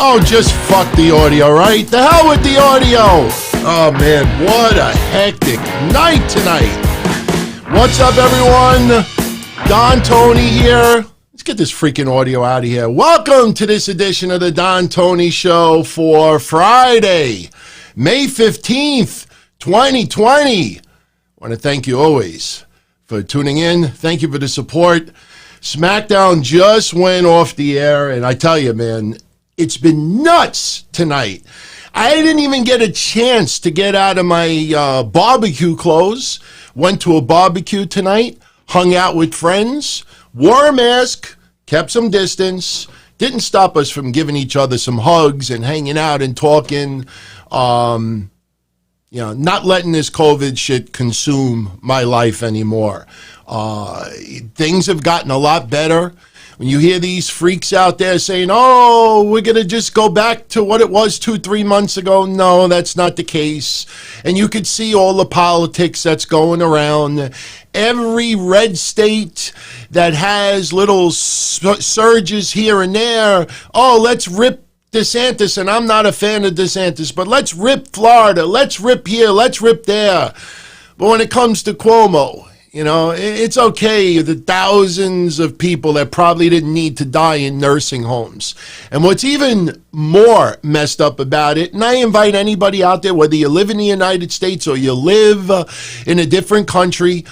Oh, just fuck the audio, right? The hell with the audio. Oh, man, what a hectic night tonight. What's up, everyone? Don Tony here. Let's get this freaking audio out of here. Welcome to this edition of the Don Tony Show for Friday, May 15th, 2020. I want to thank you always for tuning in. Thank you for the support. SmackDown just went off the air, and I tell you, man, it's been nuts tonight. I didn't even get a chance to get out of my barbecue clothes. Went to a barbecue tonight, hung out with friends, wore a mask, kept some distance, didn't stop us from giving each other some hugs and hanging out and talking. Not letting this COVID shit consume my life anymore. Things have gotten a lot better. When you hear these freaks out there saying, oh, we're going to just go back to what it was 2-3 months ago. No, that's not the case. And you could see all the politics that's going around. Every red state that has little surges here and there. Oh, let's rip DeSantis, and I'm not a fan of DeSantis, but let's rip Florida. Let's rip here. Let's rip there. But when it comes to Cuomo, you know, it's okay, the thousands of people that probably didn't need to die in nursing homes. And what's even more messed up about it, and I invite anybody out there, whether you live in the United States or you live in a different country,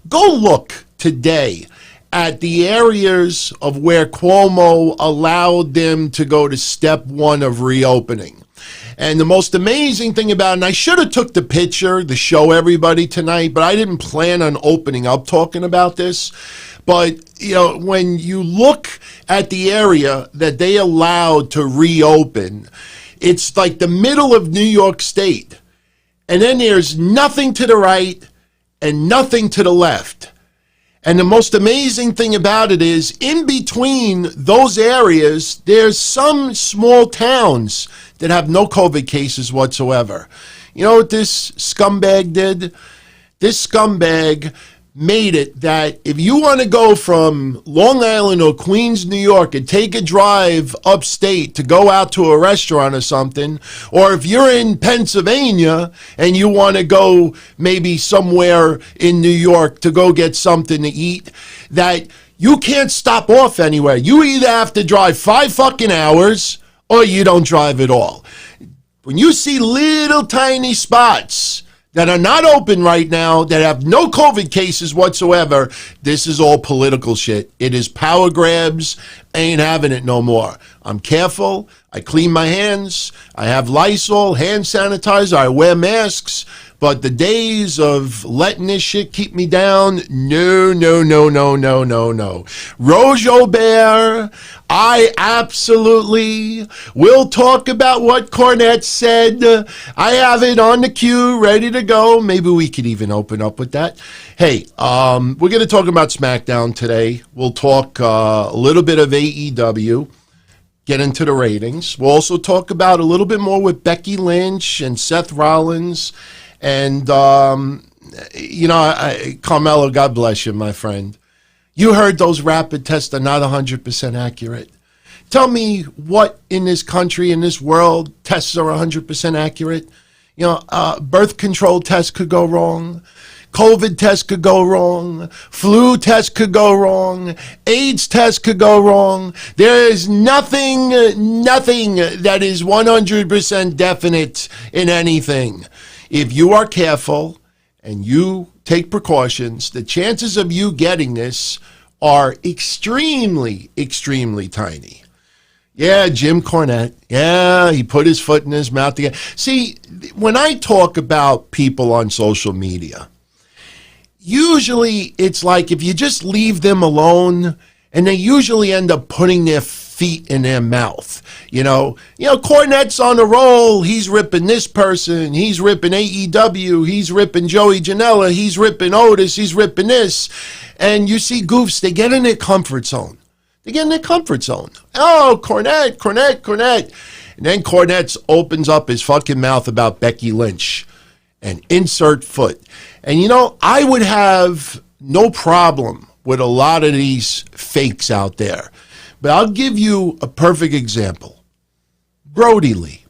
go look today at the areas of where Cuomo allowed them to go to step one of reopening. And the most amazing thing about it, and I should have took the picture to show everybody tonight, but I didn't plan on opening up talking about this. But, you know, when you look at the area that they allowed to reopen, it's like the middle of New York State. And then there's nothing to the right and nothing to the left. And the most amazing thing about it is, in between those areas, there's some small towns that have no COVID cases whatsoever. You know what this scumbag did? This scumbag made it that if you want to go from Long Island or Queens, New York, and take a drive upstate to go out to a restaurant or something, or if you're in Pennsylvania and you want to go maybe somewhere in New York to go get something to eat, that you can't stop off anywhere. You either have to drive 5 fucking hours or you don't drive at all. When you see little tiny spots that are not open right now, that have no COVID cases whatsoever, this is all political shit. It is power grabs. I ain't having it no more. I'm careful. I clean my hands. I have Lysol, hand sanitizer. I wear masks. But the days of letting this shit keep me down, no. Rojo Bear, I absolutely will talk about what Cornette said. I have it on the queue, ready to go. Maybe we could even open up with that. Hey, we're going to talk about SmackDown today. We'll talk a little bit of AEW. Get into the ratings. We'll also talk about a little bit more with Becky Lynch and Seth Rollins. And, Carmelo, God bless you, my friend. You heard those rapid tests are not 100% accurate. Tell me what in this country, in this world, tests are 100% accurate. You know, birth control tests could go wrong. COVID tests could go wrong. Flu tests could go wrong. AIDS tests could go wrong. There is nothing that is 100% definite in anything. If you are careful and you take precautions, the chances of you getting this are extremely, extremely tiny. Yeah, Jim Cornette. Yeah, he put his foot in his mouth again. See, when I talk about people on social media, usually it's like if you just leave them alone, and they usually end up putting their feet in their mouth. You know, Cornette's on a roll. He's ripping this person. He's ripping AEW. He's ripping Joey Janela. He's ripping Otis. He's ripping this. And you see goofs, they get in their comfort zone. They get in their comfort zone. Oh, Cornette. And then Cornette opens up his fucking mouth about Becky Lynch and insert foot. And, I would have no problem with a lot of these fakes out there. But I'll give you a perfect example. Brody Lee.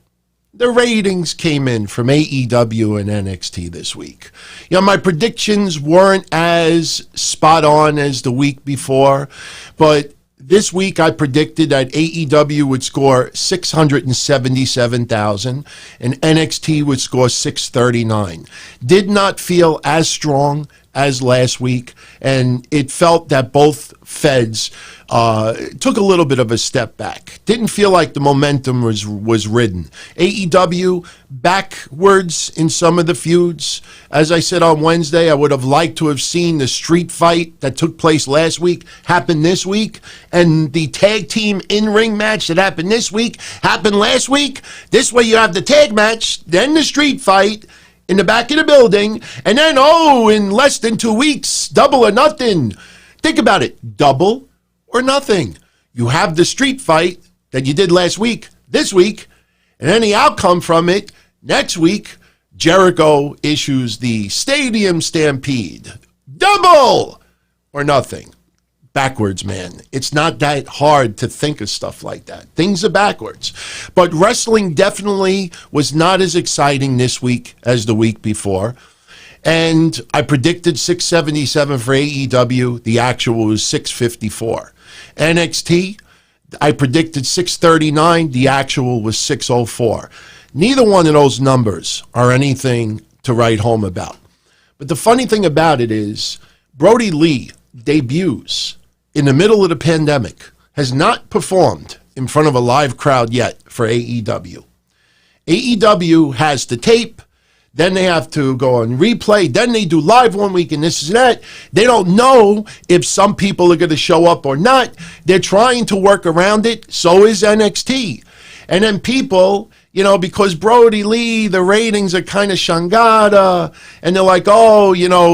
The ratings came in from AEW and NXT this week. You know, my predictions weren't as spot on as the week before, but this week I predicted that AEW would score 677,000 and NXT would score 639. Did not feel as strong as last week, and it felt that both feds took a little bit of a step back. Didn't feel like the momentum was ridden. AEW backwards in some of the feuds. As I said on Wednesday, I would have liked to have seen the street fight that took place last week happen this week, and the tag team in-ring match that happened this week happened last week. This way you have the tag match, then the street fight in the back of the building, and then, in less than 2 weeks, Double or Nothing. Think about it, Double or Nothing. You have the street fight that you did last week, this week, and any outcome from it, next week, Jericho issues the Stadium Stampede. Double or Nothing. Backwards, man. It's not that hard to think of stuff like that. Things are backwards. But wrestling definitely was not as exciting this week as the week before. And I predicted 677 for AEW. The actual was 654. NXT, I predicted 639. The actual was 604. Neither one of those numbers are anything to write home about. But the funny thing about it is Brody Lee debuts in the middle of the pandemic, has not performed in front of a live crowd yet for AEW. AEW has the tape, then they have to go on replay, then they do live one week and this and that. They don't know if some people are going to show up or not. They're trying to work around it. So is NXT. And then people, because Brody Lee, the ratings are kind of shangada, and they're like,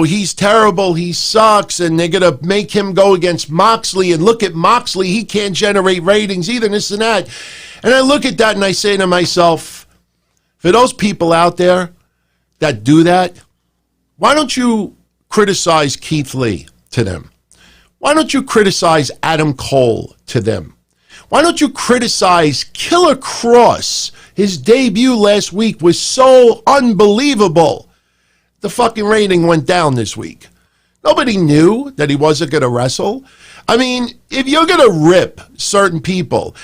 he's terrible, he sucks, and they're going to make him go against Moxley, and look at Moxley, he can't generate ratings either, this and that. And I look at that and I say to myself, for those people out there that do that, why don't you criticize Keith Lee to them? Why don't you criticize Adam Cole to them? Why don't you criticize Killer Cross? His debut last week was so unbelievable. The fucking rating went down this week. Nobody knew that he wasn't going to wrestle. I mean, if you're going to rip certain people,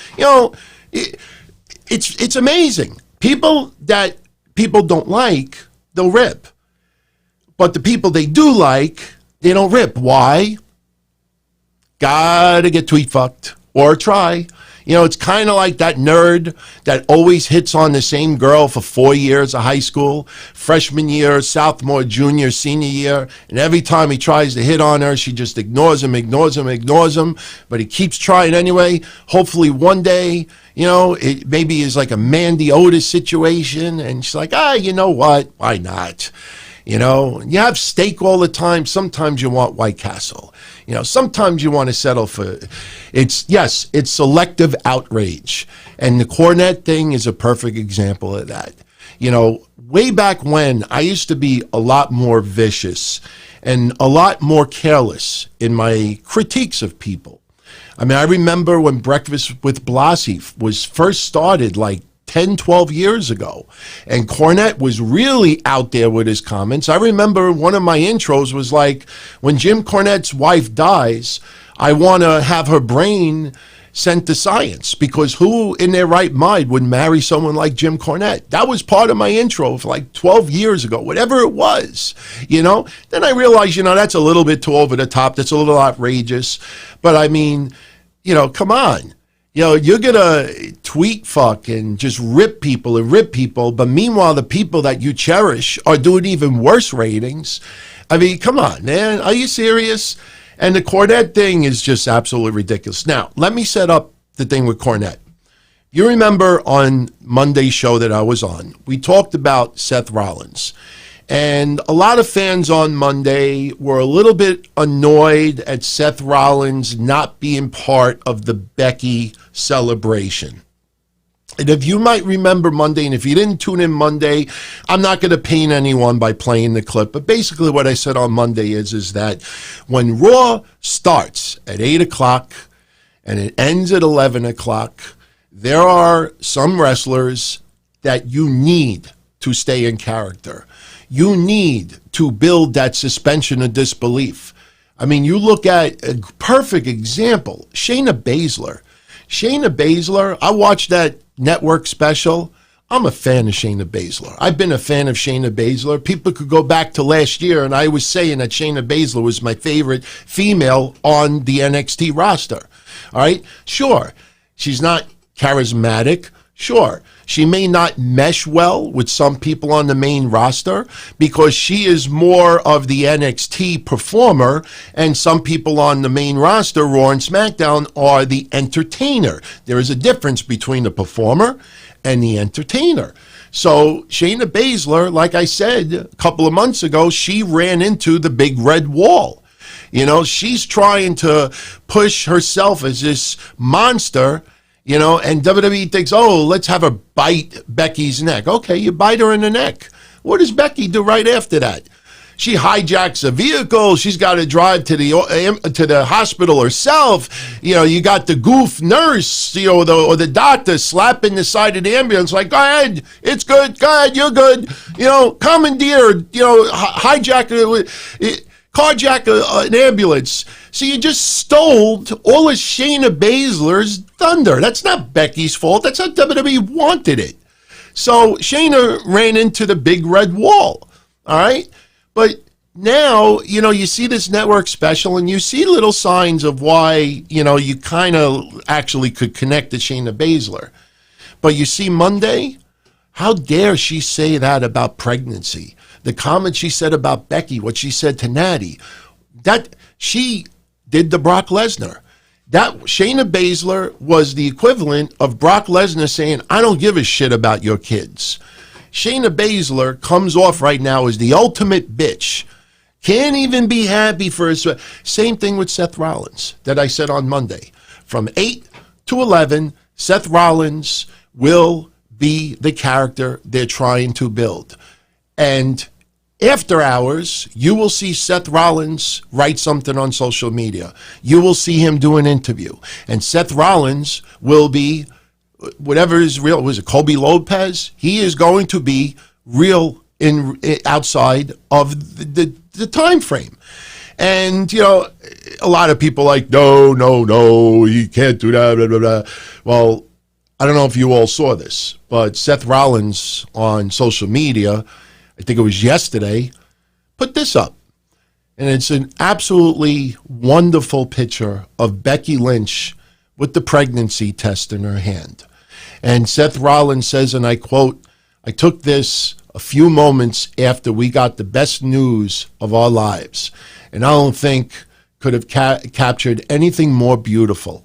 it's amazing. People that people don't like, they'll rip. But the people they do like, they don't rip. Why? Gotta get tweet fucked. Or try. It's kind of like that nerd that always hits on the same girl for 4 years of high school, freshman year, sophomore, junior, senior year, and every time he tries to hit on her, she just ignores him, but he keeps trying anyway. Hopefully one day, it maybe is like a Mandy Otis situation, and she's like, you know what? Why not? You have steak all the time. Sometimes you want White Castle. Sometimes you want to settle for, it's selective outrage. And the Cornette thing is a perfect example of that. Way back when, I used to be a lot more vicious and a lot more careless in my critiques of people. I mean, I remember when Breakfast with Blassie was first started, like 10, 12 years ago. And Cornette was really out there with his comments. I remember one of my intros was like, when Jim Cornette's wife dies, I want to have her brain sent to science, because who in their right mind would marry someone like Jim Cornette? That was part of my intro for like 12 years ago, whatever it was, Then I realized, that's a little bit too over the top. That's a little outrageous. But I mean, come on. You're going to tweet fuck and just rip people, but meanwhile, the people that you cherish are doing even worse ratings. I mean, come on, man. Are you serious? And the Cornette thing is just absolutely ridiculous. Now, let me set up the thing with Cornette. You remember on Monday's show that I was on, we talked about Seth Rollins. And a lot of fans on Monday were a little bit annoyed at Seth Rollins not being part of the Becky celebration. And if you might remember Monday, and if you didn't tune in Monday, I'm not going to pain anyone by playing the clip. But basically what I said on Monday is that when Raw starts at 8 o'clock and it ends at 11 o'clock, there are some wrestlers that you need to stay in character. You need to build that suspension of disbelief. I mean, you look at a perfect example, Shayna Baszler. Shayna Baszler, I watched that network special. I'm a fan of Shayna Baszler. I've been a fan of Shayna Baszler. People could go back to last year, and I was saying that Shayna Baszler was my favorite female on the NXT roster. All right? Sure, she's not charismatic. Sure, she may not mesh well with some people on the main roster because she is more of the NXT performer, and some people on the main roster, Raw and SmackDown, are the entertainer. There is a difference between the performer and the entertainer. So Shayna Baszler, like I said a couple of months ago, she ran into the big red wall. You know, she's trying to push herself as this monster. You know, and WWE thinks, oh, let's have her bite Becky's neck. Okay, you bite her in the neck. What does Becky do right after that? She hijacks a vehicle. She's got to drive to the hospital herself. You know, you got the goof nurse, you know, or the doctor slapping the side of the ambulance like, go ahead, it's good, go ahead, you're good. You know, commandeer, you know, hijack carjack an ambulance. So you just stole all of Shayna Baszler's thunder. That's not Becky's fault. That's how WWE wanted it. So Shayna ran into the big red wall. All right? But now, you know, you see this network special and you see little signs of why, you know, you kind of actually could connect to Shayna Baszler. But you see Monday, how dare she say that about pregnancy? The comment she said about Becky, what she said to Natty, that she did to Brock Lesnar. That Shayna Baszler was the equivalent of Brock Lesnar saying, I don't give a shit about your kids. Shayna Baszler comes off right now as the ultimate bitch. Can't even be happy for his... Same thing with Seth Rollins that I said on Monday. From 8 to 11, Seth Rollins will be the character they're trying to build. And after hours, you will see Seth Rollins write something on social media. You will see him do an interview. And Seth Rollins will be, whatever is real, was it Kobe Lopez? He is going to be real outside of the time frame. And, you know, a lot of people like, no, you can't do that, blah, blah, blah. Well, I don't know if you all saw this, but Seth Rollins on social media, I think it was yesterday, put this up. And it's an absolutely wonderful picture of Becky Lynch with the pregnancy test in her hand. And Seth Rollins says, and I quote, I took this a few moments after we got the best news of our lives. And I don't think could have captured anything more beautiful.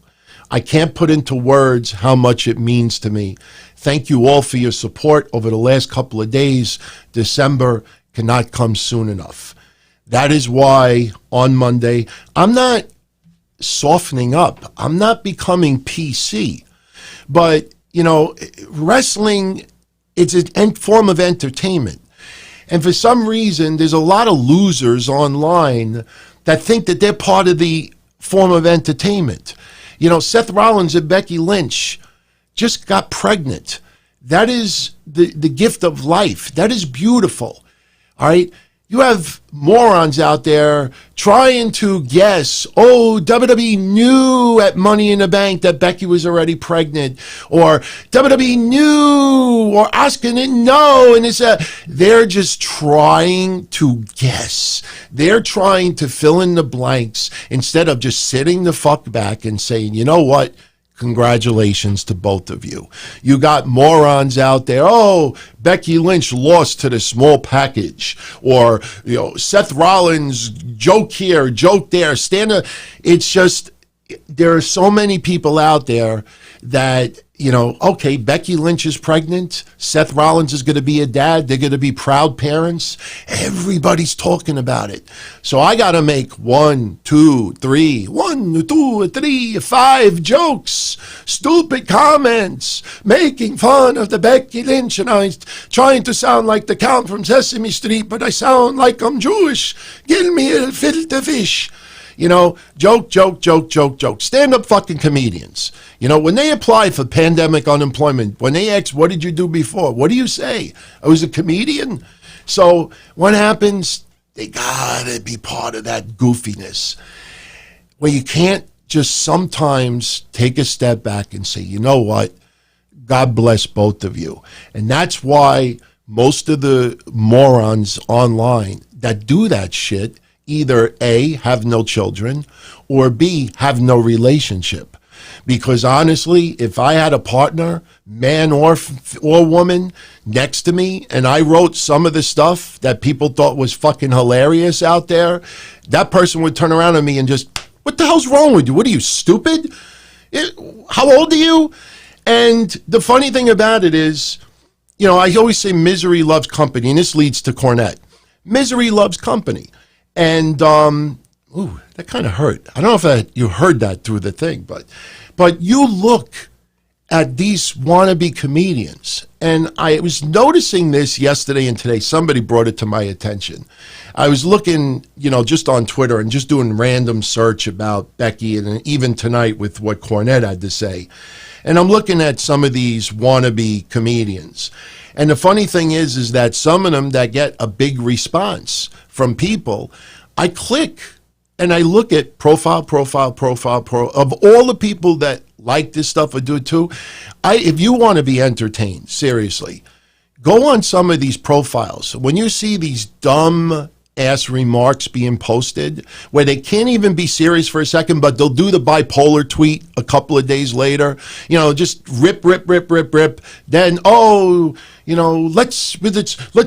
I can't put into words how much it means to me. Thank you all for your support over the last couple of days. December cannot come soon enough. That is why on Monday, I'm not softening up. I'm not becoming PC. But, you know, wrestling, it's a form of entertainment. And for some reason, there's a lot of losers online that think that they're part of the form of entertainment. You know, Seth Rollins and Becky Lynch just got pregnant. That is the gift of life. That is beautiful. All right? You have morons out there trying to guess, oh, WWE knew at Money in the Bank that Becky was already pregnant, or WWE knew, or Asuka didn't know, and they're just trying to guess. They're trying to fill in the blanks instead of just sitting the fuck back and saying, you know what? Congratulations to both of you. You got morons out there. Oh, Becky Lynch lost to the small package, or you know, Seth Rollins joke here, joke there. It's just there are so many people out there that, you know, okay, Becky Lynch is pregnant. Seth Rollins is going to be a dad. They're going to be proud parents. Everybody's talking about it. So I got to make 1, 2, 3, 5 jokes, stupid comments, making fun of the Becky Lynch, and I'm trying to sound like the Count from Sesame Street, but I sound like I'm Jewish. Give me a filter fish. Joke, joke, joke, joke, joke. Stand-up fucking comedians. When they apply for pandemic unemployment, when they ask, what did you do before? What do you say? I was a comedian. So what happens? They gotta be part of that goofiness where you can't just sometimes take a step back and say, you know what? God bless both of you. And that's why most of the morons online that do that shit either A, have no children, or B, have no relationship. Because honestly, if I had a partner, man or woman, next to me, and I wrote some of the stuff that people thought was fucking hilarious out there, that person would turn around at me and just, what the hell's wrong with you? What are you, stupid? How old are you? And the funny thing about it is, I always say misery loves company, and this leads to Cornette. Misery loves company. And, that kind of hurt. I don't know if you heard that through the thing, but you look at these wannabe comedians, and I was noticing this yesterday and today. Somebody brought it to my attention. I was looking, just on Twitter and just doing random search about Becky, and even tonight with what Cornette had to say. And I'm looking at some of these wannabe comedians. And the funny thing is that some of them that get a big response from people, I click and I look at profile of all the people that like this stuff or do it too. If you want to be entertained, seriously, go on some of these profiles. When you see these dumb ass remarks being posted where they can't even be serious for a second, but they'll do the bipolar tweet a couple of days later, just rip. Then, let's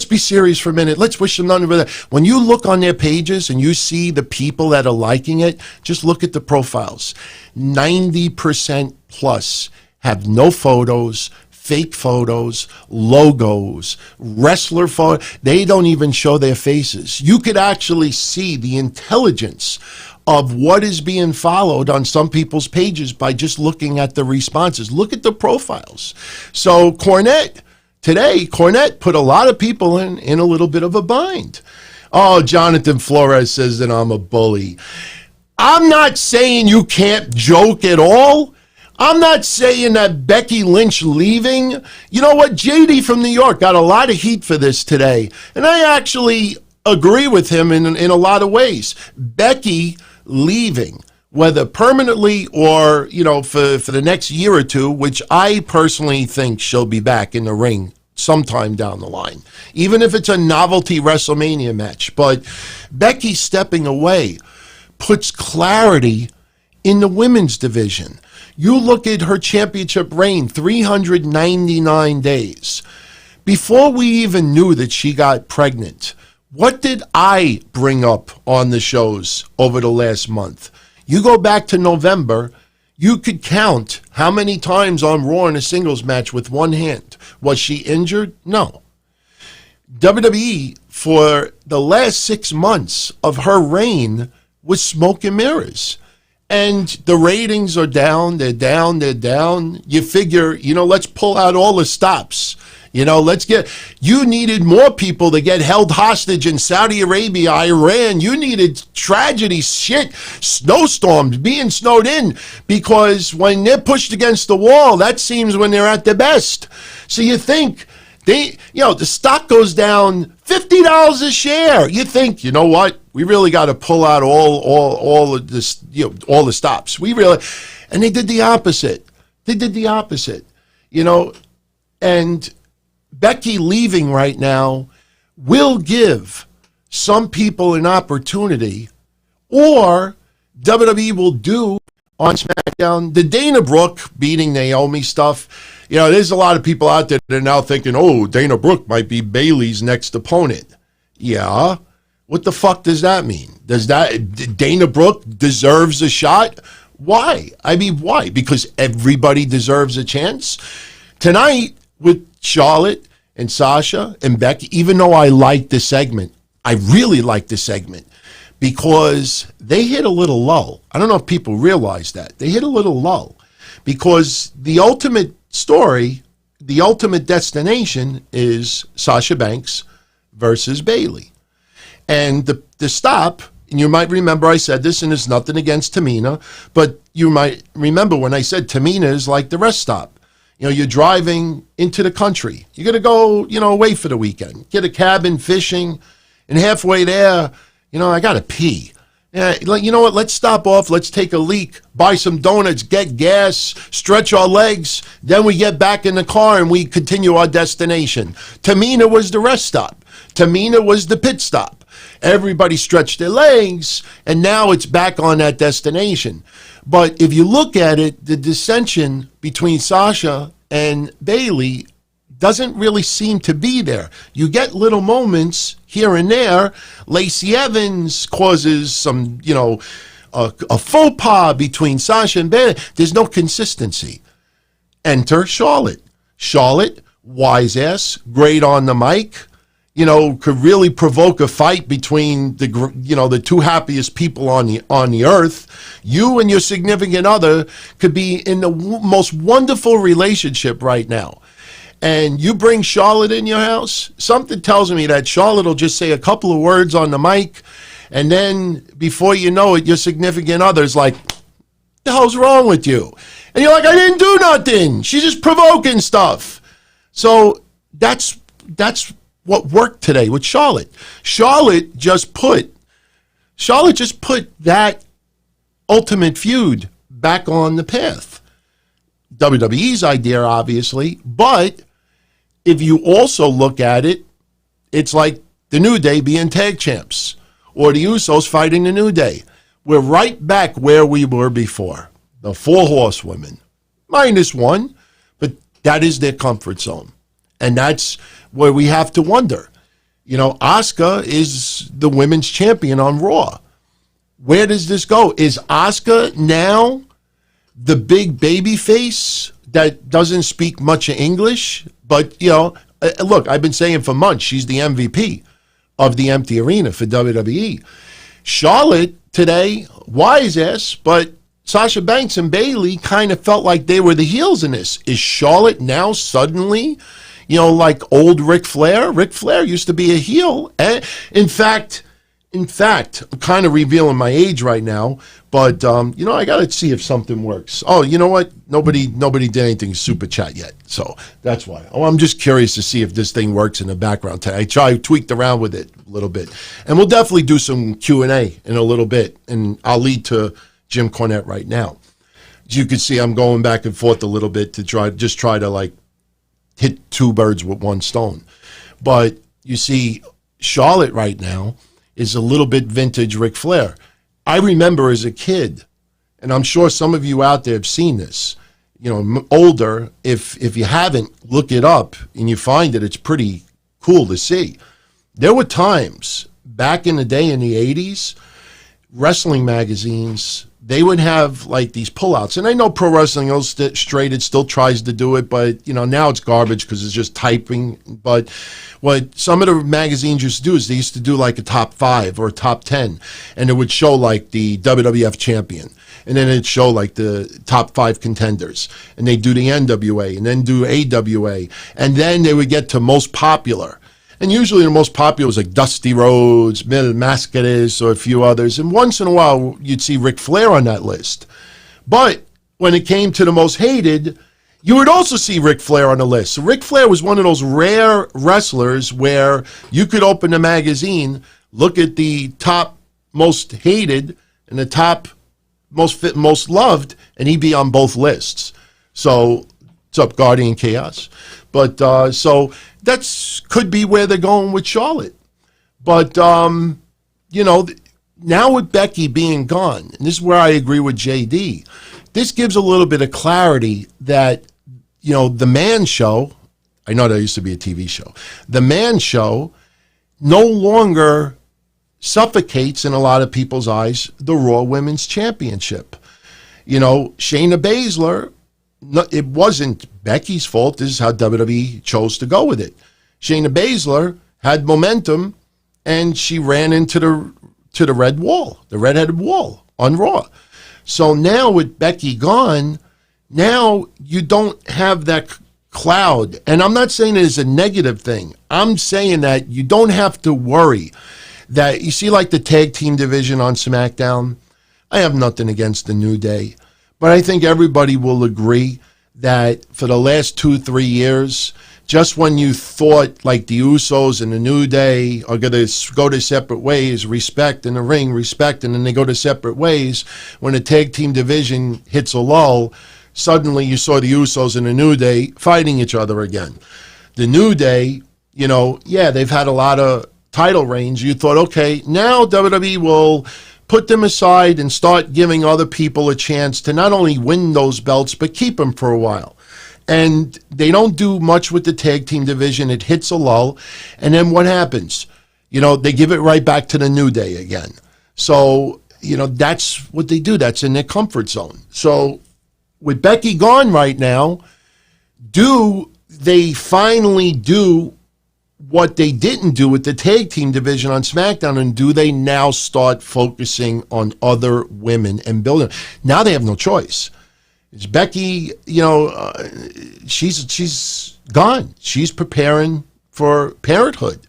be serious for a minute. Let's wish them none of that. When you look on their pages and you see the people that are liking it, just look at the profiles. 90% plus have no photos, fake photos, logos, wrestler photos. They don't even show their faces. You could actually see the intelligence of what is being followed on some people's pages by just looking at the responses. Look at the profiles. So Cornette put a lot of people in a little bit of a bind. Oh, Jonathan Flores says that I'm a bully. I'm not saying you can't joke at all. I'm not saying that Becky Lynch leaving. You know what? JD from New York got a lot of heat for this today. And I actually agree with him in a lot of ways. Becky leaving, whether permanently or, for the next year or two, which I personally think she'll be back in the ring sometime down the line, even if it's a novelty WrestleMania match. But Becky stepping away puts clarity in the women's division. You look at her championship reign, 399 days. Before we even knew that she got pregnant, what did I bring up on the shows over the last month? You go back to November, you could count how many times on Raw in a singles match with one hand. Was she injured? No. WWE, for the last 6 months of her reign, was smoke and mirrors. And the ratings are down, they're down. You figure, let's pull out all the stops. You needed more people to get held hostage in Saudi Arabia, Iran. You needed tragedy, shit, snowstorms, being snowed in, because when they're pushed against the wall, that seems when they're at their best. So you think the stock goes down $50 a share. You think, you know what? We really got to pull out all of this, all the stops. And they did the opposite. And Becky leaving right now will give some people an opportunity, or WWE will do on SmackDown the Dana Brooke beating Naomi stuff. There's a lot of people out there that are now thinking, oh, Dana Brooke might be Bayley's next opponent. Yeah. What the fuck does that mean? Does that Dana Brooke deserves a shot? Why? Why? Because everybody deserves a chance? Tonight with Charlotte and Sasha and Becky, even though I like the segment, I really like the segment because they hit a little lull. I don't know if people realize that. They hit a little lull because the ultimate story, the ultimate destination is Sasha Banks versus Bayley. And the stop and you might remember I said this, and it's nothing against Tamina, but you might remember when I said Tamina is like the rest stop. You know, you're driving into the country. You're going to go, away for the weekend. Get a cabin, fishing, and halfway there, I got to pee. Yeah, you know what? Let's stop off. Let's take a leak, buy some donuts, get gas, stretch our legs. Then we get back in the car and we continue our destination. Tamina was the rest stop. Tamina was the pit stop. Everybody stretched their legs, and now it's back on that destination. But if you look at it, the dissension between Sasha and Bayley doesn't really seem to be there. You get little moments here and there. Lacey Evans causes some, a faux pas between Sasha and Bayley. There's no consistency. Enter Charlotte. Charlotte, wise ass, great on the mic, could really provoke a fight between the two happiest people on the earth. You and your significant other could be in the most wonderful relationship right now. And you bring Charlotte in your house, something tells me that Charlotte will just say a couple of words on the mic, and then before you know it, your significant other's like, the hell's wrong with you? And you're like, I didn't do nothing. She's just provoking stuff. So that's what worked today with Charlotte. Charlotte just put that ultimate feud back on the path. WWE's idea, obviously, but if you also look at it, it's like the New Day being tag champs or the Usos fighting the New Day. We're right back where we were before. The 4 horsewomen, -1, but that is their comfort zone. And that's where we have to wonder. Asuka is the women's champion on Raw. Where does this go? Is Asuka now the big baby face that doesn't speak much of English? But, look, I've been saying for months, she's the MVP of the empty arena for WWE. Charlotte today, wise ass, but Sasha Banks and Bayley kind of felt like they were the heels in this. Is Charlotte now suddenly, like old Ric Flair? Ric Flair used to be a heel. In fact, I'm kind of revealing my age right now, but, I got to see if something works. Oh, you know what? Nobody did anything super chat yet, so that's why. Oh, I'm just curious to see if this thing works in the background today. I tweaked around with it a little bit, and we'll definitely do some Q&A in a little bit, and I'll lead to Jim Cornette right now. As you can see, I'm going back and forth a little bit to try to like hit 2 birds with 1 stone. But you see, Charlotte right now is a little bit vintage Ric Flair. I remember as a kid, and I'm sure some of you out there have seen this, older, if you haven't, look it up and you find it, it's pretty cool to see. There were times back in the day in the 80s, wrestling magazines, they would have like these pullouts. And I know Pro Wrestling Illustrated still tries to do it, but now it's garbage because it's just typing. But what some of the magazines used to do is they used to do like a top 5 or a top 10, and it would show like the WWF champion, and then it'd show like the top 5 contenders, and they'd do the NWA and then do AWA, and then they would get to most popular. And usually the most popular was like Dusty Rhodes, Mil Mascares, or a few others. And once in a while, you'd see Ric Flair on that list. But when it came to the most hated, you would also see Ric Flair on the list. So Ric Flair was one of those rare wrestlers where you could open the magazine, look at the top most hated and the top most fit, most loved, and he'd be on both lists. So, what's up, Guardian Chaos? But so that's could be where they're going with Charlotte. But, now with Becky being gone, and this is where I agree with JD, this gives a little bit of clarity that, the Man Show, I know that used to be a TV show, the Man Show no longer suffocates in a lot of people's eyes the Raw Women's Championship. Shayna Baszler, it wasn't Becky's fault. This is how WWE chose to go with it. Shayna Baszler had momentum, and she ran into the red wall, the red-headed wall on Raw. So now with Becky gone, now you don't have that cloud. And I'm not saying it is a negative thing. I'm saying that you don't have to worry. that you see like the tag team division on SmackDown. I have nothing against the New Day, but I think everybody will agree that for the last 2-3 years, just when you thought like the Usos and the New Day are going to go their separate ways, respect in the ring, respect, and then they go to separate ways, when the tag team division hits a lull, suddenly you saw the Usos and the New Day fighting each other again. The New Day, you know, yeah, they've had a lot of title reigns. You thought, okay, now WWE will put them aside and start giving other people a chance to not only win those belts, but keep them for a while. And they don't do much with the tag team division. It hits a lull. And then what happens? You know, they give it right back to the New Day again. So, you know, that's what they do. That's in their comfort zone. So with Becky gone right now, do they finally do what they didn't do with the tag team division on SmackDown, and do they now start focusing on other women and building? Now they have no choice. It's Becky, you know, she's gone. She's preparing for parenthood.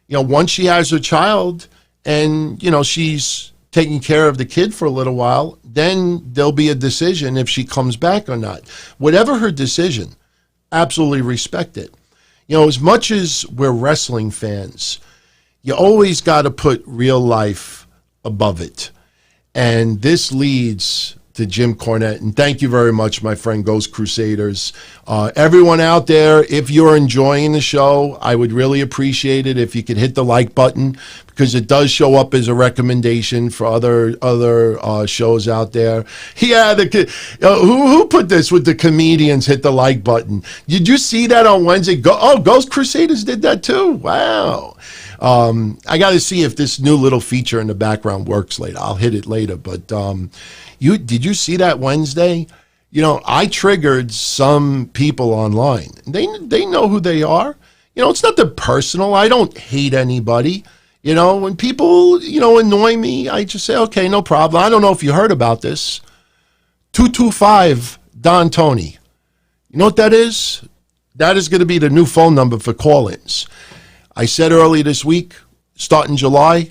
You know, once she has her child and, you know, she's taking care of the kid for a little while, then there'll be a decision if she comes back or not. Whatever her decision, absolutely respect it. You know, as much as we're wrestling fans, you always got to put real life above it. And this leads to Jim Cornette. And thank you very much, my friend Ghost Crusaders. Everyone out there, if you're enjoying the show, I would really appreciate it if you could hit the like button, because it does show up as a recommendation for other shows out there. Yeah, who put this with the comedians hit the like button? Did you see that on Wednesday? Ghost Crusaders did that too. Wow. I got to see if this new little feature in the background works later. I'll hit it later. But did you see that Wednesday? You know, I triggered some people online. They know who they are. You know, it's nothing personal. I don't hate anybody. You know, when people, you know, annoy me, I just say, okay, no problem. I don't know if you heard about this. 225 Don Tony. You know what that is? That is going to be the new phone number for call-ins. I said earlier this week, starting July,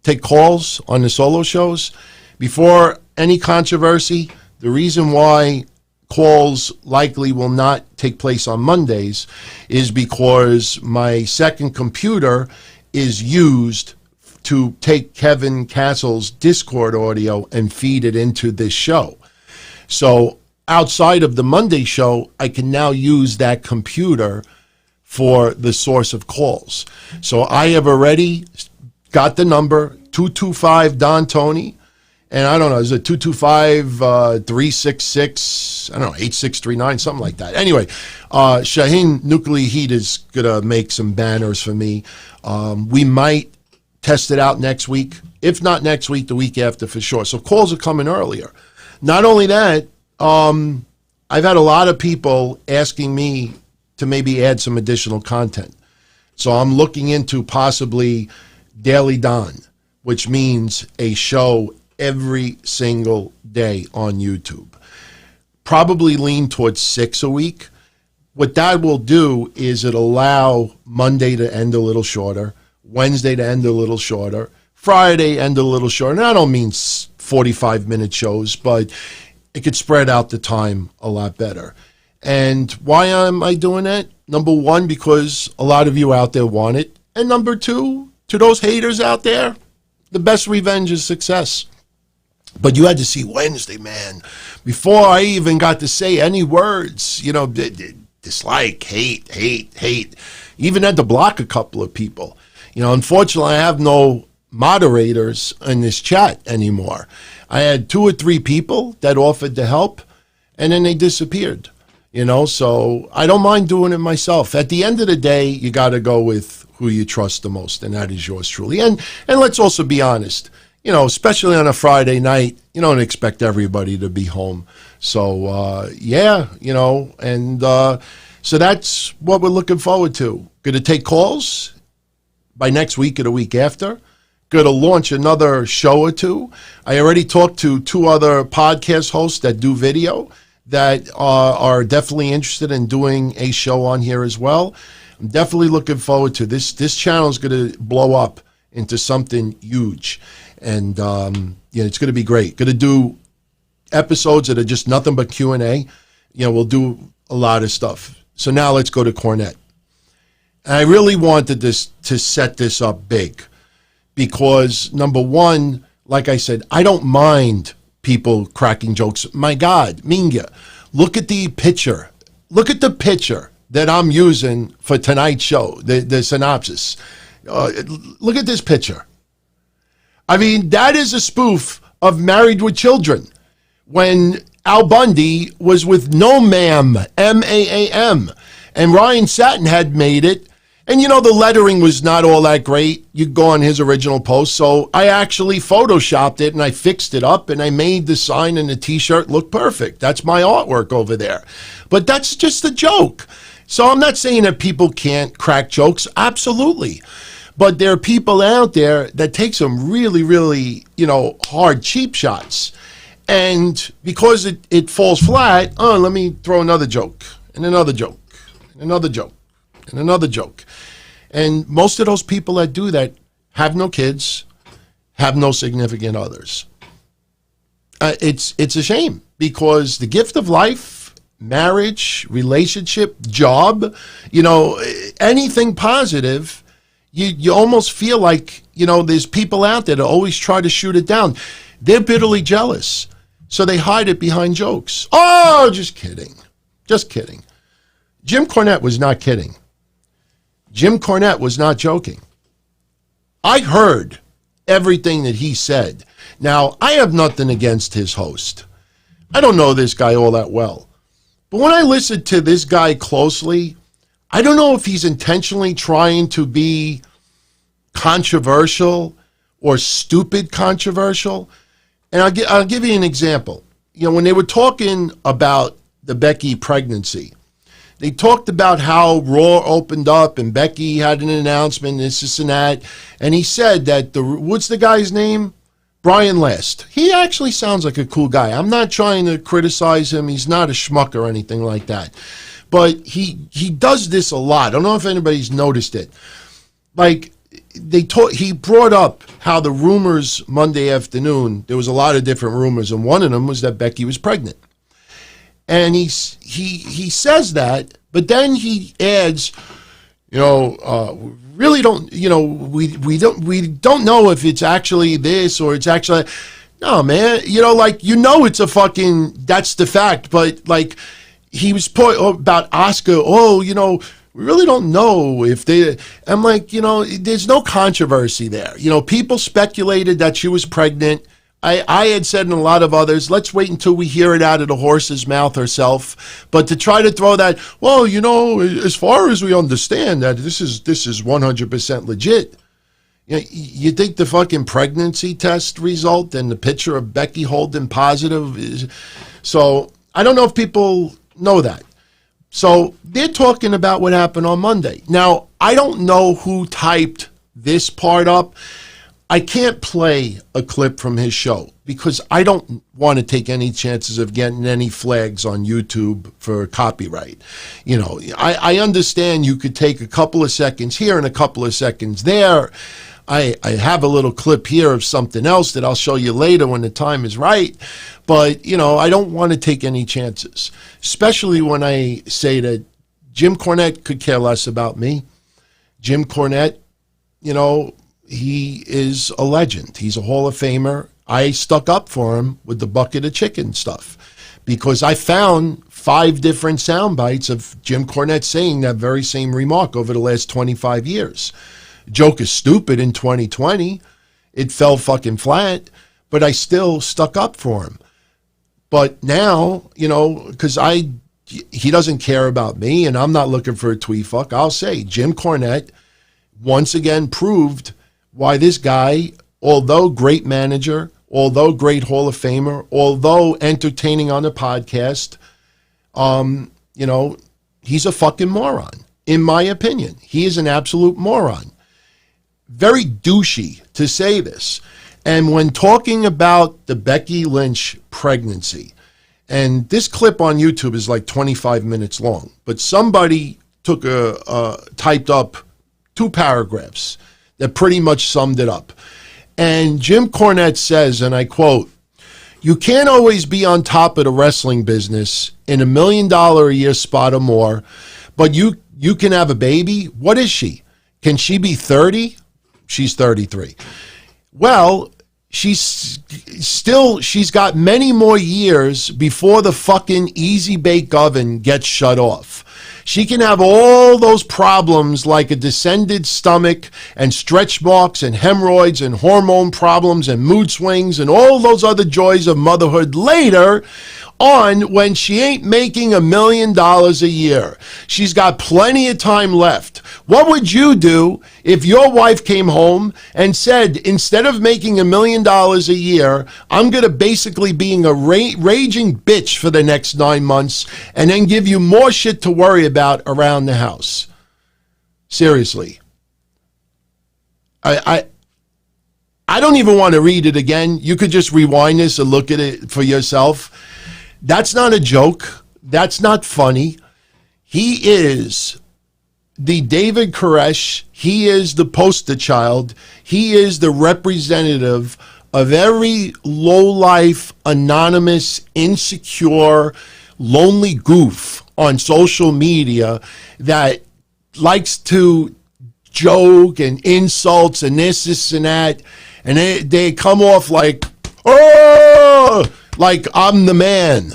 take calls on the solo shows. Before any controversy, the reason why calls likely will not take place on Mondays is because my second computer is used to take Kevin Castle's Discord audio and feed it into this show. So outside of the Monday show, I can now use that computer for the source of calls. So I have already got the number, 225 Don Tony, and I don't know, is it 225-366, I don't know, 8639, something like that. Anyway, Shaheen Nuclear Heat is going to make some banners for me. We might test it out next week. If not next week, the week after for sure. So calls are coming earlier. Not only that, I've had a lot of people asking me to maybe add some additional content. So I'm looking into possibly Daily Don, which means a show every single day on YouTube. Probably lean towards 6 a week. What that will do is it allow Monday to end a little shorter, Wednesday to end a little shorter, Friday end a little shorter. And I don't mean 45-minute shows, but it could spread out the time a lot better. And why am I doing that? Number one, because a lot of you out there want it. And number two, to those haters out there, the best revenge is success. But you had to see Wednesday, man. Before I even got to say any words, you know, dislike, hate. Even had to block a couple of people. You know, unfortunately, I have no moderators in this chat anymore. I had 2 or 3 people that offered to help, and then they disappeared. You know, so I don't mind doing it myself. At the end of the day, you got to go with who you trust the most, and that is yours truly. And let's also be honest, you know, especially on a Friday night, you don't expect everybody to be home. So, yeah, you know, and so that's what we're looking forward to. Going to take calls by next week or the week after. Going to launch another show or two. I already talked to 2 other podcast hosts that do video that are definitely interested in doing a show on here as well. I'm definitely looking forward to this. This channel is going to blow up into something huge. And it's going to be great. Going to do episodes that are just nothing but Q&A. We'll do a lot of stuff. So now let's go to Cornette. And I really wanted to set this up big because, number one, like I said, I don't mind people cracking jokes. My God, Minga, look at the picture. Look at the picture that I'm using for tonight's show, the synopsis. Look at this picture. I mean, that is a spoof of Married with Children when Al Bundy was with No Ma'am, M-A-A-M, and Ryan Satin had made it. And, the lettering was not all that great. You go on his original post. So I actually photoshopped it and I fixed it up and I made the sign and the T-shirt look perfect. That's my artwork over there. But that's just a joke. So I'm not saying that people can't crack jokes. Absolutely. But there are people out there that take some really, really, hard, cheap shots. And because it falls flat, let me throw another joke and another joke and another joke and another joke. And most of those people that do that have no kids, have no significant others. It's a shame because the gift of life, marriage, relationship, job, anything positive, you almost feel like, there's people out there that always try to shoot it down. They're bitterly jealous. So they hide it behind jokes. Oh, just kidding. Just kidding. Jim Cornette was not kidding. Jim Cornette was not joking. I heard everything that he said. Now, I have nothing against his host. I don't know this guy all that well. But when I listened to this guy closely, I don't know if he's intentionally trying to be controversial or stupid controversial. And I'll give you an example. When they were talking about the Becky pregnancy, they talked about how Raw opened up and Becky had an announcement, this and that. And he said that what's the guy's name? Brian Last. He actually sounds like a cool guy. I'm not trying to criticize him. He's not a schmuck or anything like that. But he does this a lot. I don't know if anybody's noticed it. Like, he brought up how the rumors Monday afternoon, there was a lot of different rumors, and one of them was that Becky was pregnant. And he says that, but then he adds, really don't, we don't know if it's actually this or it's actually, no, man, it's a fucking, that's the fact. But like, he was about Oscar, we really don't know if they, I'm like, there's no controversy there. People speculated that she was pregnant. I had said and a lot of others, let's wait until we hear it out of the horse's mouth herself. But to try to throw that, well, as far as we understand that this is 100% legit. You think the fucking pregnancy test result and the picture of Becky holding positive is, so I don't know if people know that. So they're talking about what happened on Monday. Now, I don't know who typed this part up. I can't play a clip from his show because I don't want to take any chances of getting any flags on YouTube for copyright. I understand you could take a couple of seconds here and a couple of seconds there. I have a little clip here of something else that I'll show you later when the time is right. But, I don't want to take any chances, especially when I say that Jim Cornette could care less about me. Jim Cornette, he is a legend. He's a Hall of Famer. I stuck up for him with the bucket of chicken stuff because I found 5 different sound bites of Jim Cornette saying that very same remark over the last 25 years. Joke is stupid in 2020. It fell fucking flat, but I still stuck up for him. But now, because he doesn't care about me and I'm not looking for a tweet fuck, I'll say Jim Cornette once again proved why this guy, although great manager, although great Hall of Famer, although entertaining on the podcast, he's a fucking moron. In my opinion, he is an absolute moron. Very douchey to say this. And when talking about the Becky Lynch pregnancy, and this clip on YouTube is like 25 minutes long, but somebody typed up 2 paragraphs that pretty much summed it up. And Jim Cornette says, and I quote, "You can't always be on top of the wrestling business in $1 million a year spot or more, but you can have a baby? What is she? Can she be 30? She's 33. Well, she's got many more years before the fucking easy bake oven gets shut off. She can have all those problems like a descended stomach and stretch marks and hemorrhoids and hormone problems and mood swings and all those other joys of motherhood later on when she ain't making $1 million a year. She's got plenty of time left. What would you do if your wife came home and said, instead of making $1 million a year, I'm going to basically being a raging bitch for the next 9 months and then give you more shit to worry about around the house? Seriously. I don't even want to read it again. You could just rewind this and look at it for yourself. That's not a joke. That's not funny. He is the David Koresh. He is the poster child. He is the representative of every low-life, anonymous, insecure, lonely goof on social media that likes to joke and insults and this and that, and they come off like, oh, like I'm the man.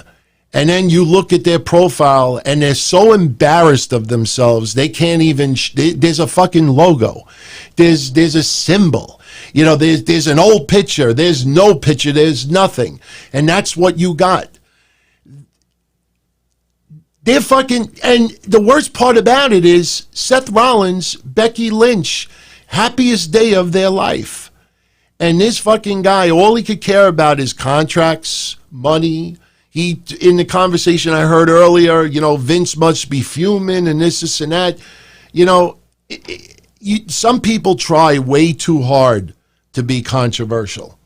And then you look at their profile and they're so embarrassed of themselves, they can't even, there's a fucking logo. There's a symbol. You know, there's an old picture. There's no picture. There's nothing. And that's what you got. They're fucking, and the worst part about it is Seth Rollins, Becky Lynch, happiest day of their life. And this fucking guy, all he could care about is contracts, money. He, in the conversation I heard earlier, you know, Vince must be fuming and this and that. You know, some people try way too hard to be controversial.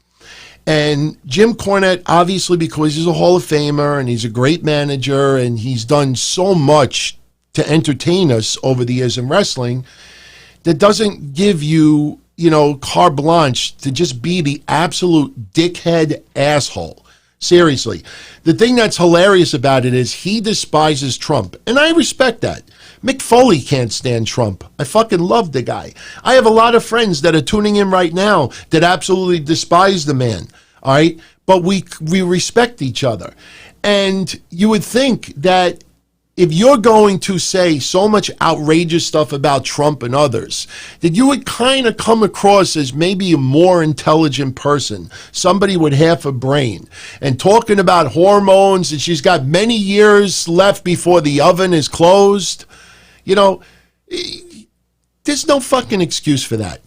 And Jim Cornette, obviously, because he's a Hall of Famer and he's a great manager and he's done so much to entertain us over the years in wrestling, that doesn't give you, you know, carte blanche to just be the absolute dickhead asshole. Seriously. The thing that's hilarious about it is he despises Trump. And I respect that. Mick Foley can't stand Trump. I fucking love the guy. I have a lot of friends that are tuning in right now that absolutely despise the man. All right? But we respect each other. And you would think that if you're going to say so much outrageous stuff about Trump and others, that you would kind of come across as maybe a more intelligent person, somebody with half a brain, and talking about hormones and she's got many years left before the oven is closed. You know, there's no fucking excuse for that.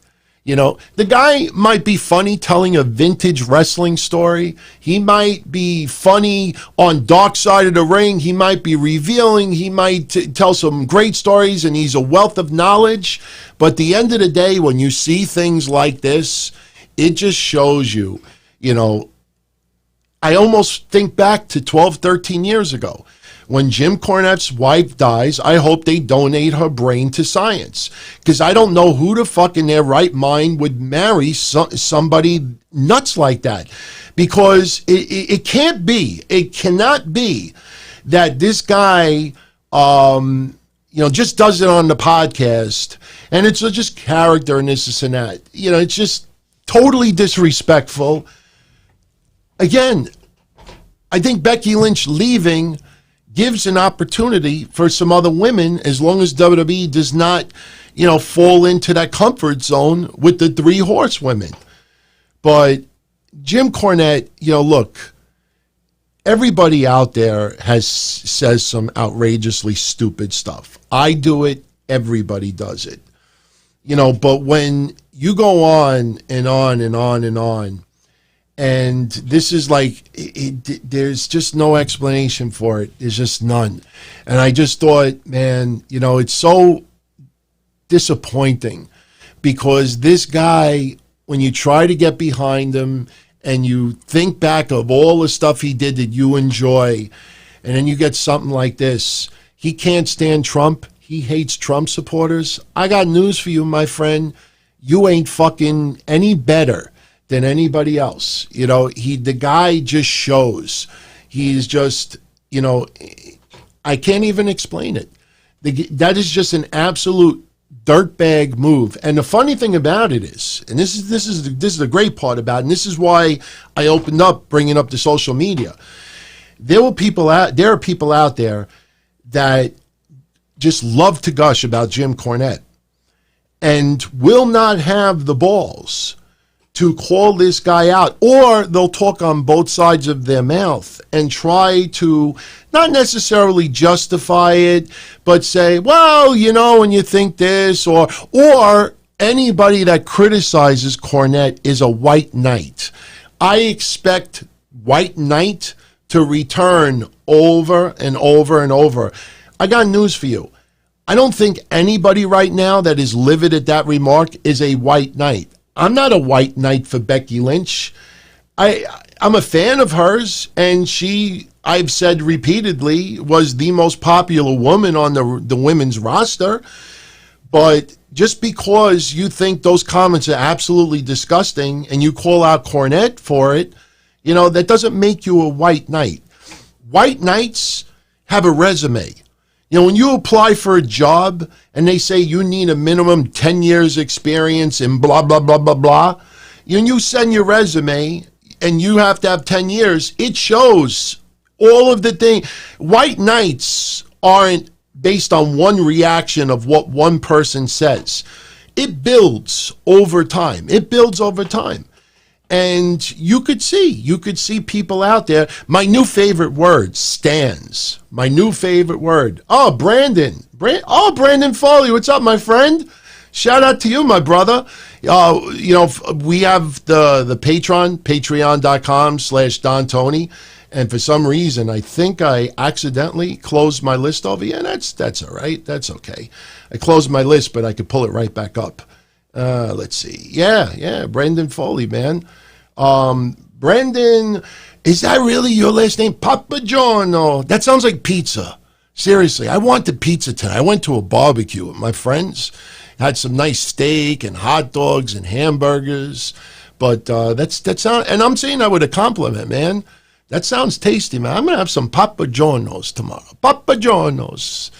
You know, the guy might be funny telling a vintage wrestling story. He might be funny on Dark Side of the Ring. He might be revealing. He might tell some great stories, and he's a wealth of knowledge. But at the end of the day, when you see things like this, it just shows you, you know, I almost think back to 12, 13 years ago. When Jim Cornette's wife dies, I hope they donate her brain to science. Because I don't know who the fuck in their right mind would marry somebody nuts like that. Because it can't be, it cannot be that this guy, you know, just does it on the podcast. And it's just character and this and that. You know, it's just totally disrespectful. Again, I think Becky Lynch leaving gives an opportunity for some other women, as long as WWE does not, you know, fall into that comfort zone with the three horsewomen. But Jim Cornette, you know, look, everybody out there says some outrageously stupid stuff. I do it. Everybody does it. You know, but when you go on and on and on and on, and this is like, there's just no explanation for it. There's just none. And I just thought, man, you know, it's so disappointing because this guy, when you try to get behind him and you think back of all the stuff he did that you enjoy, and then you get something like this. He can't stand Trump. He hates Trump supporters. I got news for you, my friend. you ain't fucking any better than anybody else. You know, the guy just shows. He's just, you know, I can't even explain it. That is just an absolute dirtbag move. And the funny thing about it is, and this is the great part about it, and this is why I opened up bringing up the social media. There are people out there that just love to gush about Jim Cornette and will not have the balls to call this guy out, or they'll talk on both sides of their mouth and try to not necessarily justify it, but say, well, you know, when you think this, or anybody that criticizes Cornette is a white knight. I expect white knight to return over and over and over. I got news for you. I don't think anybody right now that is livid at that remark is a white knight. I'm not a white knight for Becky Lynch. I'm a fan of hers, and I've said repeatedly, was the most popular woman on the women's roster. But just because you think those comments are absolutely disgusting and you call out Cornette for it, you know, that doesn't make you a white knight. White knights have a resume. You know, when you apply for a job and they say you need a minimum 10 years experience and blah, blah, blah, blah, blah, and you send your resume and you have to have 10 years, it shows all of the things. White knights aren't based on one reaction of what one person says. It builds over time. It builds over time. And you could see people out there. My new favorite word, stands. My new favorite word. Oh, Brandon Foley, what's up, my friend? Shout out to you, my brother. You know, we have the patreon.com/DonTony. And for some reason, I think I accidentally closed my list over here. That's all right. That's okay. I closed my list, but I could pull it right back up. Let's see. Yeah, Brendan Foley, man. Brendan, is that really your last name? Papagiorno. That sounds like pizza. Seriously, I wanted pizza tonight. I went to a barbecue with my friends, had some nice steak and hot dogs and hamburgers. But that's not, and I'm saying that with a compliment, man. That sounds tasty, man. I'm gonna have some Papagiornos tomorrow. Papagiornos.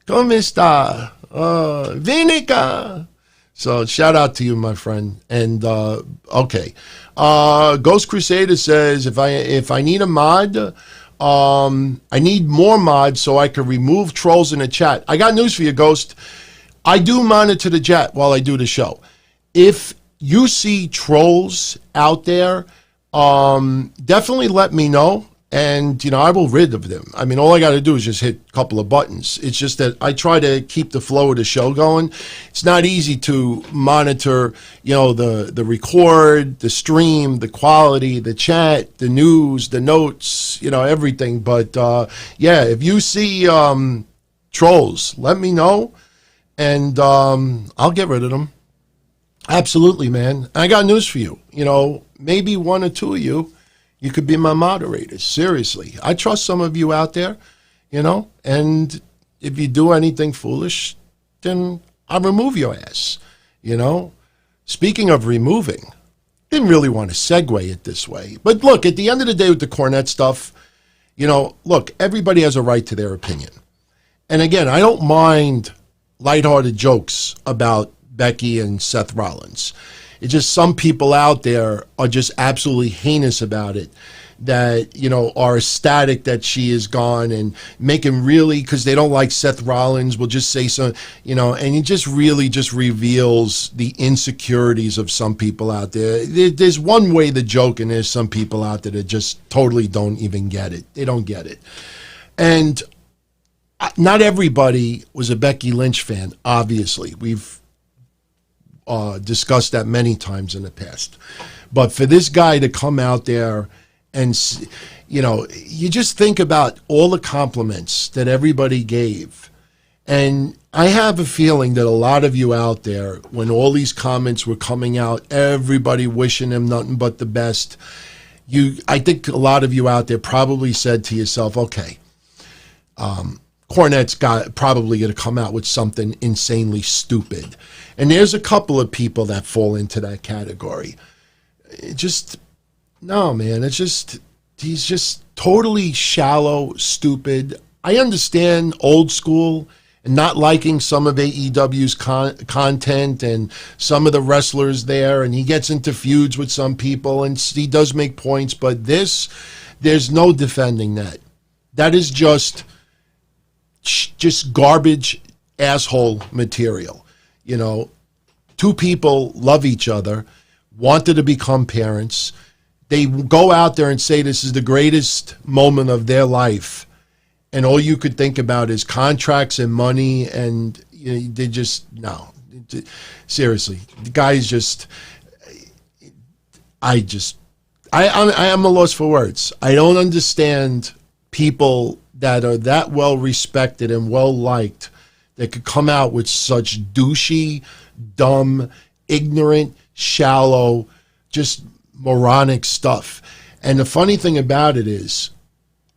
Come sta? Vinica. So shout out to you, my friend. And okay, Ghost Crusader says if I need a mod, I need more mods so I can remove trolls in the chat. I got news for you, Ghost. I do monitor the chat while I do the show. If you see trolls out there, definitely let me know. And, you know, I will rid of them. I mean, all I got to do is just hit a couple of buttons. It's just that I try to keep the flow of the show going. It's not easy to monitor, you know, the record, the stream, the quality, the chat, the news, the notes, you know, everything. But, yeah, if you see trolls, let me know, and I'll get rid of them. Absolutely, man. I got news for you. You know, maybe one or two of you could be my moderators. Seriously. I trust some of you out there, you know, and if you do anything foolish, then I'll remove your ass, you know. Speaking of removing, didn't really want to segue it this way. But look, at the end of the day with the Cornette stuff, you know, look, everybody has a right to their opinion. And again, I don't mind lighthearted jokes about Becky and Seth Rollins. It's just some people out there are just absolutely heinous about it, that, you know, are ecstatic that she is gone and making really, because they don't like Seth Rollins, will just say so, you know, and it just really just reveals the insecurities of some people out there. There's one way to joke, and there's some people out there that just totally don't even get it. They don't get it. And not everybody was a Becky Lynch fan, obviously. We've discussed that many times in the past. But for this guy to come out there and, you know, you just think about all the compliments that everybody gave. And I have a feeling that a lot of you out there, when all these comments were coming out, everybody wishing him nothing but the best, I think a lot of you out there probably said to yourself, okay, Cornette's probably going to come out with something insanely stupid. And there's a couple of people that fall into that category. No, man, he's just totally shallow, stupid. I understand old school and not liking some of AEW's content and some of the wrestlers there, and he gets into feuds with some people, and he does make points, but there's no defending that. That is just garbage, asshole material. You know, two people love each other, wanted to become parents. They go out there and say this is the greatest moment of their life, and all you could think about is contracts and money, and they just, no. Seriously, the guy's just, I am a loss for words. I don't understand people that are that well respected and well liked that could come out with such douchey, dumb, ignorant, shallow, just moronic stuff. And the funny thing about it is,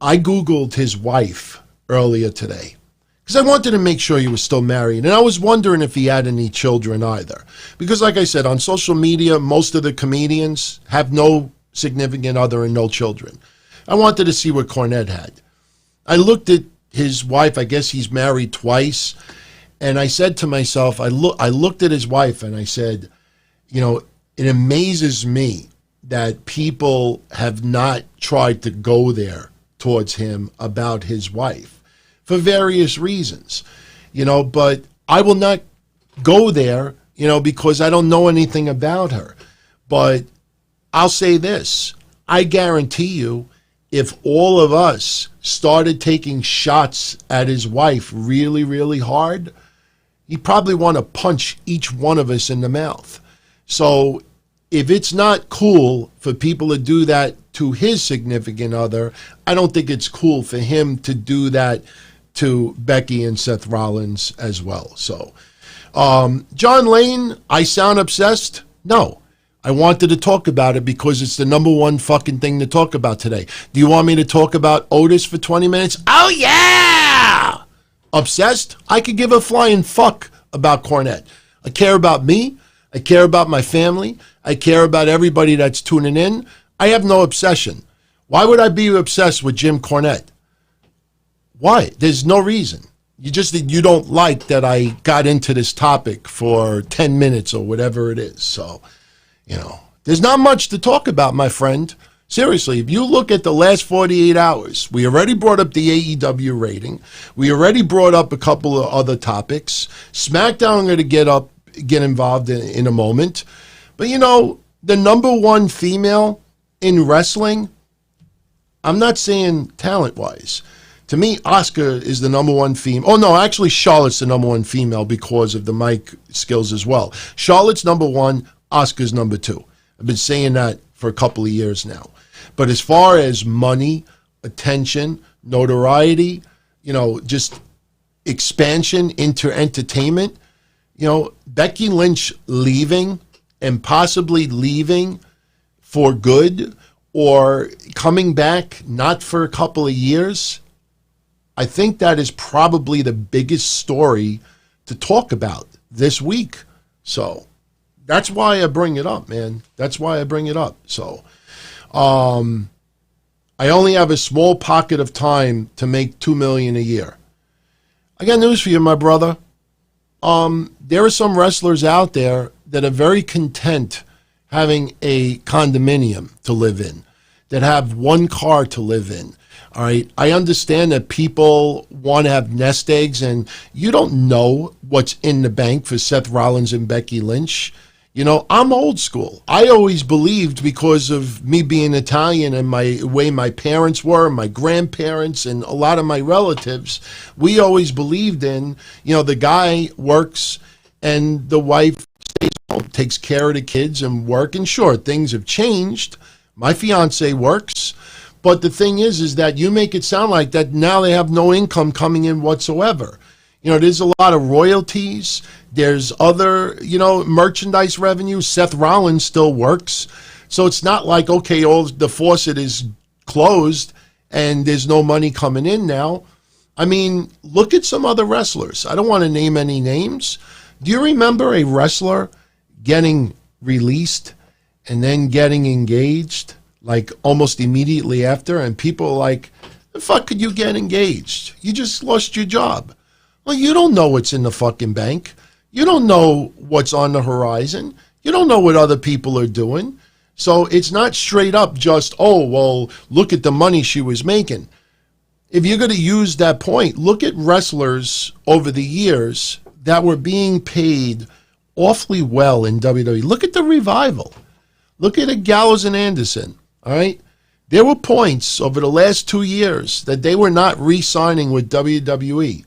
I Googled his wife earlier today because I wanted to make sure he was still married. And I was wondering if he had any children either. Because like I said, on social media, most of the comedians have no significant other and no children. I wanted to see what Cornette had. I looked at his wife. I guess he's married twice. And I said to myself, I looked at his wife and I said, it amazes me that people have not tried to go there towards him about his wife for various reasons, but I will not go there, because I don't know anything about her. But I'll say this, I guarantee you, if all of us started taking shots at his wife really, really hard, he'd probably want to punch each one of us in the mouth. So if it's not cool for people to do that to his significant other, I don't think it's cool for him to do that to Becky and Seth Rollins as well. So, John Lane, I sound obsessed? No. I wanted to talk about it because it's the number one fucking thing to talk about today. Do you want me to talk about Otis for 20 minutes? Oh, yeah! Obsessed? I could give a flying fuck about Cornette. I care about me. I care about my family. I care about everybody that's tuning in. I have no obsession. Why would I be obsessed with Jim Cornette? Why? There's no reason. You don't like that I got into this topic for 10 minutes or whatever it is. So, there's not much to talk about, my friend. Seriously, if you look at the last 48 hours, we already brought up the AEW rating. We already brought up a couple of other topics. SmackDown, I'm going to get involved in a moment. But, the number one female in wrestling, I'm not saying talent-wise. To me, Asuka is the number one female. Oh, no, actually, Charlotte's the number one female because of the mic skills as well. Charlotte's number one, Asuka's number two. I've been saying that for a couple of years now. But as far as money, attention, notoriety, just expansion into entertainment, Becky Lynch leaving and possibly leaving for good or coming back not for a couple of years, I think that is probably the biggest story to talk about this week. So that's why I bring it up, man. That's why I bring it up. So I only have a small pocket of time to make $2 million a year. I got news for you, my brother. There are some wrestlers out there that are very content having a condominium to live in, that have one car to live in. All right, I understand that people want to have nest eggs, and you don't know what's in the bank for Seth Rollins and Becky Lynch. I'm old school. I always believed, because of me being Italian and my way my parents were, my grandparents, and a lot of my relatives, we always believed in, the guy works and the wife stays home, takes care of the kids and work. And sure, things have changed. My fiance works. But the thing is that you make it sound like that now they have no income coming in whatsoever. There's a lot of royalties. There's other, merchandise revenue. Seth Rollins still works. So it's not like, okay, all the faucet is closed and there's no money coming in now. I mean, look at some other wrestlers. I don't want to name any names. Do you remember a wrestler getting released and then getting engaged, like almost immediately after? And people are like, the fuck could you get engaged? You just lost your job. Well, you don't know what's in the fucking bank. You don't know what's on the horizon. You don't know what other people are doing. So it's not straight up just, oh, well, look at the money she was making. If you're going to use that point, look at wrestlers over the years that were being paid awfully well in WWE. Look at the Revival. Look at the Gallows and Anderson, all right? There were points over the last 2 years that they were not re-signing with WWE.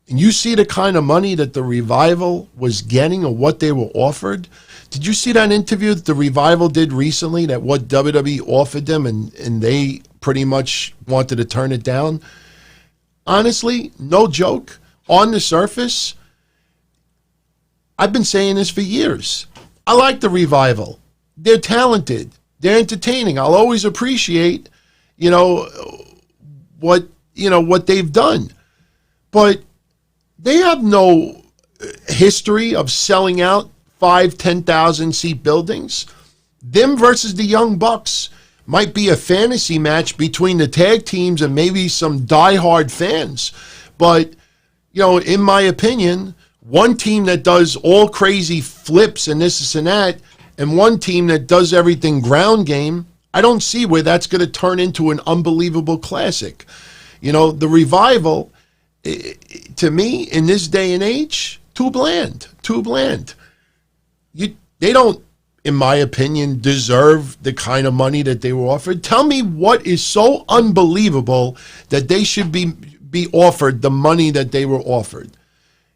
And you see the kind of money that the Revival was getting or what they were offered. Did you see that interview that the Revival did recently, that what WWE offered them and they pretty much wanted to turn it down? Honestly, no joke, on the surface, I've been saying this for years. I like the Revival. They're talented. They're entertaining. I'll always appreciate, what they've done. But they have no history of selling out 5,000-10,000 seat buildings. Them versus the Young Bucks might be a fantasy match between the tag teams and maybe some diehard fans. But, in my opinion, one team that does all crazy flips and this and that, and one team that does everything ground game, I don't see where that's going to turn into an unbelievable classic. The Revival, to me, in this day and age, too bland. They don't, in my opinion, deserve the kind of money that they were offered. Tell me what is so unbelievable that they should be offered the money that they were offered.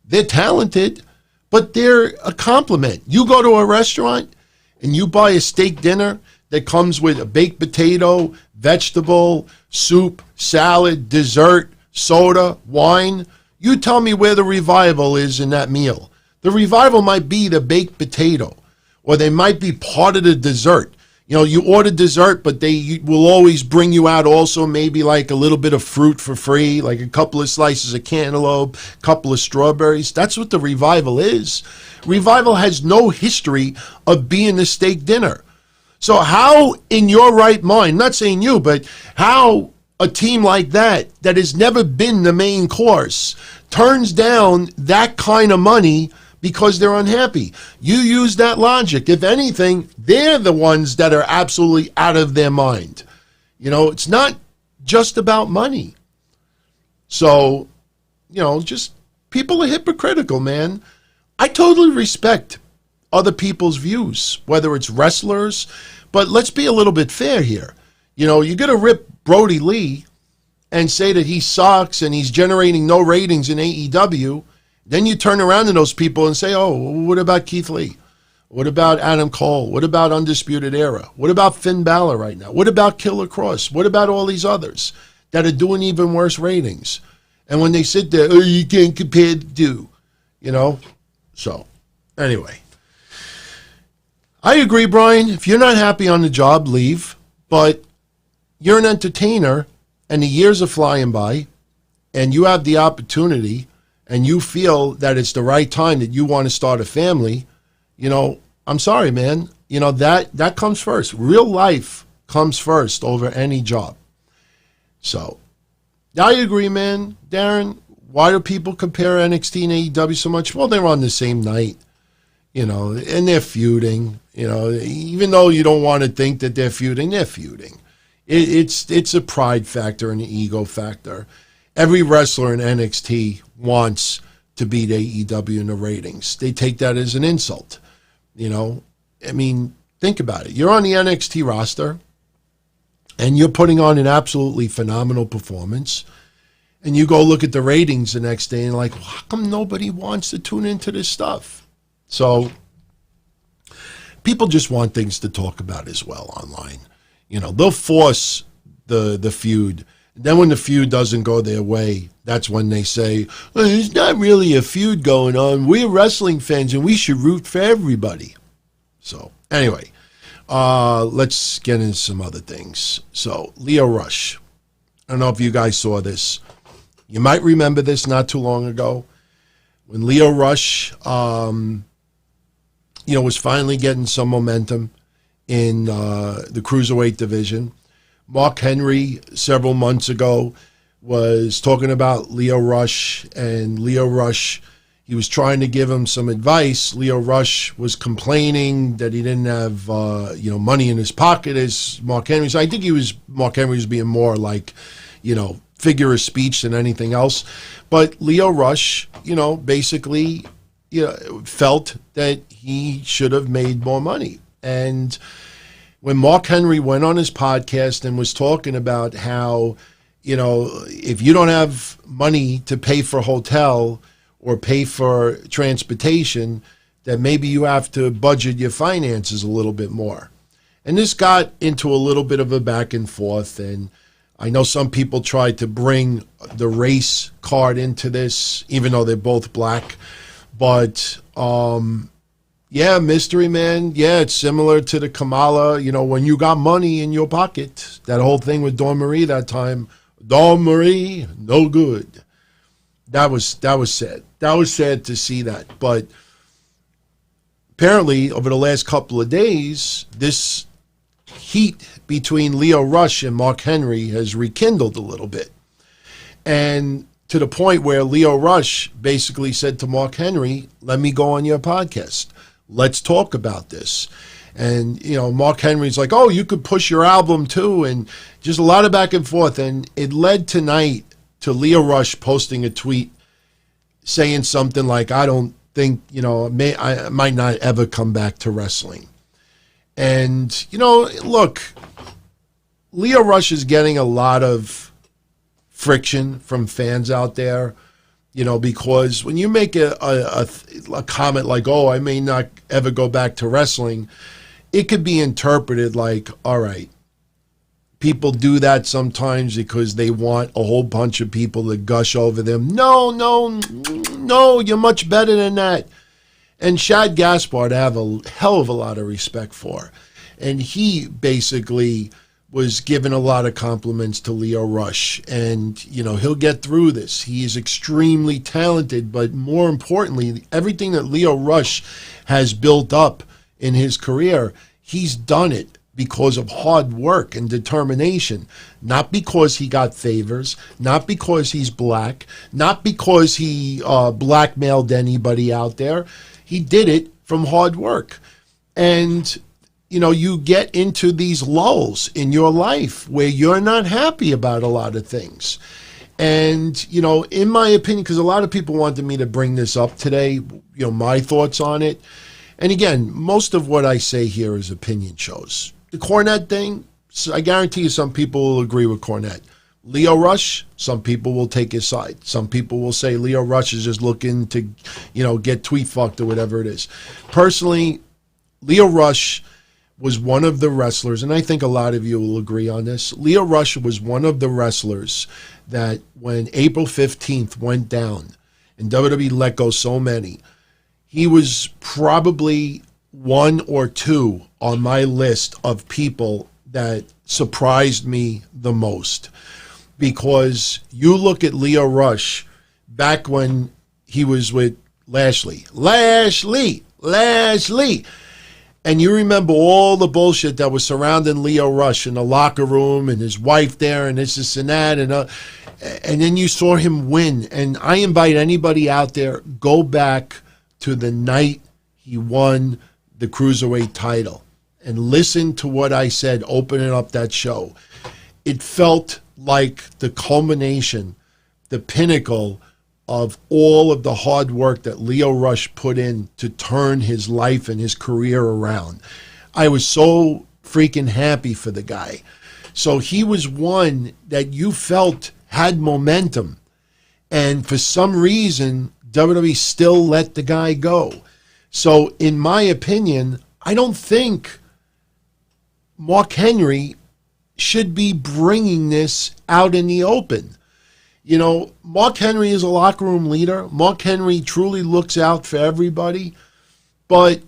They're talented, but they're a compliment. You go to a restaurant and you buy a steak dinner that comes with a baked potato, vegetable, soup, salad, dessert, soda, wine. You tell me where the Revival is in that meal. The Revival might be the baked potato, or they might be part of the dessert. You order dessert, but they will always bring you out also maybe like a little bit of fruit for free, like a couple of slices of cantaloupe, a couple of strawberries. That's what the Revival is. Revival has no history of being a steak dinner. So how, in your right mind, not saying you, but how a team like that has never been the main course, turns down that kind of money because they're unhappy? You use that logic. If anything, they're the ones that are absolutely out of their mind. It's not just about money. So, just people are hypocritical, man. I totally respect other people's views, whether it's wrestlers, but let's be a little bit fair here. You're going to rip Brody Lee and say that he sucks and he's generating no ratings in AEW. Then you turn around to those people and say, oh, what about Keith Lee? What about Adam Cole? What about Undisputed Era? What about Finn Balor right now? What about Killer Cross? What about all these others that are doing even worse ratings? And when they sit there, oh, you can't compare the two, So, anyway. I agree, Brian. If you're not happy on the job, leave. But you're an entertainer, and the years are flying by, and you have the opportunity, and you feel that it's the right time that you want to start a family, I'm sorry, man. That comes first. Real life comes first over any job. So, I agree, man. Darren, why do people compare NXT and AEW so much? Well, they're on the same night, and they're feuding, even though you don't want to think that they're feuding, they're feuding. It's a pride factor and an ego factor. Every wrestler in NXT wants to beat AEW in the ratings. They take that as an insult. Think about it. You're on the NXT roster, and you're putting on an absolutely phenomenal performance, and you go look at the ratings the next day and like, well, how come nobody wants to tune into this stuff? So people just want things to talk about as well online. They'll force the feud. Then when the feud doesn't go their way, that's when they say, well, there's not really a feud going on. We're wrestling fans and we should root for everybody. So anyway, let's get into some other things. So Leo Rush, I don't know if you guys saw this. You might remember this not too long ago when Lio Rush, was finally getting some momentum in the Cruiserweight division. Mark Henry, several months ago, was talking about Lio Rush, and Lio Rush, he was trying to give him some advice. Lio Rush was complaining that he didn't have, money in his pocket as Mark Henry. So I think Mark Henry was being more like, figure of speech than anything else. But Lio Rush, basically, felt that he should have made more money. And when Mark Henry went on his podcast and was talking about how, if you don't have money to pay for a hotel or pay for transportation, that maybe you have to budget your finances a little bit more. And this got into a little bit of a back and forth, and I know some people tried to bring the race card into this, even though they're both black. But, Mystery Man, it's similar to the Kamala, when you got money in your pocket. That whole thing with Dawn Marie that time. Dawn Marie, no good. That was sad. That was sad to see that. But apparently, over the last couple of days, this heat between Lio Rush and Mark Henry has rekindled a little bit. And to the point where Lio Rush basically said to Mark Henry, let me go on your podcast. Let's talk about this. And, Mark Henry's like, oh, you could push your album too. And just a lot of back and forth. And it led tonight to Lio Rush posting a tweet saying something like, I don't think, I might not ever come back to wrestling. And, look, Lio Rush is getting a lot of friction from fans out there, because when you make a comment like, oh, I may not ever go back to wrestling, it could be interpreted like, all right, people do that sometimes because they want a whole bunch of people to gush over them. No, you're much better than that. And Shad Gaspard I have a hell of a lot of respect for. And he basically was giving a lot of compliments to Lio Rush. And, he'll get through this. He is extremely talented, but more importantly, everything that Lio Rush has built up in his career, he's done it because of hard work and determination, not because he got favors, not because he's black, not because he blackmailed anybody out there. He did it from hard work. And, you get into these lulls in your life where you're not happy about a lot of things. And, in my opinion, because a lot of people wanted me to bring this up today, my thoughts on it. And again, most of what I say here is opinion shows. The Cornette thing, I guarantee you some people will agree with Cornette. Lio Rush, some people will take his side. Some people will say Lio Rush is just looking to, get tweet fucked or whatever it is. Personally, Lio Rush was one of the wrestlers, and I think a lot of you will agree on this. Lio Rush was one of the wrestlers that when April 15th went down and WWE let go so many, he was probably one or two on my list of people that surprised me the most. Because you look at Lio Rush back when he was with Lashley, and you remember all the bullshit that was surrounding Lio Rush in the locker room and his wife there and this and that, and then you saw him win. And I invite anybody out there, go back to the night he won the Cruiserweight title and listen to what I said opening up that show. It felt like the culmination, the pinnacle of all of the hard work that Lio Rush put in to turn his life and his career around. I was so freaking happy for the guy. So he was one that you felt had momentum. And for some reason, WWE still let the guy go. So in my opinion, I don't think Mark Henry should be bringing this out in the open. Mark Henry is a locker room leader. Mark Henry truly looks out for everybody. But,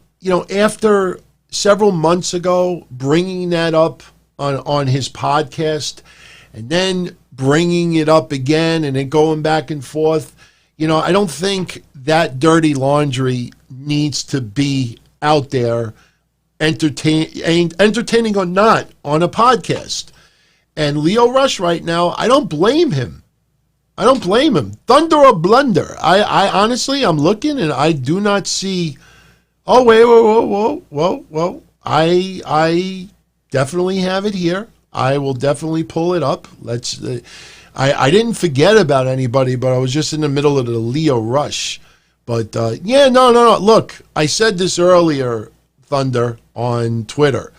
after several months ago, bringing that up on his podcast and then bringing it up again and then going back and forth. You know, I don't think that dirty laundry needs to be out there, entertaining or not, on a podcast. And Lio Rush right now, I don't blame him. I don't blame him. Thunder or blunder. I honestly, I'm looking and I do not see. Oh, wait, whoa. I definitely have it here. I will definitely pull it up. I didn't forget about anybody, but I was just in the middle of the Lio Rush. But yeah, no. Look, I said this earlier, Thunder, on Twitter.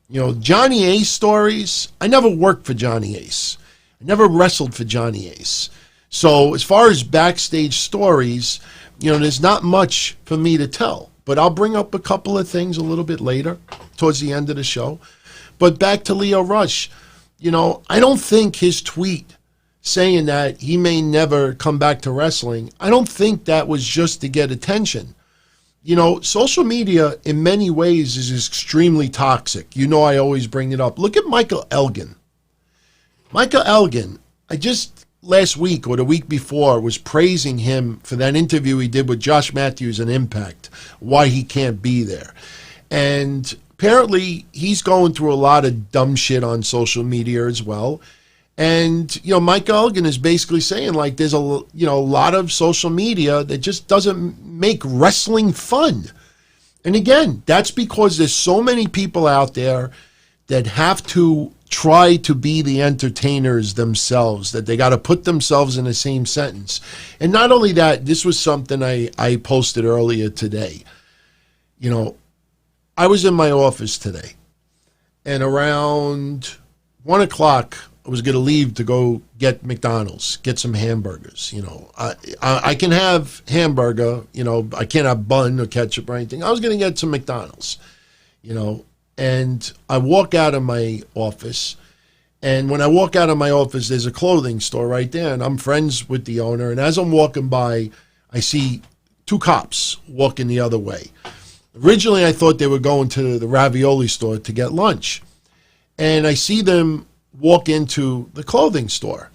You know, Johnny Ace stories. I never worked for Johnny Ace. I never wrestled for Johnny Ace. So as far as backstage stories, you know, there's not much for me to tell. But I'll bring up a couple of things a little bit later, towards the end of the show. But back to Lio Rush. You know, I don't think his tweet saying that he may never come back to wrestling, I don't think that was just to get attention. You know, social media in many ways is extremely toxic. You know, I always bring it up. Look at Michael Elgin. Michael Elgin, I just last week or the week before was praising him for that interview he did with Josh Matthews and Impact, why he can't be there. And apparently he's going through a lot of dumb shit on social media as well. And, you know, Mike Elgin is basically saying, like, there's a lot of social media that just doesn't make wrestling fun. And again, that's because there's so many people out there that have to try to be the entertainers themselves, that they got to put themselves in the same sentence. And not only that, this was something I posted earlier today. You know, I was in my office today, and around 1 o'clock, I was going to leave to go get McDonald's, get some hamburgers. You know, I can have hamburger, you know, I can't have bun or ketchup or anything. I was going to get some McDonald's, you know, and I walk out of my office. And when I walk out of my office, there's a clothing store right there, and I'm friends with the owner. And as I'm walking by, I see two cops walking the other way. Originally, I thought they were going to the ravioli store to get lunch. And I see them walk into the clothing store.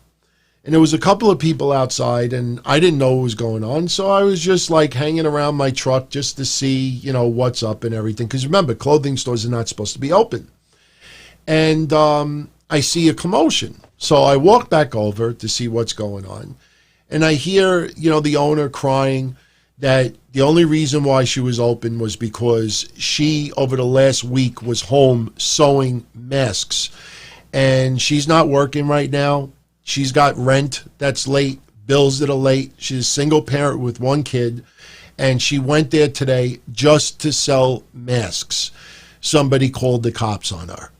And there was a couple of people outside, and I didn't know what was going on. So I was just like hanging around my truck just to see, you know, what's up and everything. Because remember, clothing stores are not supposed to be open. And I see a commotion. So I walk back over to see what's going on. And I hear, you know, the owner crying that the only reason why she was open was because she, over the last week, was home sewing masks. And she's not working right now. She's got rent that's late, bills that are late. She's a single parent with one kid. And she went there today just to sell masks. Somebody called the cops on her.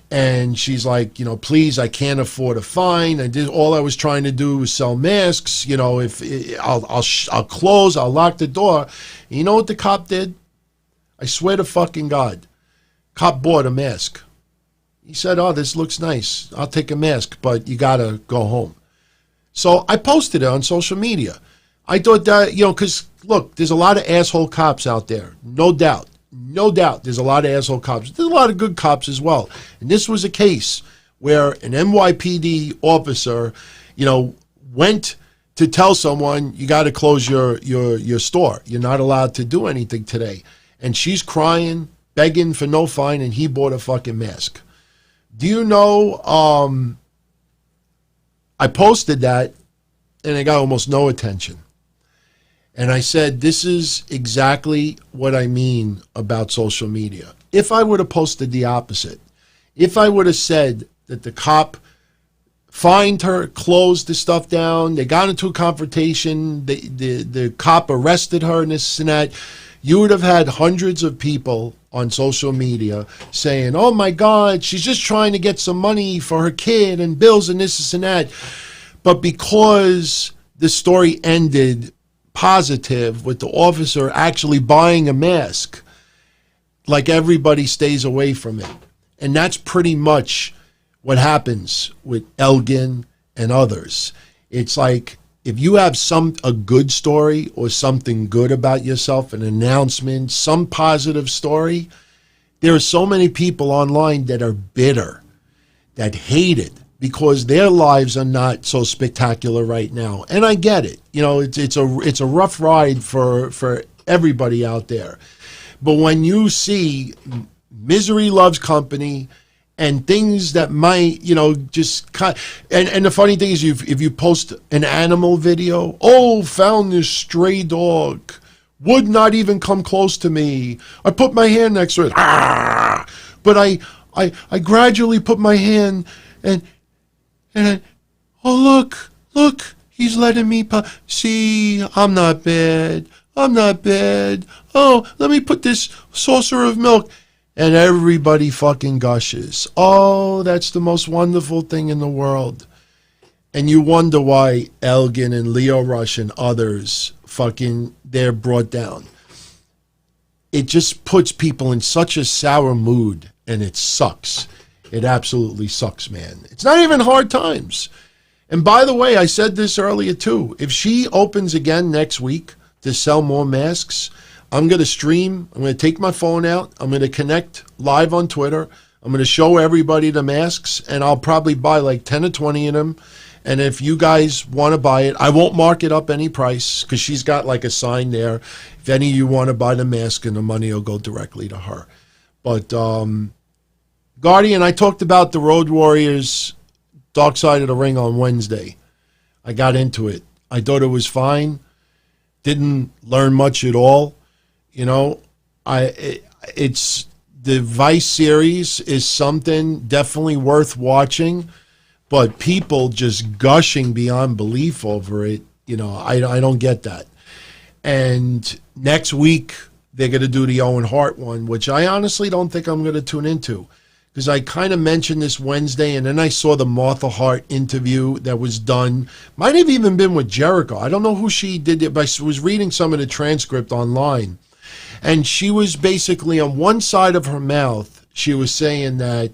And she's like, you know, please, I can't afford a fine. All I was trying to do was sell masks. You know, if I'll close, I'll lock the door. And you know what the cop did? I swear to fucking God. Cop bought a mask. He said, oh, this looks nice. I'll take a mask, but you got to go home. So I posted it on social media. I thought that, you know, because, look, there's a lot of asshole cops out there. No doubt. No doubt there's a lot of asshole cops. There's a lot of good cops as well. And this was a case where an NYPD officer, you know, went to tell someone, you got to close your store. You're not allowed to do anything today. And she's crying, begging for no fine, and he bought a fucking mask. Do you know, I posted that, and it got almost no attention. And I said, this is exactly what I mean about social media. If I would have posted the opposite, if I would have said that the cop fined her, closed the stuff down, they got into a confrontation, the cop arrested her and this and that, you would have had hundreds of people on social media saying, oh my God, she's just trying to get some money for her kid and bills and this and that. But because the story ended positive with the officer actually buying a mask, like, everybody stays away from it. And that's pretty much what happens with Elgin and others. It's like, if you have a good story or something good about yourself, an announcement, some positive story, there are so many people online that are bitter, that hate it, because their lives are not so spectacular right now. And I get it. You know, it's a rough ride for everybody out there. But when you see misery loves company and things that might, you know, just cut. And the funny thing is, if you post an animal video, oh, found this stray dog, would not even come close to me. I put my hand next to it, but I gradually put my hand and oh, look, he's letting me see, I'm not bad. Oh, let me put this saucer of milk. And everybody fucking gushes. Oh, that's the most wonderful thing in the world. And you wonder why Elgin and Leo Rush and others they're brought down. It just puts people in such a sour mood, and it sucks. It absolutely sucks, man. It's not even hard times. And by the way, I said this earlier too. If she opens again next week to sell more masks, I'm going to stream. I'm going to take my phone out. I'm going to connect live on Twitter. I'm going to show everybody the masks, and I'll probably buy like 10 or 20 of them. And if you guys want to buy it, I won't mark it up any price because she's got like a sign there. If any of you want to buy the mask, and the money will go directly to her. But Guardian, I talked about the Road Warriors Dark Side of the Ring on Wednesday. I got into it. I thought it was fine. Didn't learn much at all. You know, it's the Vice series is something definitely worth watching, but people just gushing beyond belief over it, you know, I don't get that. And next week, they're going to do the Owen Hart one, which I honestly don't think I'm going to tune into, because I kind of mentioned this Wednesday, and then I saw the Martha Hart interview that was done. Might have even been with Jericho. I don't know who she did it, but I was reading some of the transcript online. And she was basically on one side of her mouth, she was saying that,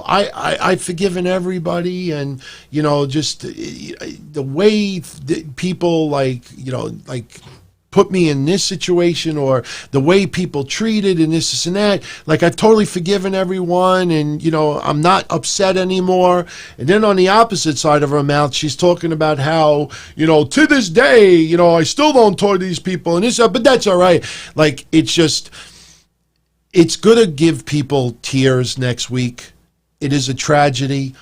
I've forgiven everybody, and, you know, just the way people put me in this situation, or the way people treated and this and that, like I've totally forgiven everyone, and, you know, I'm not upset anymore. And then on the opposite side of her mouth, she's talking about how, you know, to this day, you know, I still don't talk to these people and this, but that's all right. Like, it's going to give people tears next week. It is a tragedy,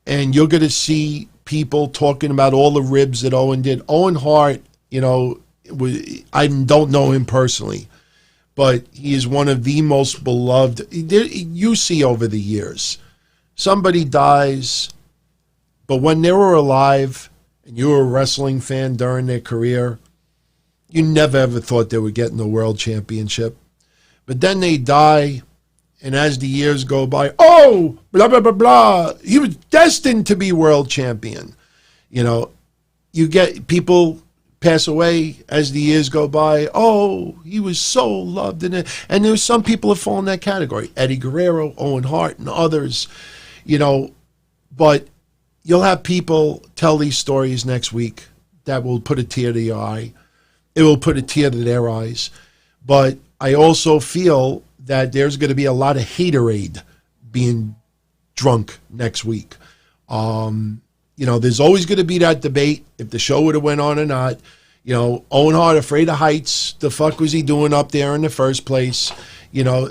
and you're going to see people talking about all the ribs that Owen did. Owen Hart, you know, I don't know him personally, but he is one of the most beloved. You see over the years, somebody dies, but when they were alive and you were a wrestling fan during their career, you never ever thought they were getting the world championship. But then they die, and as the years go by, oh, blah, blah, blah, blah, he was destined to be world champion. You know, you get people pass away as the years go by. Oh, he was so loved. And there's some people that fall in that category. Eddie Guerrero, Owen Hart, and others, you know. But you'll have people tell these stories next week that will put a tear to your eye. It will put a tear to their eyes. But I also feel that there's going to be a lot of haterade being drunk next week. You know, there's always going to be that debate if the show would have went on or not. You know, Owen Hart, afraid of heights. The fuck was he doing up there in the first place? You know,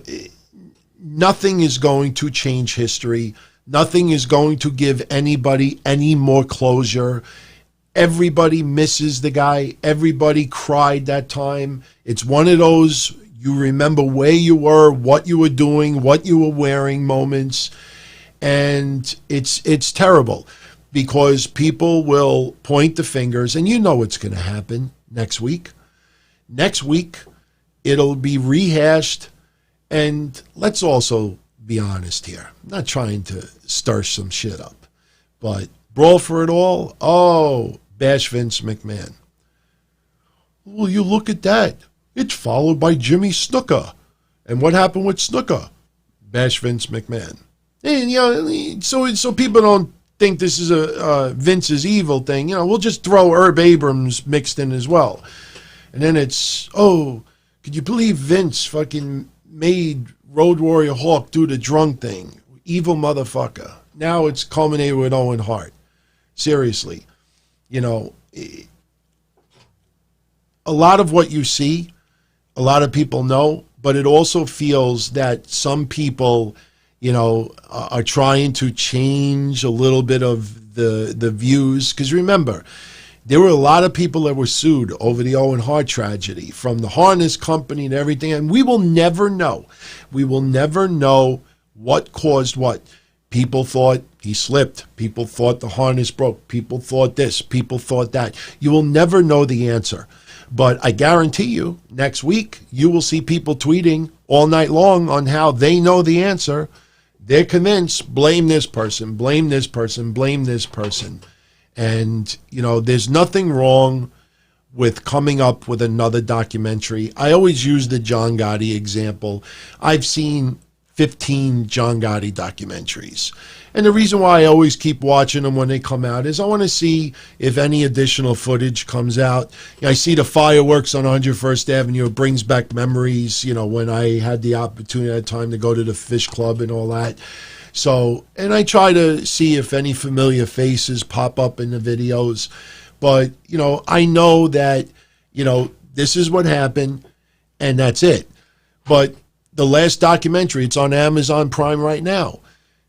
nothing is going to change history. Nothing is going to give anybody any more closure. Everybody misses the guy. Everybody cried that time. It's one of those, you remember where you were, what you were doing, what you were wearing moments. And it's terrible. Because people will point the fingers, and you know what's going to happen next week. Next week, it'll be rehashed, and let's also be honest here. I'm not trying to stir some shit up, but brawl for it all, oh, bash Vince McMahon. Well, you look at that. It's followed by Jimmy Snuka. And what happened with Snuka? Bash Vince McMahon. And, you know, so people don't think this is a Vince's evil thing. You know, we'll just throw Herb Abrams mixed in as well. And then it's, oh, could you believe Vince fucking made Road Warrior Hawk do the drunk thing? evil motherfucker. Now it's culminated with Owen Hart. Seriously. You know, a lot of what you see, a lot of people know, but it also feels that some people, you know, are trying to change a little bit of the views. Because remember, there were a lot of people that were sued over the Owen Hart tragedy, from the harness company and everything, and we will never know. We will never know what caused what. People thought he slipped. People thought the harness broke. People thought this. People thought that. You will never know the answer. But I guarantee you, next week, you will see people tweeting all night long on how they know the answer. They're convinced, blame this person, blame this person, blame this person. And, you know, there's nothing wrong with coming up with another documentary. I always use the John Gotti example. I've seen 15 John Gotti documentaries. And the reason why I always keep watching them when they come out is I want to see if any additional footage comes out. I see the fireworks on 101st Avenue. It brings back memories, you know, when I had the opportunity at time to go to the Fish Club and all that. So, and I try to see if any familiar faces pop up in the videos. But, you know, I know that, you know, this is what happened and that's it. But the last documentary, it's on Amazon Prime right now.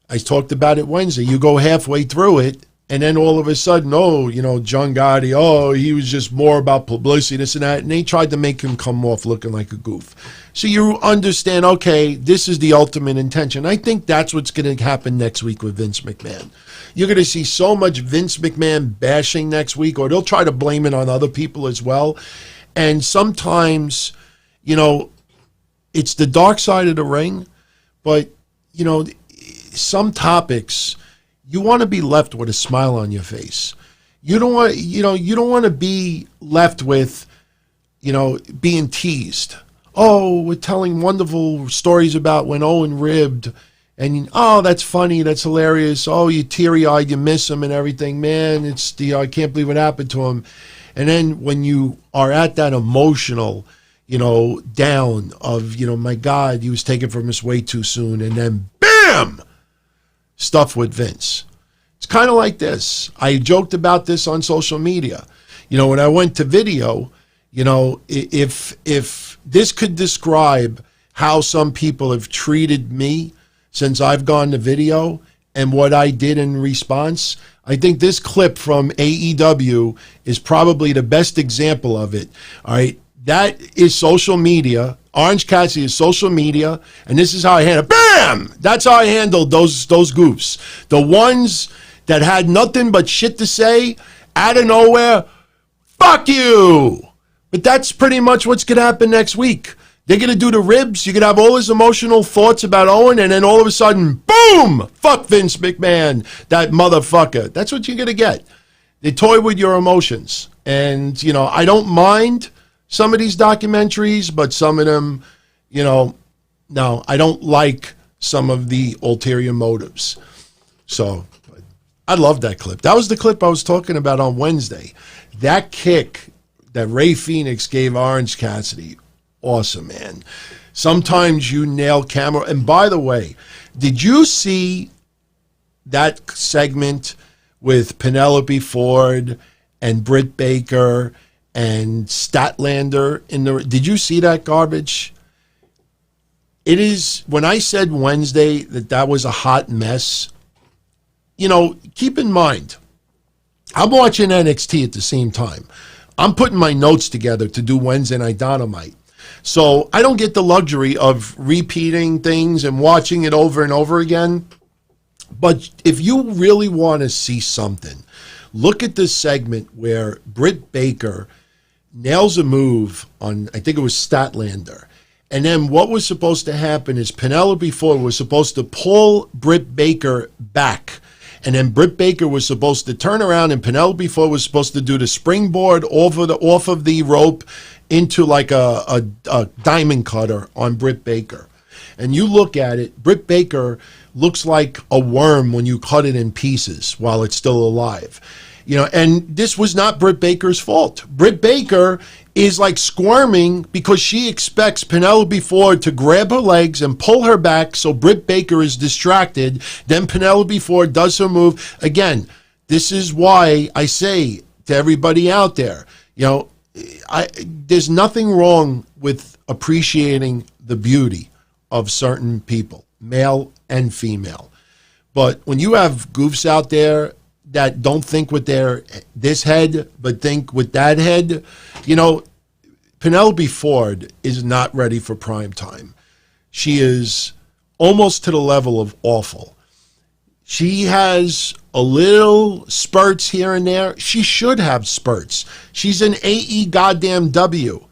I talked about it Wednesday. You go halfway through it, and then all of a sudden, oh, you know, John Gotti, oh, he was just more about publicity, this and that. And they tried to make him come off looking like a goof. So you understand, okay, this is the ultimate intention. I think that's what's going to happen next week with Vince McMahon. You're going to see so much Vince McMahon bashing next week, or they'll try to blame it on other people as well. And sometimes, you know, it's the dark side of the ring, but, you know, some topics, you want to be left with a smile on your face. You don't want, you know, you don't want to be left with, you know, being teased. Oh, we're telling wonderful stories about when Owen ribbed, and oh, that's funny, that's hilarious. Oh, you teary-eyed, you miss him and everything. Man, it's the I can't believe what happened to him. And then when you are at that emotional, you know, down of, you know, my God, he was taken from us way too soon, and then bam, stuff with Vince. It's kind of like this. I joked about this on social media. You know, when I went to video, you know, if this could describe how some people have treated me since I've gone to video and what I did in response, I think this clip from AEW is probably the best example of it. All right. That is social media. Orange Cassidy is social media, and this is how I handle. Bam! That's how I handled those goofs. The ones that had nothing but shit to say out of nowhere. Fuck you! But that's pretty much what's going to happen next week. They're going to do the ribs. You're going to have all his emotional thoughts about Owen, and then all of a sudden, boom! Fuck Vince McMahon, that motherfucker. That's what you're going to get. They toy with your emotions. And, you know, I don't mind some of these documentaries, but some of them, you know, no, I don't like some of the ulterior motives. So I love that clip. That was the clip I was talking about on Wednesday. That kick that Ray Phoenix gave Orange Cassidy, awesome, man. Sometimes you nail camera. And by the way, did you see that segment with Penelope Ford and Britt Baker and Statlander in the? Did you see that garbage? It is, when I said Wednesday that was a hot mess, you know, keep in mind, I'm watching NXT at the same time. I'm putting my notes together to do Wednesday Night Dynamite. So I don't get the luxury of repeating things and watching it over and over again. But if you really want to see something, look at this segment where Britt Baker nails a move on, I think it was Statlander. And then what was supposed to happen is Penelope Ford was supposed to pull Britt Baker back. And then Britt Baker was supposed to turn around, and Penelope Ford was supposed to do the springboard off of the rope into like a diamond cutter on Britt Baker. And you look at it, Britt Baker looks like a worm when you cut it in pieces while it's still alive. You know, and this was not Britt Baker's fault. Britt Baker is like squirming because she expects Penelope Ford to grab her legs and pull her back so Britt Baker is distracted. Then Penelope Ford does her move. Again, this is why I say to everybody out there, there's nothing wrong with appreciating the beauty of certain people, male and female. But when you have goofs out there that don't think with this head, but think with that head, Penelope Ford is not ready for prime time. She is almost to the level of awful. She has a little spurts here and there. She should have spurts. She's an AEW.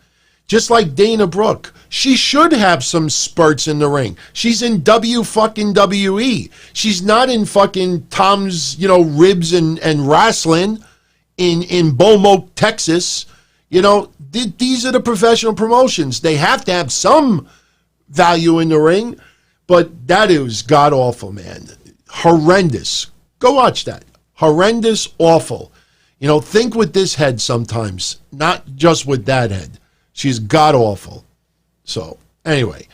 Just like Dana Brooke. She should have some spurts in the ring. She's in WWE. She's not in fucking Tom's, Ribs and wrestling in Beaumont, Texas. These are the professional promotions. They have to have some value in the ring, but that is god-awful, man. Horrendous. Go watch that. Horrendous, awful. Think with this head sometimes, not just with that head. She's god-awful. So, anyway.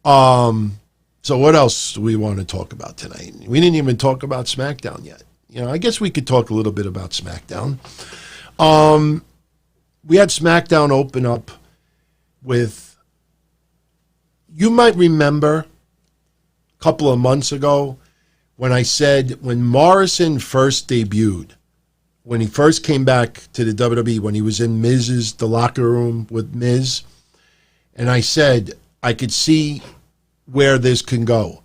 So what else do we want to talk about tonight? We didn't even talk about SmackDown yet. I guess we could talk a little bit about SmackDown. We had SmackDown open up with, you might remember a couple of months ago when I said when Morrison first debuted, when he first came back to the WWE, when he was in the locker room with Miz, and I said I could see where this can go.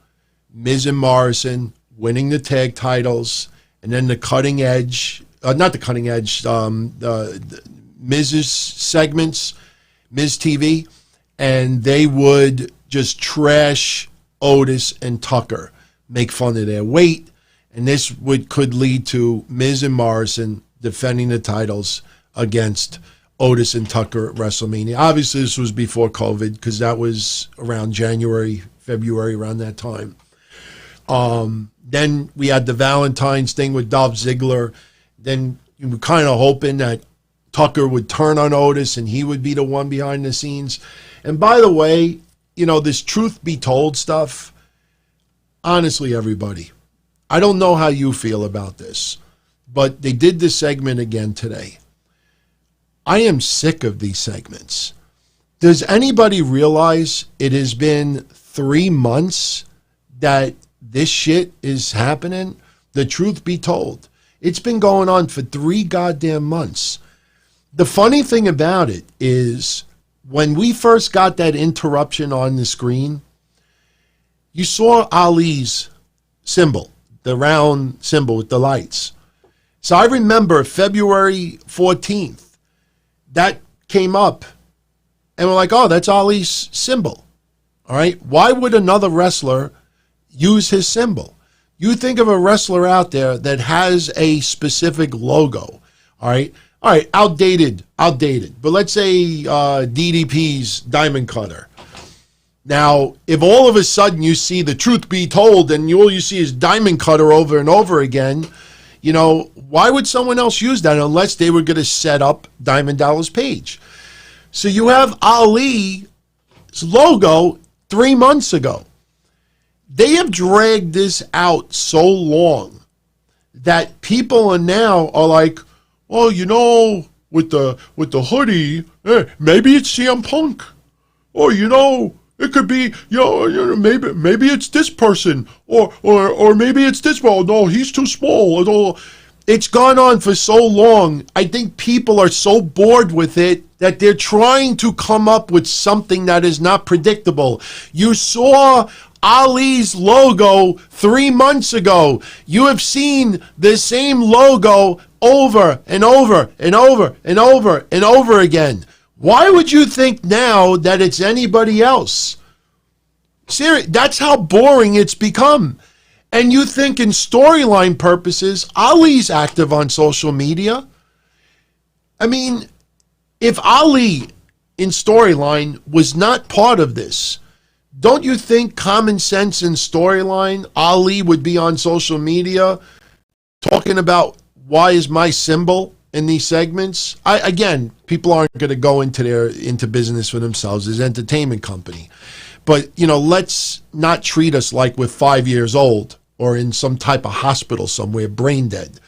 Miz and Morrison winning the tag titles, and then the cutting edge, not the cutting edge, the Miz's segments, Miz TV, and they would just trash Otis and Tucker, make fun of their weight, and this could lead to Miz and Morrison defending the titles against Otis and Tucker at WrestleMania. Obviously, this was before COVID because that was around January, February, around that time. Then we had the Valentine's thing with Dolph Ziggler. Then you were kind of hoping that Tucker would turn on Otis and he would be the one behind the scenes. And by the way, this truth be told stuff, honestly, everybody, I don't know how you feel about this, but they did this segment again today. I am sick of these segments. Does anybody realize it has been 3 months that this shit is happening? The truth be told, it's been going on for 3 goddamn months. The funny thing about it is when we first got that interruption on the screen, you saw Ali's symbol, the round symbol with the lights. So I remember February 14th, that came up, and we're like, oh, that's Ali's symbol. All right? Why would another wrestler use his symbol? You think of a wrestler out there that has a specific logo. All right? All right, outdated. But let's say DDP's Diamond Cutter. Now, if all of a sudden you see the truth be told and all you see is Diamond Cutter over and over again, why would someone else use that unless they were going to set up Diamond Dallas Page? So you have Ali's logo 3 months ago. They have dragged this out so long that people are now like, well, with the hoodie, maybe it's CM Punk. Or, it could be, maybe it's this person. Or maybe it's this one. No, he's too small. It's gone on for so long. I think people are so bored with it that they're trying to come up with something that is not predictable. You saw Ali's logo 3 months ago. You have seen the same logo over and over and over and over and over again. Why would you think now that it's anybody else? Seriously, that's how boring it's become. And you think in storyline purposes, Ali's active on social media. I mean, if Ali in storyline was not part of this, don't you think common sense in storyline, Ali would be on social media talking about why is my symbol in these segments. Again, people aren't going to go into business for themselves as an entertainment company. But, let's not treat us like we're 5 years old or in some type of hospital somewhere, brain dead.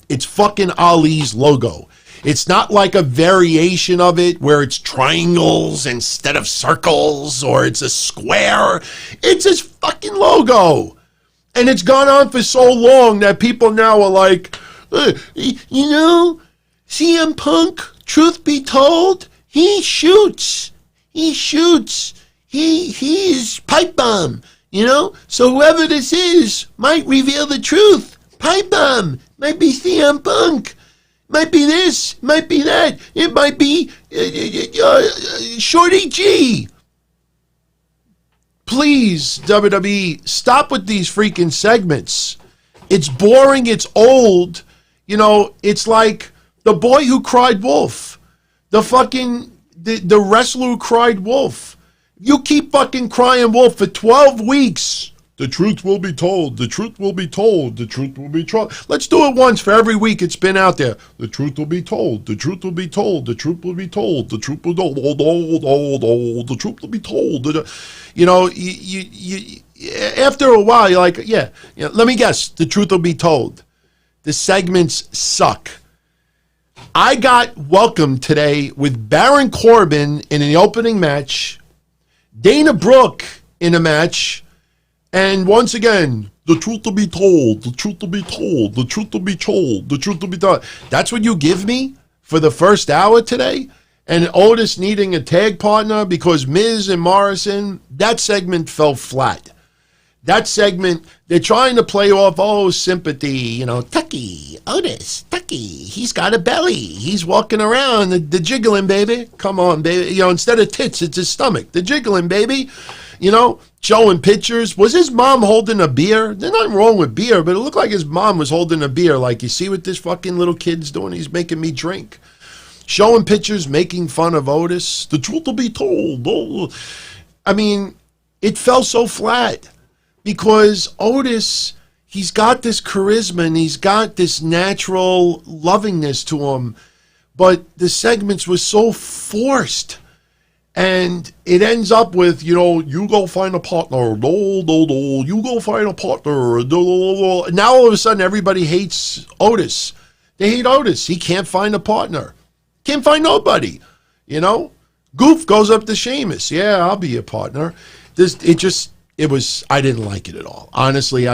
It's fucking Ali's logo. It's not like a variation of it where it's triangles instead of circles or it's a square. It's his fucking logo. And it's gone on for so long that people now are like, CM Punk, truth be told, he shoots. He's pipe bomb, So whoever this is might reveal the truth. Pipe bomb. Might be CM Punk. Might be this. Might be that. It might be Shorty G. Please, WWE, stop with these freaking segments. It's boring. It's old. It's like the boy who cried wolf. The wrestler who cried wolf. You keep fucking crying wolf for 12 weeks. The truth will be told. The truth will be told. The truth will be told. Let's do it once for every week it's been out there. The truth will be told. The truth will be told. The truth will be told. The truth will be told. The truth will be told. After a while, you're like, let me guess. The truth will be told. The segments suck. I got welcomed today with Baron Corbin in the opening match, Dana Brooke in a match, and once again, the truth will be told, the truth will be told, the truth will be told, the truth will be told. That's what you give me for the first hour today? And Otis needing a tag partner because Miz and Morrison, that segment fell flat. That segment, they're trying to play off, sympathy, Tucky, Otis, Tucky, he's got a belly. He's walking around, the jiggling, baby. Come on, baby. Instead of tits, it's his stomach. The jiggling, baby. Showing pictures. Was his mom holding a beer? There's nothing wrong with beer, but it looked like his mom was holding a beer. Like, you see what this fucking little kid's doing? He's making me drink. Showing pictures, making fun of Otis. The truth will be told. Oh. I mean, it fell so flat. Because Otis, he's got this charisma and he's got this natural lovingness to him, but the segments were so forced. And it ends up with, you go find a partner. You go find a partner. Now all of a sudden everybody hates Otis. They hate Otis. He can't find a partner. Can't find nobody. Goof goes up to Sheamus. Yeah, I'll be your partner. I didn't like it at all. Honestly,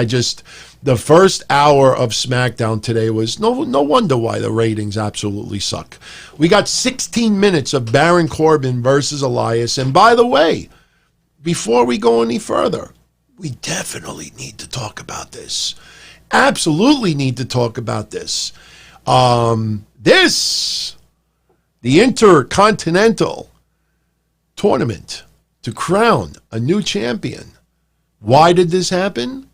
the first hour of SmackDown today was no wonder why the ratings absolutely suck. We got 16 minutes of Baron Corbin versus Elias. And by the way, before we go any further, we definitely need to talk about this. Absolutely need to talk about this. The Intercontinental Tournament to crown a new champion. Why did this happen?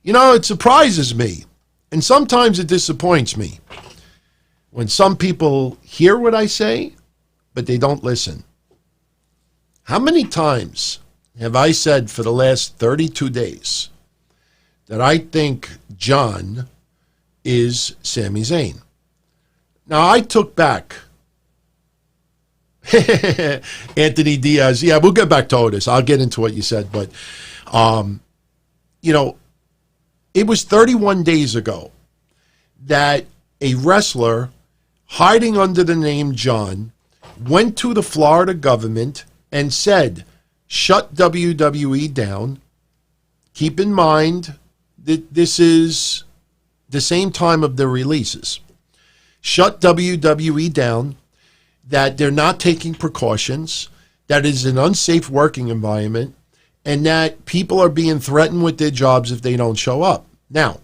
It surprises me, and sometimes it disappoints me when some people hear what I say, but they don't listen. How many times have I said for the last 32 days that I think John is Sami Zayn? Now, I took back Anthony Diaz. Yeah, we'll get back to Otis. I'll get into what you said, but it was 31 days ago that a wrestler hiding under the name John went to the Florida government and said, shut WWE down. Keep in mind that this is the same time of their releases. Shut WWE down, that they're not taking precautions, that it is an unsafe working environment, and that people are being threatened with their jobs if they don't show up. Now,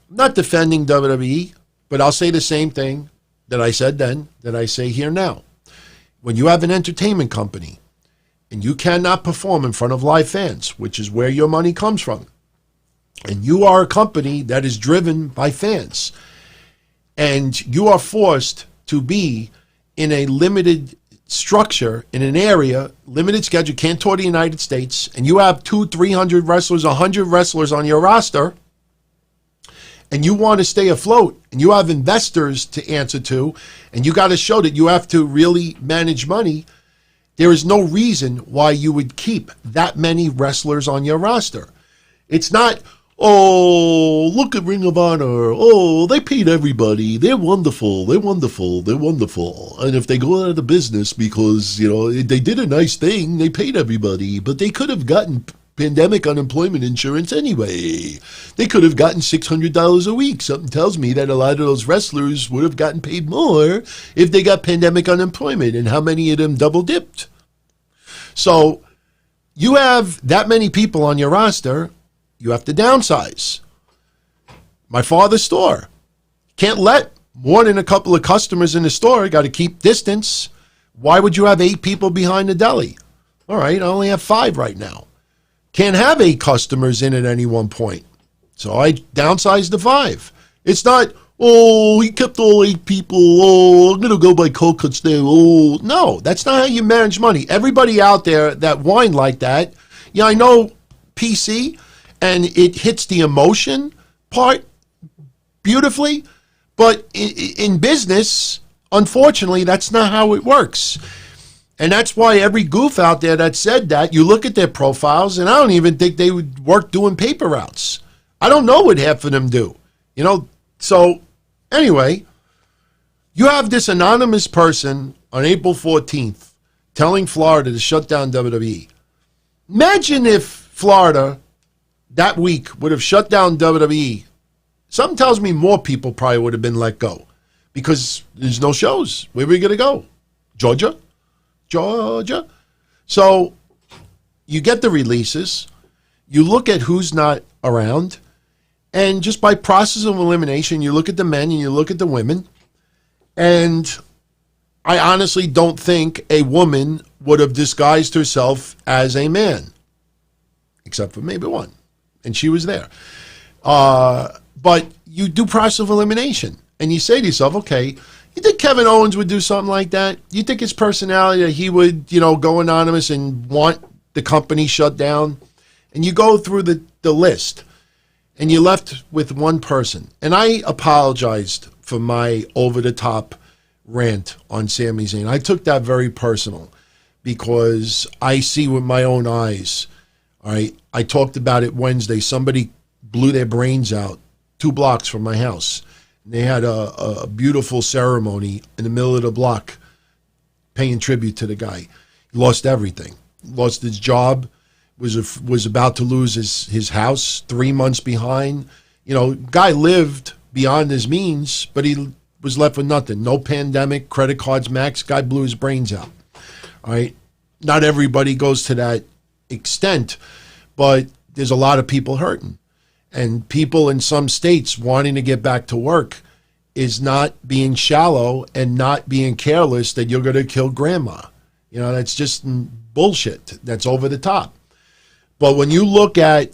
I'm not defending WWE, but I'll say the same thing that I said then, that I say here now. When you have an entertainment company and you cannot perform in front of live fans, which is where your money comes from, and you are a company that is driven by fans, and you are forced to be in a limited structure, in an area, limited schedule, can't tour the United States, and you have 200-300 wrestlers, 100 wrestlers on your roster, and you want to stay afloat, and you have investors to answer to, and you got to show that you have to really manage money, there is no reason why you would keep that many wrestlers on your roster. It's not, oh, look at Ring of Honor. Oh, they paid everybody. They're wonderful. They're wonderful. They're wonderful. And if they go out of business because, they did a nice thing, they paid everybody, but they could have gotten pandemic unemployment insurance anyway. They could have gotten $600 a week. Something tells me that a lot of those wrestlers would have gotten paid more if they got pandemic unemployment, and how many of them double dipped. So you have that many people on your roster, you have to downsize. My father's store. Can't let more than a couple of customers in the store. Got to keep distance. Why would you have 8 people behind the deli? All right, I only have 5 right now. Can't have 8 customers in at any one point. So I downsized to 5. It's not, oh, he kept all 8 people. Oh, I'm going to go buy cold cuts there. Oh, no, that's not how you manage money. Everybody out there that whine like that, I know PC, and it hits the emotion part beautifully, but in business, unfortunately, that's not how it works. And that's why every goof out there that said that, you look at their profiles, and I don't even think they would work doing paper routes. I don't know what half of them do. So anyway, you have this anonymous person on April 14th telling Florida to shut down WWE. Imagine if Florida that week would have shut down WWE. Something tells me more people probably would have been let go because there's no shows. Where are we going to go? Georgia. So you get the releases, you look at who's not around, and just by process of elimination, you look at the men and you look at the women, and I honestly don't think a woman would have disguised herself as a man, except for maybe one, and she was there. But you do process of elimination, and you say to yourself, okay, you think Kevin Owens would do something like that? You think his personality, that he would, go anonymous and want the company shut down? And you go through the list, and you're left with one person. And I apologized for my over-the-top rant on Sami Zayn. I took that very personal because I see with my own eyes. All right, I talked about it Wednesday. Somebody blew their brains out 2 blocks from my house. They had a beautiful ceremony in the middle of the block paying tribute to the guy. He lost everything. Lost his job, was about to lose his house, 3 months behind. Guy lived beyond his means, but he was left with nothing. No pandemic, credit cards max. Guy blew his brains out. All right. Not everybody goes to that extent, but there's a lot of people hurting. And people in some states wanting to get back to work is not being shallow and not being careless that you're going to kill grandma. That's just bullshit. That's over the top. But when you look at,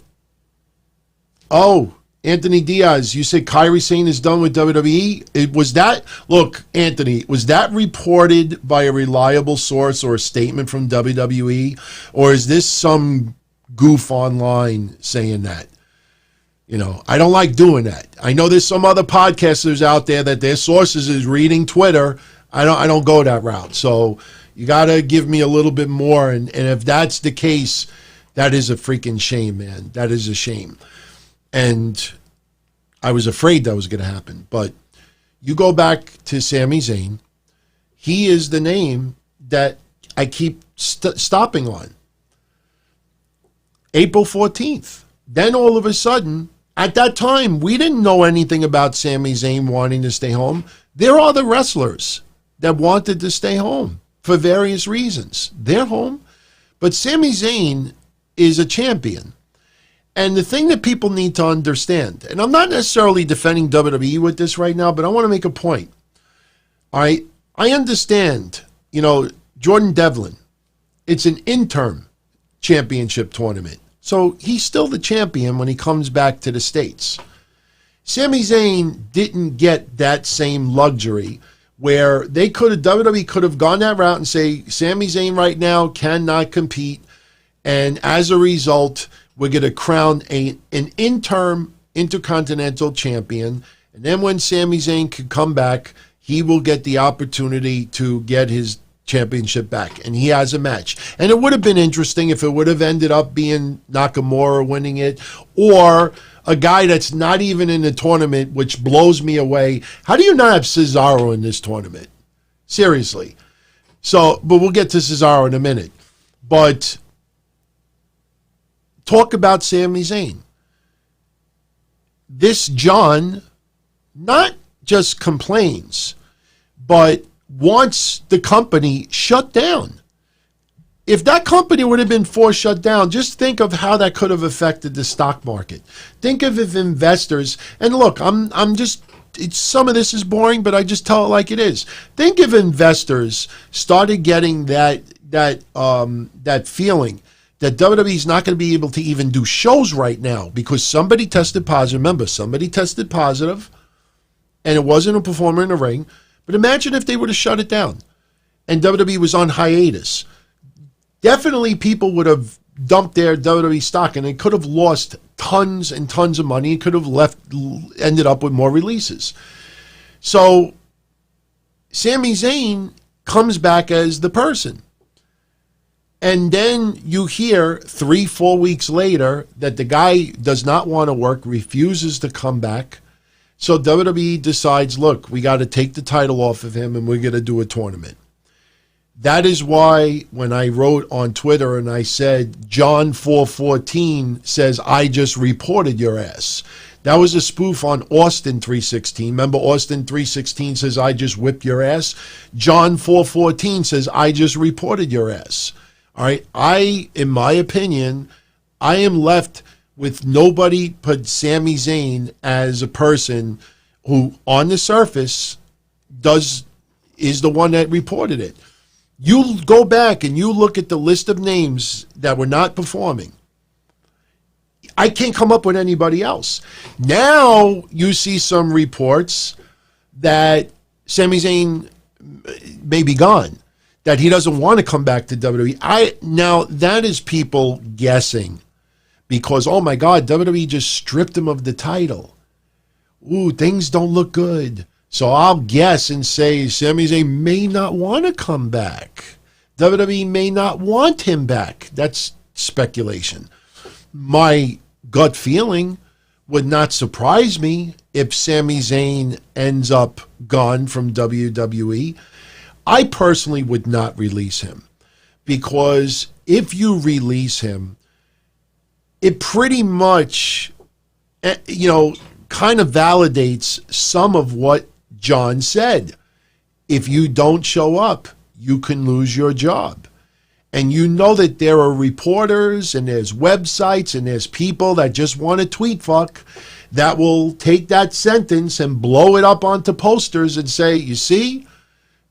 Anthony Diaz, you said Kairi Sane is done with WWE. Look, Anthony, was that reported by a reliable source or a statement from WWE? Or is this some goof online saying that? I don't like doing that. I know there's some other podcasters out there that their sources is reading Twitter. I don't go that route. So you got to give me a little bit more. And if that's the case, that is a freaking shame, man. That is a shame. And I was afraid that was going to happen. But you go back to Sami Zayn. He is the name that I keep stopping on. April 14th. Then all of a sudden, at that time, we didn't know anything about Sami Zayn wanting to stay home. There are the wrestlers that wanted to stay home for various reasons. They're home. But Sami Zayn is a champion. And the thing that people need to understand, and I'm not necessarily defending WWE with this right now, but I want to make a point. All right? I understand, Jordan Devlin, it's an interim championship tournament. So he's still the champion when he comes back to the States. Sami Zayn didn't get that same luxury where WWE could have gone that route and say, Sami Zayn right now cannot compete. And as a result, we're going to crown an interim Intercontinental Champion. And then when Sami Zayn can come back, he will get the opportunity to get his championship back. And he has a match. And it would have been interesting if it would have ended up being Nakamura winning it, or a guy that's not even in the tournament, which blows me away. How do you not have Cesaro in this tournament? Seriously. So, but we'll get to Cesaro in a minute. But talk about Sami Zayn. This John not just complains, but wants the company shut down. If that company would have been forced shut down, just think of how that could have affected the stock market. Think of if investors, and look, some of this is boring, but I just tell it like it is. Think if investors started getting that feeling that WWE is not going to be able to even do shows right now because somebody tested positive. Remember, somebody tested positive, and it wasn't a performer in the ring. But imagine if they would have shut it down and WWE was on hiatus. Definitely people would have dumped their WWE stock, and it could have lost tons and tons of money. It could have ended up with more releases. So Sami Zayn comes back as the person. And then you hear 3-4 weeks later that the guy does not want to work, refuses to come back. So WWE decides, look, we got to take the title off of him and we're going to do a tournament. That is why when I wrote on Twitter and I said, John 414 says, I just reported your ass. That was a spoof on Austin 316. Remember, Austin 316 says, I just whipped your ass. John 414 says, I just reported your ass. All right. In my opinion, I am left with nobody but Sami Zayn as a person who, on the surface, is the one that reported it. You go back and you look at the list of names that were not performing. I can't come up with anybody else. Now you see some reports that Sami Zayn may be gone, that he doesn't want to come back to WWE. Now that is people guessing because, oh my God, WWE just stripped him of the title. Ooh, things don't look good. So I'll guess and say Sami Zayn may not want to come back. WWE may not want him back. That's speculation. My gut feeling would not surprise me if Sami Zayn ends up gone from WWE. I personally would not release him because if you release him, it pretty much, kind of validates some of what John said. If you don't show up, you can lose your job. And you know that there are reporters and there's websites and there's people that just want to tweet fuck that will take that sentence and blow it up onto posters and say, you see,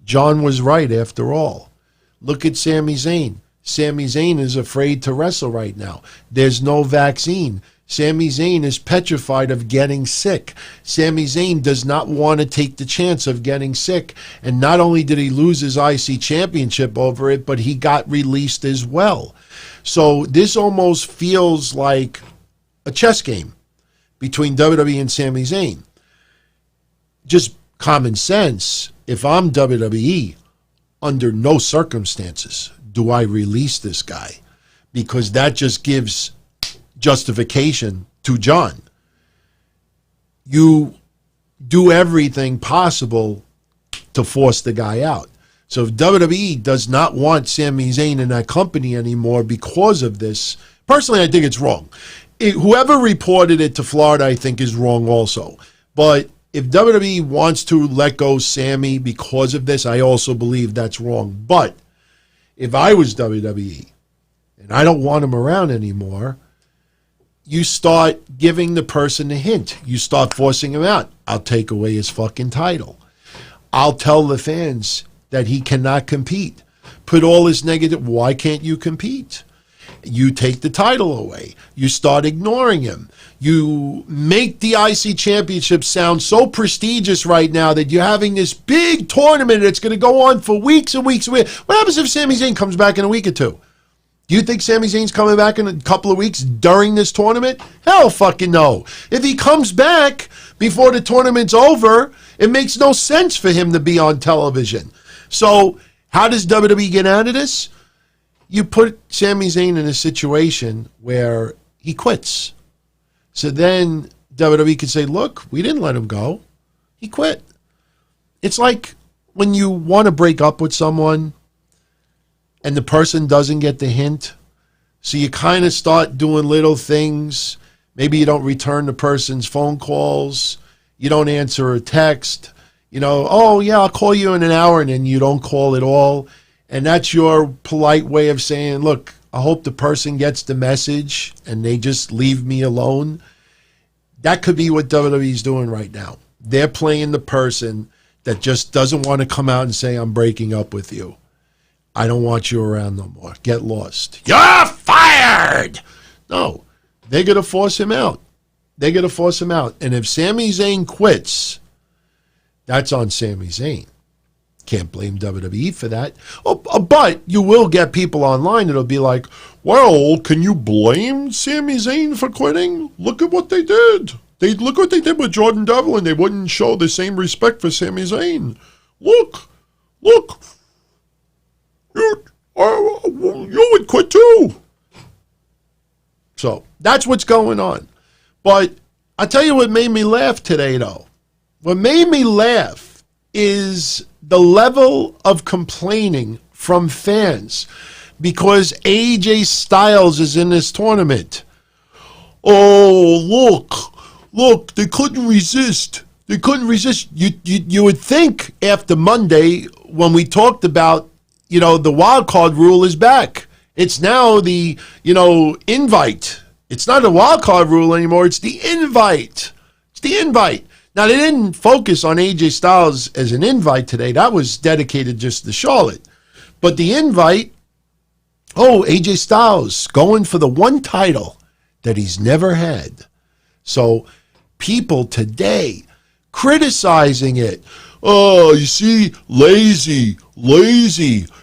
John was right after all. Look at Sami Zayn. Sami Zayn is afraid to wrestle right now. There's no vaccine. Sami Zayn is petrified of getting sick. Sami Zayn does not want to take the chance of getting sick. And not only did he lose his IC championship over it, but he got released as well. So this almost feels like a chess game between WWE and Sami Zayn. Just common sense, if I'm WWE, under no circumstances do I release this guy, because that just gives justification to John. You do everything possible to force the guy out. So if WWE does not want Sami Zayn in that company anymore because of this, personally, I think it's wrong. Whoever reported it to Florida, I think, is wrong also. But if WWE wants to let go Sami because of this, I also believe that's wrong. But if I was WWE and I don't want him around anymore, you start giving the person a hint. You start forcing him out. I'll take away his fucking title. I'll tell the fans that he cannot compete. Put all his negative, why can't you compete? You take the title away. You start ignoring him. You make the IC championship sound so prestigious right now that you're having this big tournament that's going to go on for weeks and weeks and weeks. What happens if Sami Zayn comes back in a week or two? Do you think Sami Zayn's coming back in a couple of weeks during this tournament? Hell fucking no. If he comes back before the tournament's over, it makes no sense for him to be on television. So how does WWE get out of this? You put Sami Zayn in a situation where he quits. So then WWE can say, look, we didn't let him go. He quit. It's like when you want to break up with someone and the person doesn't get the hint. So you kind of start doing little things. Maybe you don't return the person's phone calls. You don't answer a text. You know, oh, yeah, I'll call you in an hour, and then you don't call at all. And that's your polite way of saying, look, I hope the person gets the message and they just leave me alone. That could be what WWE's doing right now. They're playing the person that just doesn't want to come out and say, I'm breaking up with you. I don't want you around no more. Get lost. You're fired! No, they're going to force him out. They're going to force him out. And if Sami Zayn quits, that's on Sami Zayn. Can't blame WWE for that. Oh, but you will get people online that'll be like, well, can you blame Sami Zayn for quitting? Look at what they did. Look what they did with Jordan Devlin. They wouldn't show the same respect for Sami Zayn. Look. You would quit too. So that's what's going on. But I'll tell you what made me laugh today, though. What made me laugh is the level of complaining from fans because AJ Styles is in this tournament. Oh, look, they couldn't resist. They couldn't resist. You would think after Monday when we talked about, the wild card rule is back. It's now the, invite. It's not a wild card rule anymore. It's the invite. It's the invite. Now, they didn't focus on AJ Styles as an invite today. That was dedicated just to Charlotte. But the invite, AJ Styles going for the one title that he's never had. So people today criticizing it. Oh, you see, lazy.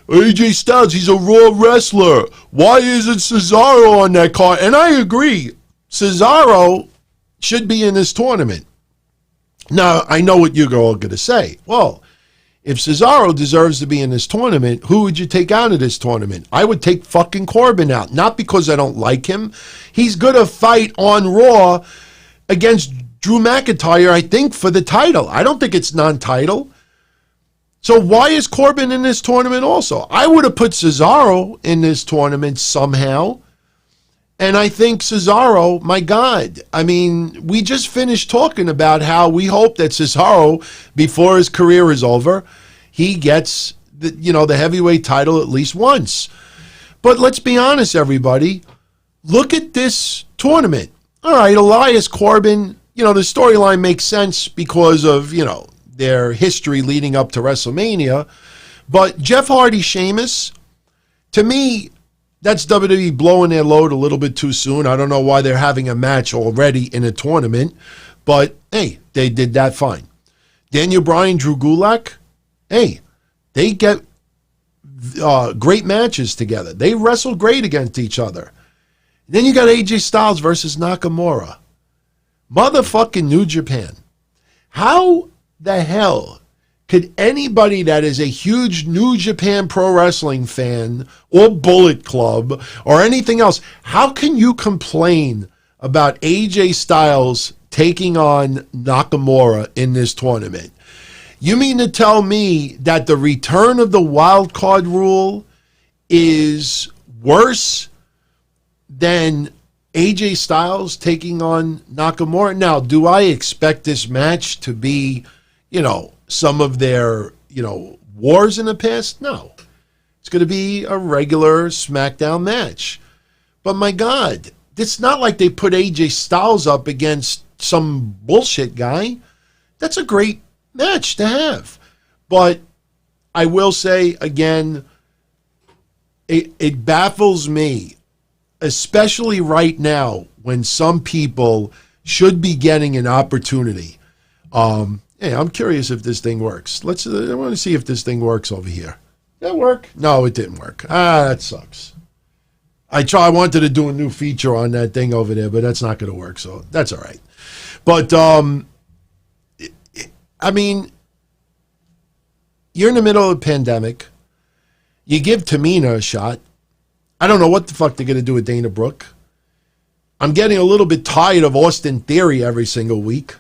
AJ Styles, he's a Raw wrestler. Why isn't Cesaro on that card? And I agree. Cesaro should be in this tournament. Now, I know what you're all going to say. Well, if Cesaro deserves to be in this tournament, who would you take out of this tournament? I would take fucking Corbin out. Not because I don't like him. He's going to fight on Raw against Drew McIntyre, I think, for the title. I don't think it's non-title. So why is Corbin in this tournament also? I would have put Cesaro in this tournament somehow. And I think Cesaro, my God, I mean, we just finished talking about how we hope that Cesaro, before his career is over, he gets the heavyweight title at least once. But let's be honest, everybody. Look at this tournament. All right, Elias Corbin, the storyline makes sense because of, their history leading up to WrestleMania. But Jeff Hardy, Sheamus, to me, that's WWE blowing their load a little bit too soon. I don't know why they're having a match already in a tournament. But, hey, they did that fine. Daniel Bryan, Drew Gulak, hey, they get great matches together. They wrestled great against each other. Then you got AJ Styles versus Nakamura. Motherfucking New Japan. How the hell could anybody that is a huge New Japan Pro Wrestling fan or Bullet Club or anything else, how can you complain about AJ Styles taking on Nakamura in this tournament? You mean to tell me that the return of the wild card rule is worse than AJ Styles taking on Nakamura? Now, do I expect this match to be, some of their, wars in the past? No. It's going to be a regular SmackDown match. But my God, it's not like they put AJ Styles up against some bullshit guy. That's a great match to have. But I will say, again, it baffles me, especially right now when some people should be getting an opportunity. Hey, I'm curious if this thing works. I want to see if this thing works over here. Did that work? No, it didn't work. That sucks. I wanted to do a new feature on that thing over there, but that's not going to work, so that's all right. But, I mean, you're in the middle of a pandemic. You give Tamina a shot. I don't know what the fuck they're going to do with Dana Brooke. I'm getting a little bit tired of Austin Theory every single week.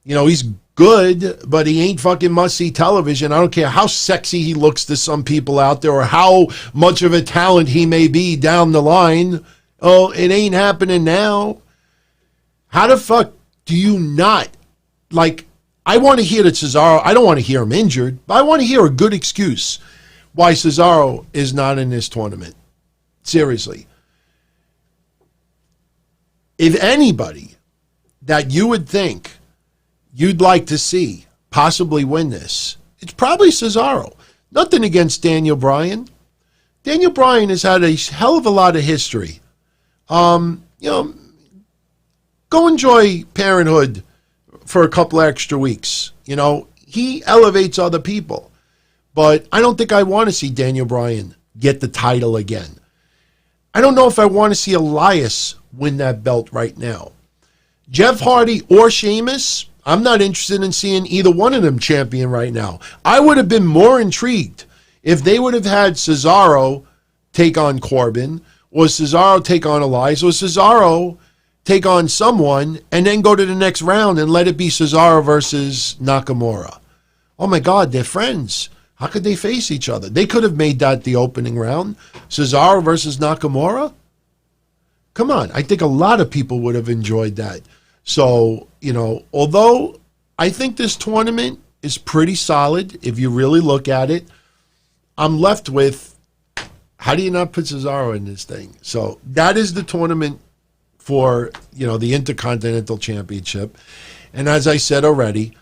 You know, he's good, but he ain't fucking must-see television. I don't care how sexy he looks to some people out there or how much of a talent he may be down the line. Oh, it ain't happening now. How the fuck do you not, like, I want to hear that Cesaro, I don't want to hear him injured, but I want to hear a good excuse why Cesaro is not in this tournament. Seriously. If anybody that you would think you'd like to see possibly win this, it's probably Cesaro. Nothing against Daniel Bryan. Daniel Bryan has had a hell of a lot of history. You know, go enjoy Parenthood for a couple extra weeks. You know, he elevates other people. But I don't think I want to see Daniel Bryan get the title again. I don't know if I want to see Elias win that belt right now. Jeff Hardy or Sheamus, I'm not interested in seeing either one of them champion right now. I would have been more intrigued if they would have had Cesaro take on Corbin, or Cesaro take on Elias, or Cesaro take on someone, and then go to the next round and let it be Cesaro versus Nakamura. Oh my God, they're friends. How could they face each other? They could have made that the opening round. Cesaro versus Nakamura? Come on. I think a lot of people would have enjoyed that. So, you know, although I think this tournament is pretty solid, if you really look at it, I'm left with, how do you not put Cesaro in this thing? So that is the tournament for, you know, the Intercontinental Championship. And as I said already,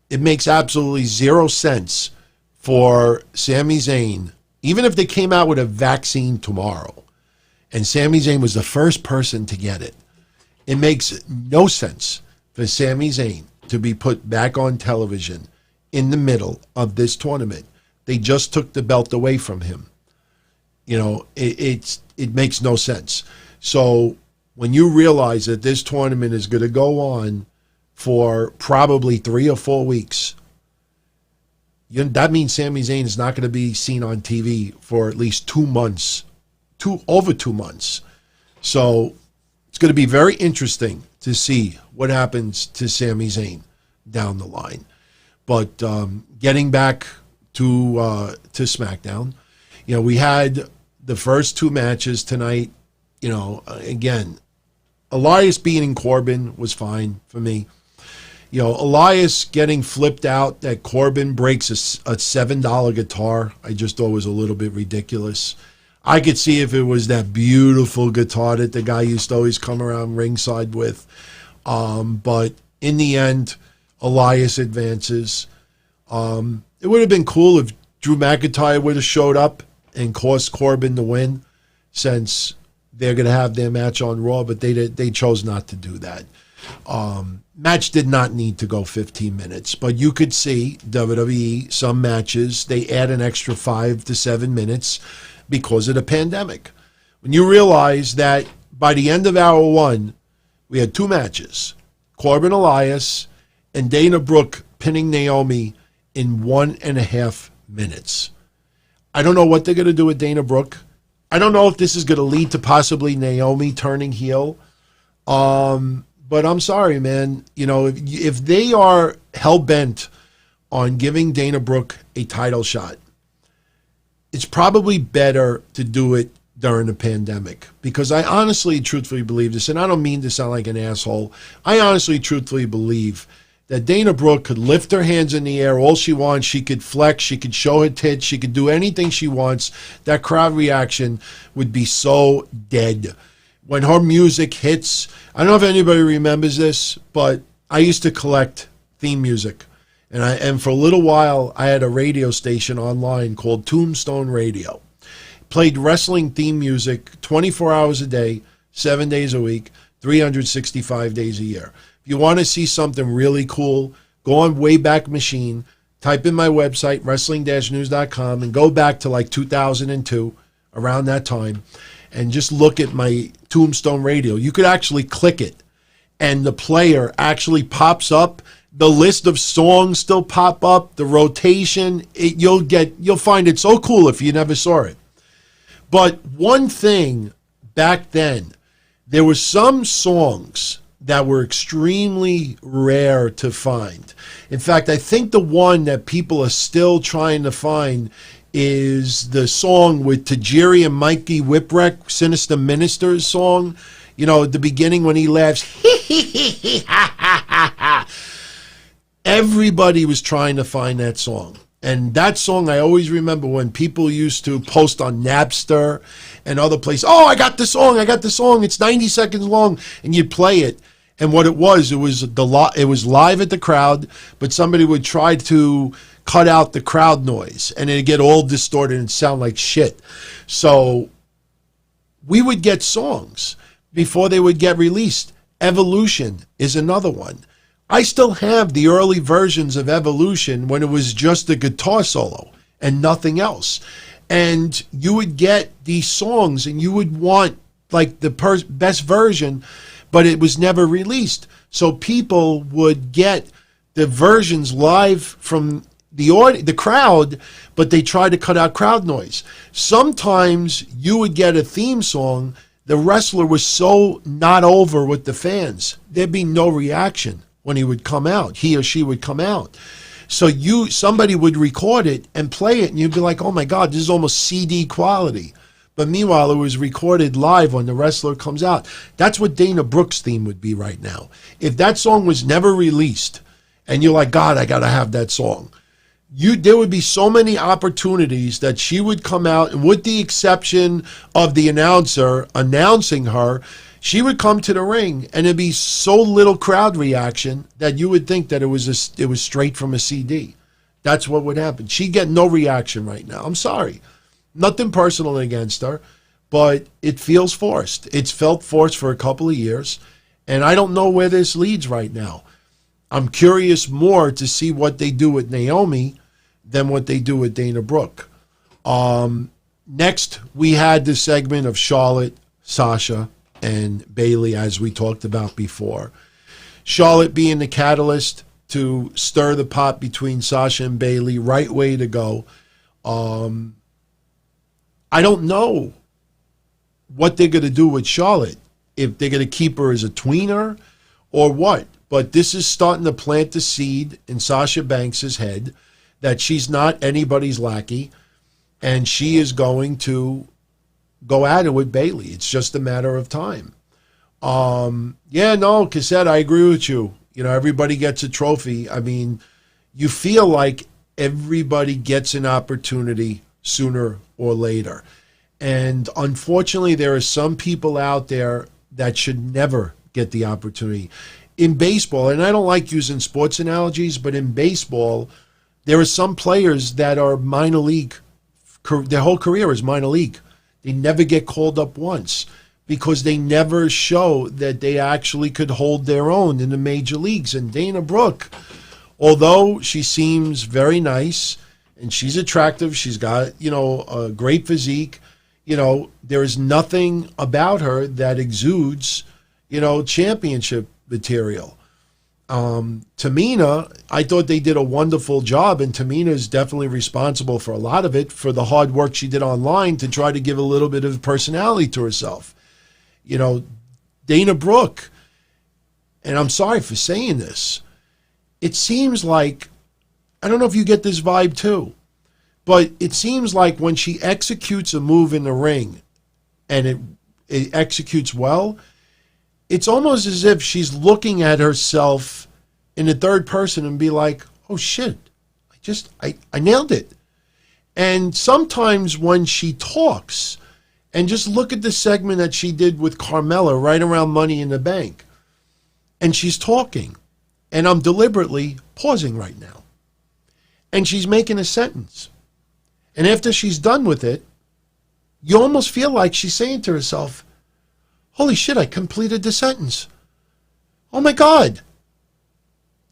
it makes absolutely zero sense for Sami Zayn, even if they came out with a vaccine tomorrow, and Sami Zayn was the first person to get it, it makes no sense for Sami Zayn to be put back on television in the middle of this tournament. They just took the belt away from him. You know, it makes no sense. So when you realize that this tournament is going to go on for probably 3 or 4 weeks, that means Sami Zayn is not going to be seen on TV for at least 2 months, over 2 months. So it's going to be very interesting to see what happens to Sami Zayn down the line. But getting back to SmackDown, you know, we had the first 2 matches tonight. You know, again, Elias beating Corbin was fine for me. You know, Elias getting flipped out that Corbin breaks a $7 guitar, I just thought was a little bit ridiculous. I could see if it was that beautiful guitar that the guy used to always come around ringside with. But in the end, Elias advances. It would have been cool if Drew McIntyre would have showed up and caused Corbin to win, since they're going to have their match on Raw, but they chose not to do that. Match did not need to go 15 minutes, but you could see WWE, some matches, they add an extra 5 to 7 minutes because of the pandemic. When you realize that by the end of hour 1, we had 2 matches, Corbin Elias and Dana Brooke pinning Naomi in 1.5 minutes. I don't know what they're going to do with Dana Brooke. I don't know if this is going to lead to possibly Naomi turning heel. But I'm sorry, man. You know, if they are hell-bent on giving Dana Brooke a title shot, it's probably better to do it during the pandemic. Because I honestly, truthfully believe this, and I don't mean to sound like an asshole. I honestly, truthfully believe that Dana Brooke could lift her hands in the air all she wants. She could flex. She could show her tits. She could do anything she wants. That crowd reaction would be so dead. When her music hits, I don't know if anybody remembers this, but I used to collect theme music. And for a little while, I had a radio station online called Tombstone Radio. Played wrestling theme music 24 hours a day, 7 days a week, 365 days a year. If you want to see something really cool, go on Wayback Machine, type in my website, wrestling-news.com, and go back to like 2002, around that time. and just look at my Tombstone Radio, you could actually click it, and the player actually pops up. The list of songs still pop up. The rotation, you'll find it so cool if you never saw it. But one thing back then, there were some songs that were extremely rare to find. In fact, I think the one that people are still trying to find is the song with Tajiri and Mikey Whipwreck, Sinister Minister's song. You know, at the beginning when he laughs, everybody was trying to find that song. And that song, I always remember when people used to post on Napster and other places, oh, I got the song, it's 90 seconds long, and you'd play it. And what it was live at the crowd, but somebody would try to cut out the crowd noise, and it'd get all distorted and sound like shit. So we would get songs before they would get released. Evolution is another one. I still have the early versions of Evolution when it was just a guitar solo and nothing else. And you would get these songs and you would want like the best version, but it was never released. So people would get the versions live from the crowd, but they tried to cut out crowd noise. Sometimes you would get a theme song. The wrestler was so not over with the fans, there'd be no reaction when he would come out, he or she would come out. So somebody would record it and play it, and you'd be like, oh my God, this is almost CD quality. But meanwhile, it was recorded live when the wrestler comes out. That's what Dana Brooke's theme would be right now. If that song was never released, and you're like, God, I gotta have that song, there would be so many opportunities that she would come out, and with the exception of the announcer announcing her, she would come to the ring, and it'd be so little crowd reaction that you would think that it was straight from a CD. That's what would happen. She'd get no reaction right now. I'm sorry. Nothing personal against her, but it feels forced. It's felt forced for a couple of years, and I don't know where this leads right now. I'm curious more to see what they do with Naomi than what they do with Dana Brooke. Next, we had the segment of Charlotte, Sasha, and Bayley, as we talked about before. Charlotte being the catalyst to stir the pot between Sasha and Bayley, right way to go. I don't know what they're going to do with Charlotte, if they're going to keep her as a tweener or what. But this is starting to plant the seed in Sasha Banks' head that she's not anybody's lackey, and she is going to go at it with Bayley. It's just a matter of time. Cassette, I agree with you. You know, everybody gets a trophy. I mean, you feel like everybody gets an opportunity sooner or later. And unfortunately, there are some people out there that should never get the opportunity. In baseball, and I don't like using sports analogies, but in baseball, there are some players that are minor league. Their whole career is minor league. They never get called up once because they never show that they actually could hold their own in the major leagues. And Dana Brooke, although she seems very nice and she's attractive, she's got, a great physique, there is nothing about her that exudes, championship material. Tamina, I thought they did a wonderful job, and Tamina is definitely responsible for a lot of it, for the hard work she did online to try to give a little bit of personality to herself. Dana Brooke, and I'm sorry for saying this, it seems like, I don't know if you get this vibe too, but it seems like when she executes a move in the ring and it executes well, it's almost as if she's looking at herself in the third person and be like, oh shit, I nailed it. And sometimes when she talks, and just look at the segment that she did with Carmella right around Money in the Bank, and she's talking, and I'm deliberately pausing right now, and she's making a sentence. And after she's done with it, you almost feel like she's saying to herself, holy shit, I completed the sentence. Oh my God.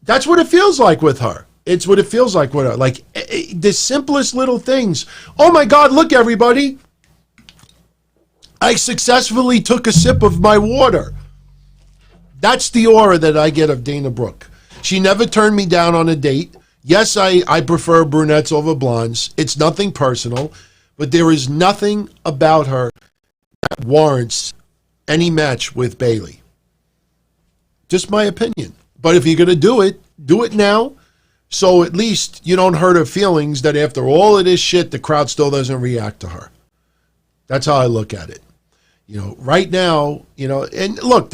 That's what it feels like with her. It's what it feels like with her. Like the simplest little things. Oh my God, look everybody. I successfully took a sip of my water. That's the aura that I get of Dana Brooke. She never turned me down on a date. Yes, I prefer brunettes over blondes. It's nothing personal, but there is nothing about her that warrants any match with Bayley. Just my opinion. But if you're going to do it now, so at least you don't hurt her feelings that after all of this shit, the crowd still doesn't react to her. That's how I look at it. Right now, and look,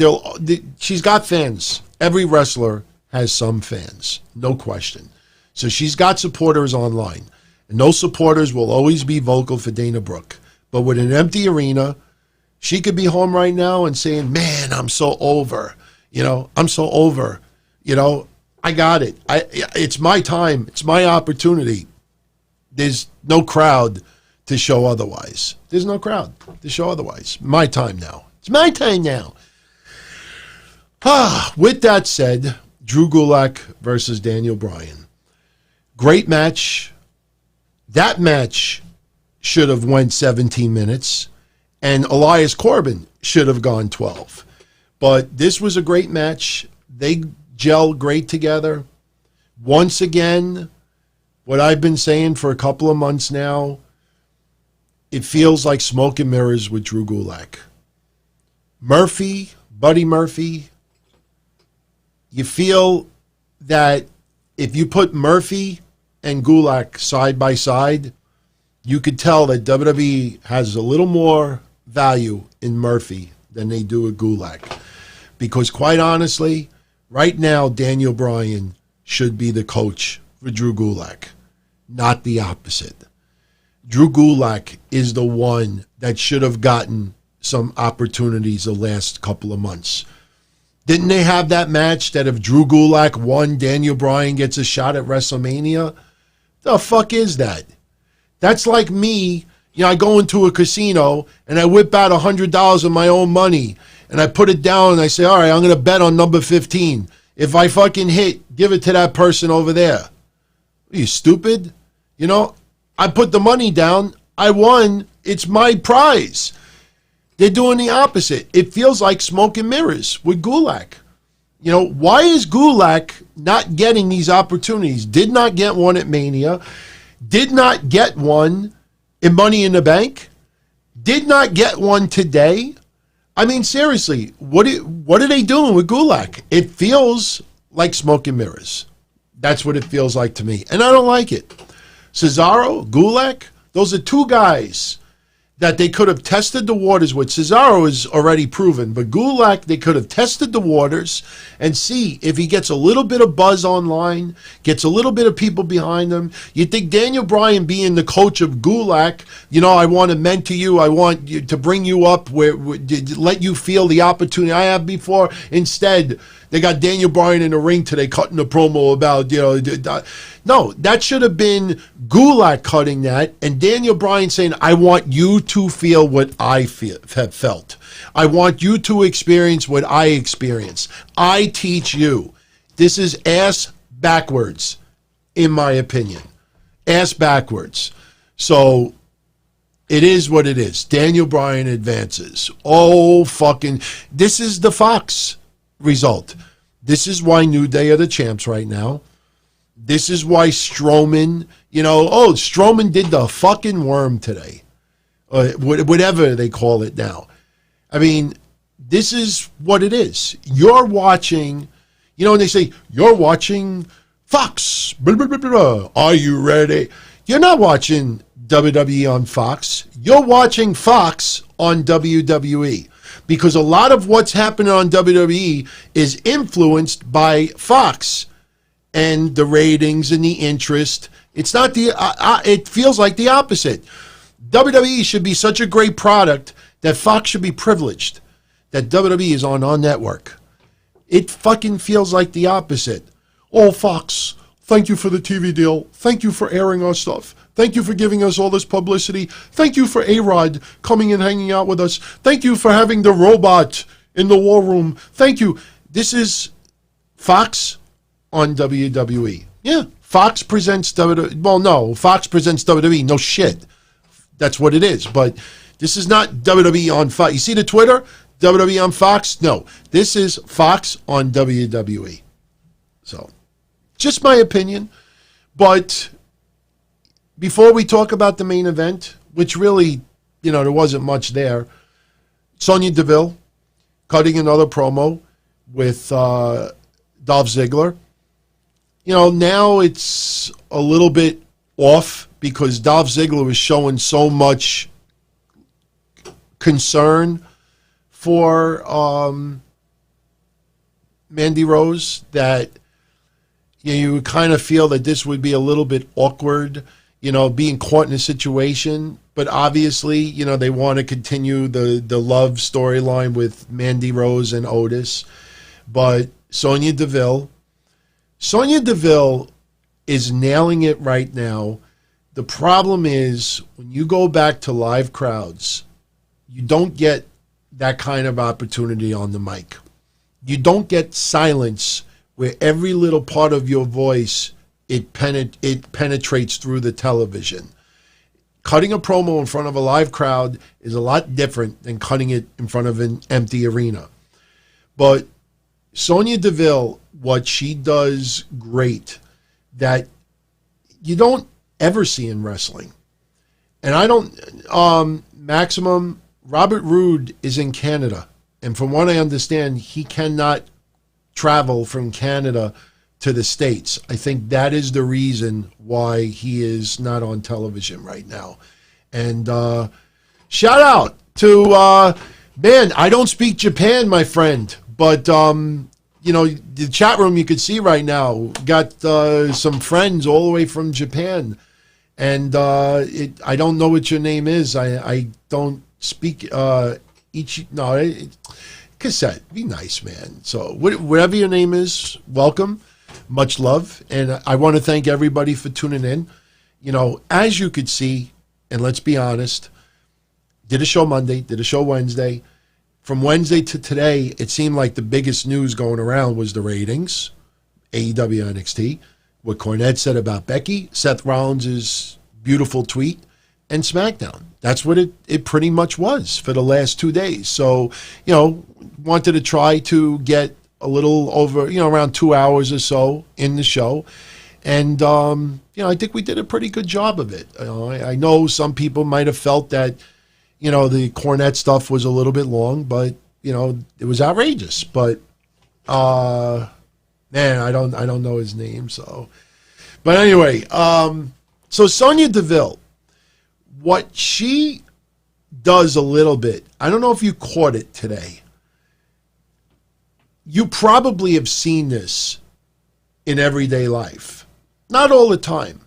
she's got fans. Every wrestler has some fans, no question. So she's got supporters online. And those supporters will always be vocal for Dana Brooke. But with an empty arena, she could be home right now and saying, man, I'm so over. I'm so over. I got it. It's my time. It's my opportunity. There's no crowd to show otherwise. There's no crowd to show otherwise. My time now. It's my time now. With that said, Drew Gulak versus Daniel Bryan. Great match. That match should have went 17 minutes, and Elias Corbin should have gone 12. But this was a great match. They gel great together. Once again, what I've been saying for a couple of months now, it feels like smoke and mirrors with Drew Gulak. Buddy Murphy, you feel that if you put Murphy and Gulak side by side, you could tell that WWE has a little more value in Murphy than they do with Gulak. Because quite honestly, right now, Daniel Bryan should be the coach for Drew Gulak, not the opposite. Drew Gulak is the one that should have gotten some opportunities the last couple of months. Didn't they have that match that if Drew Gulak won, Daniel Bryan gets a shot at WrestleMania? The fuck is that? That's like me, I go into a casino and I whip out $100 of my own money and I put it down and I say, all right, I'm going to bet on number 15. If I fucking hit, give it to that person over there. Are you stupid? I put the money down. I won. It's my prize. They're doing the opposite. It feels like smoke and mirrors with Gulak. Why is Gulak not getting these opportunities? Did not get one at Mania. Did not get one in Money in the Bank. Did not get one today. I mean, seriously, what are they doing with Gulak? It feels like smoke and mirrors. That's what it feels like to me. And I don't like it. Cesaro, Gulak, those are two guys that they could have tested the waters with. Cesaro is already proven, but Gulak, they could have tested the waters and see if he gets a little bit of buzz online, gets a little bit of people behind him. You think Daniel Bryan being the coach of Gulak, I want to mentor you, I want you to bring you up, where let you feel the opportunity I have before. Instead, they got Daniel Bryan in the ring today cutting a promo about, no, that should have been Gulak cutting that and Daniel Bryan saying, I want you to feel what I have felt. I want you to experience what I experienced. I teach you. This is ass backwards, in my opinion. Ass backwards. So it is what it is. Daniel Bryan advances. This is the Fox result. This is why New Day are the champs right now. This is why Strowman, Strowman did the fucking worm today. Whatever they call it now. I mean, this is what it is. You're watching, and they say, you're watching Fox. Blah, blah, blah, blah. Are you ready? You're not watching WWE on Fox. You're watching Fox on WWE. Because a lot of what's happening on WWE is influenced by Fox and the ratings and the interest. It's not it feels like the opposite. WWE should be such a great product that Fox should be privileged that WWE is on our network. It fucking feels like the opposite. Oh, Fox, thank you for the TV deal. Thank you for airing our stuff. Thank you for giving us all this publicity. Thank you for A-Rod coming and hanging out with us. Thank you for having the robot in the war room. Thank you. This is Fox on WWE. Yeah, Fox presents WWE. Well, no, Fox presents WWE. No shit. That's what it is. But This is not WWE on Fox. You see the Twitter? WWE on Fox? No. This is Fox on WWE. So, just my opinion. But before we talk about the main event, which really, there wasn't much there, Sonia Deville cutting another promo with Dolph Ziggler. Now it's a little bit off because Dolph Ziggler was showing so much concern for Mandy Rose that you would kind of feel that this would be a little bit awkward, being caught in a situation. But obviously, they want to continue the love storyline with Mandy Rose and Otis. But Sonia Deville is nailing it right now. The problem is when you go back to live crowds, you don't get that kind of opportunity on the mic. You don't get silence where every little part of your voice, it penetrates through the television. Cutting a promo in front of a live crowd is a lot different than cutting it in front of an empty arena. But Sonia Deville, what she does great that you don't ever see in wrestling. And I don't, Maximum, Robert Roode is in Canada. And from what I understand, he cannot travel from Canada to the States. I think that is the reason why he is not on television right now. And shout out to, man, I don't speak Japan, my friend, but, the chat room you could see right now got some friends all the way from Japan. And I don't know what your name is. I don't speak Cassette, be nice, man. So whatever your name is, welcome. Much love. And I want to thank everybody for tuning in. As you could see, and let's be honest, did a show Monday, did a show Wednesday. From Wednesday to today, it seemed like the biggest news going around was the ratings, AEW NXT, what Cornette said about Becky, Seth Rollins' beautiful tweet, and SmackDown. That's what it pretty much was for the last 2 days. So, wanted to try to get a little over, around 2 hours or so in the show. And, I think we did a pretty good job of it. I know some people might have felt that, the Cornette stuff was a little bit long, but, it was outrageous. But, man, I don't know his name. So, but anyway, so Sonia Deville, what she does a little bit, I don't know if you caught it today. You probably have seen this in everyday life. Not all the time.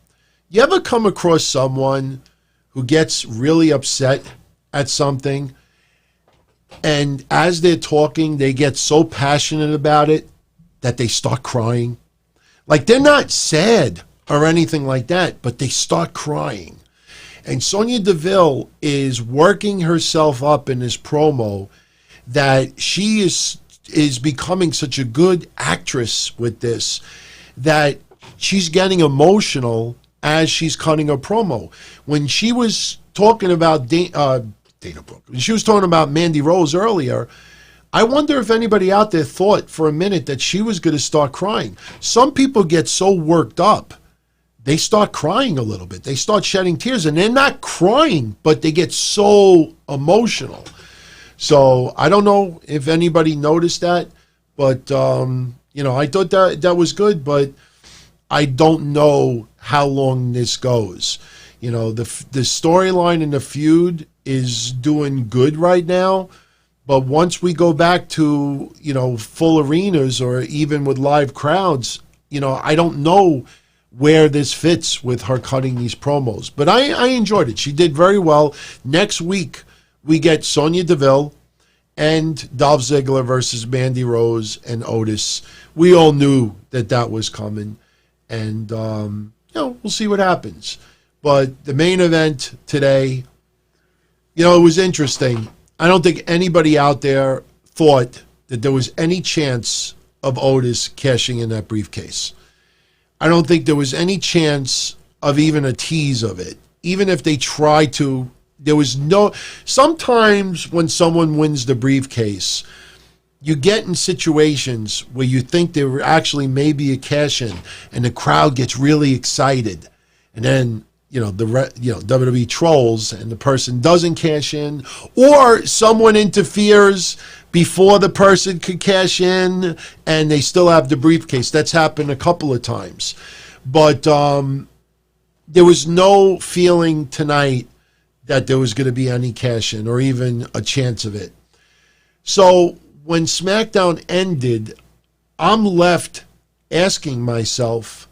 You ever come across someone who gets really upset at something, and as they're talking, they get so passionate about it that they start crying? Like, they're not sad or anything like that, but they start crying. And Sonia Deville is working herself up in this promo that she is becoming such a good actress with this that she's getting emotional as she's cutting a promo. When she was talking about Dana Brooke, when she was talking about Mandy Rose earlier, I wonder if anybody out there thought for a minute that she was going to start crying. Some people get so worked up, they start crying a little bit. They start shedding tears, and they're not crying, but they get so emotional. So I don't know if anybody noticed that, but, I thought that was good, but I don't know how long this goes. The storyline in the feud is doing good right now, but once we go back to, full arenas or even with live crowds, I don't know where this fits with her cutting these promos. But I enjoyed it. She did very well. Next week, we get Sonia Deville and Dolph Ziggler versus Mandy Rose and Otis. We all knew that was coming. And, we'll see what happens. But the main event today, it was interesting. I don't think anybody out there thought that there was any chance of Otis cashing in that briefcase. I don't think there was any chance of even a tease of it. Even if they tried to There was no, sometimes when someone wins the briefcase, you get in situations where you think there actually may be a cash-in, and the crowd gets really excited. And then, WWE trolls, and the person doesn't cash in, or someone interferes before the person could cash in, and they still have the briefcase. That's happened a couple of times. But there was no feeling tonight that there was going to be any cash-in or even a chance of it. So when SmackDown ended, I'm left asking myself,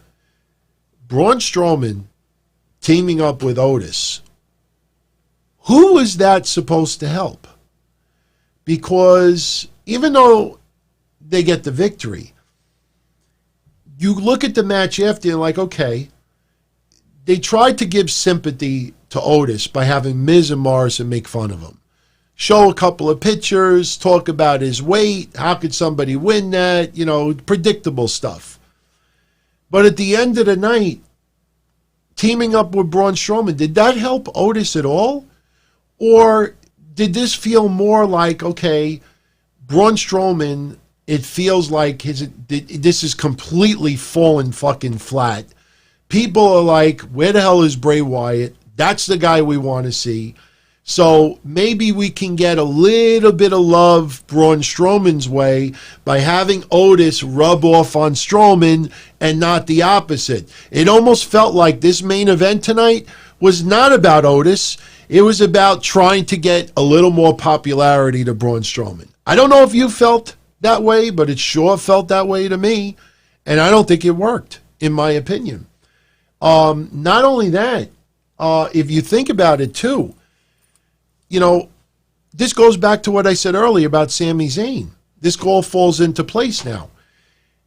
Braun Strowman teaming up with Otis, who is that supposed to help? Because even though they get the victory, you look at the match after and like, okay, they tried to give sympathy to Otis by having Miz and Morrison make fun of him. Show a couple of pictures, talk about his weight, how could somebody win that, predictable stuff. But at the end of the night, teaming up with Braun Strowman, did that help Otis at all? Or did this feel more like, okay, Braun Strowman, it feels like this is completely fallen fucking flat. People are like, where the hell is Bray Wyatt? That's the guy we want to see. So maybe we can get a little bit of love Braun Strowman's way by having Otis rub off on Strowman and not the opposite. It almost felt like this main event tonight was not about Otis. It was about trying to get a little more popularity to Braun Strowman. I don't know if you felt that way, but it sure felt that way to me. And I don't think it worked, in my opinion. Not only that, if you think about it too, this goes back to what I said earlier about Sami Zayn. This all falls into place now.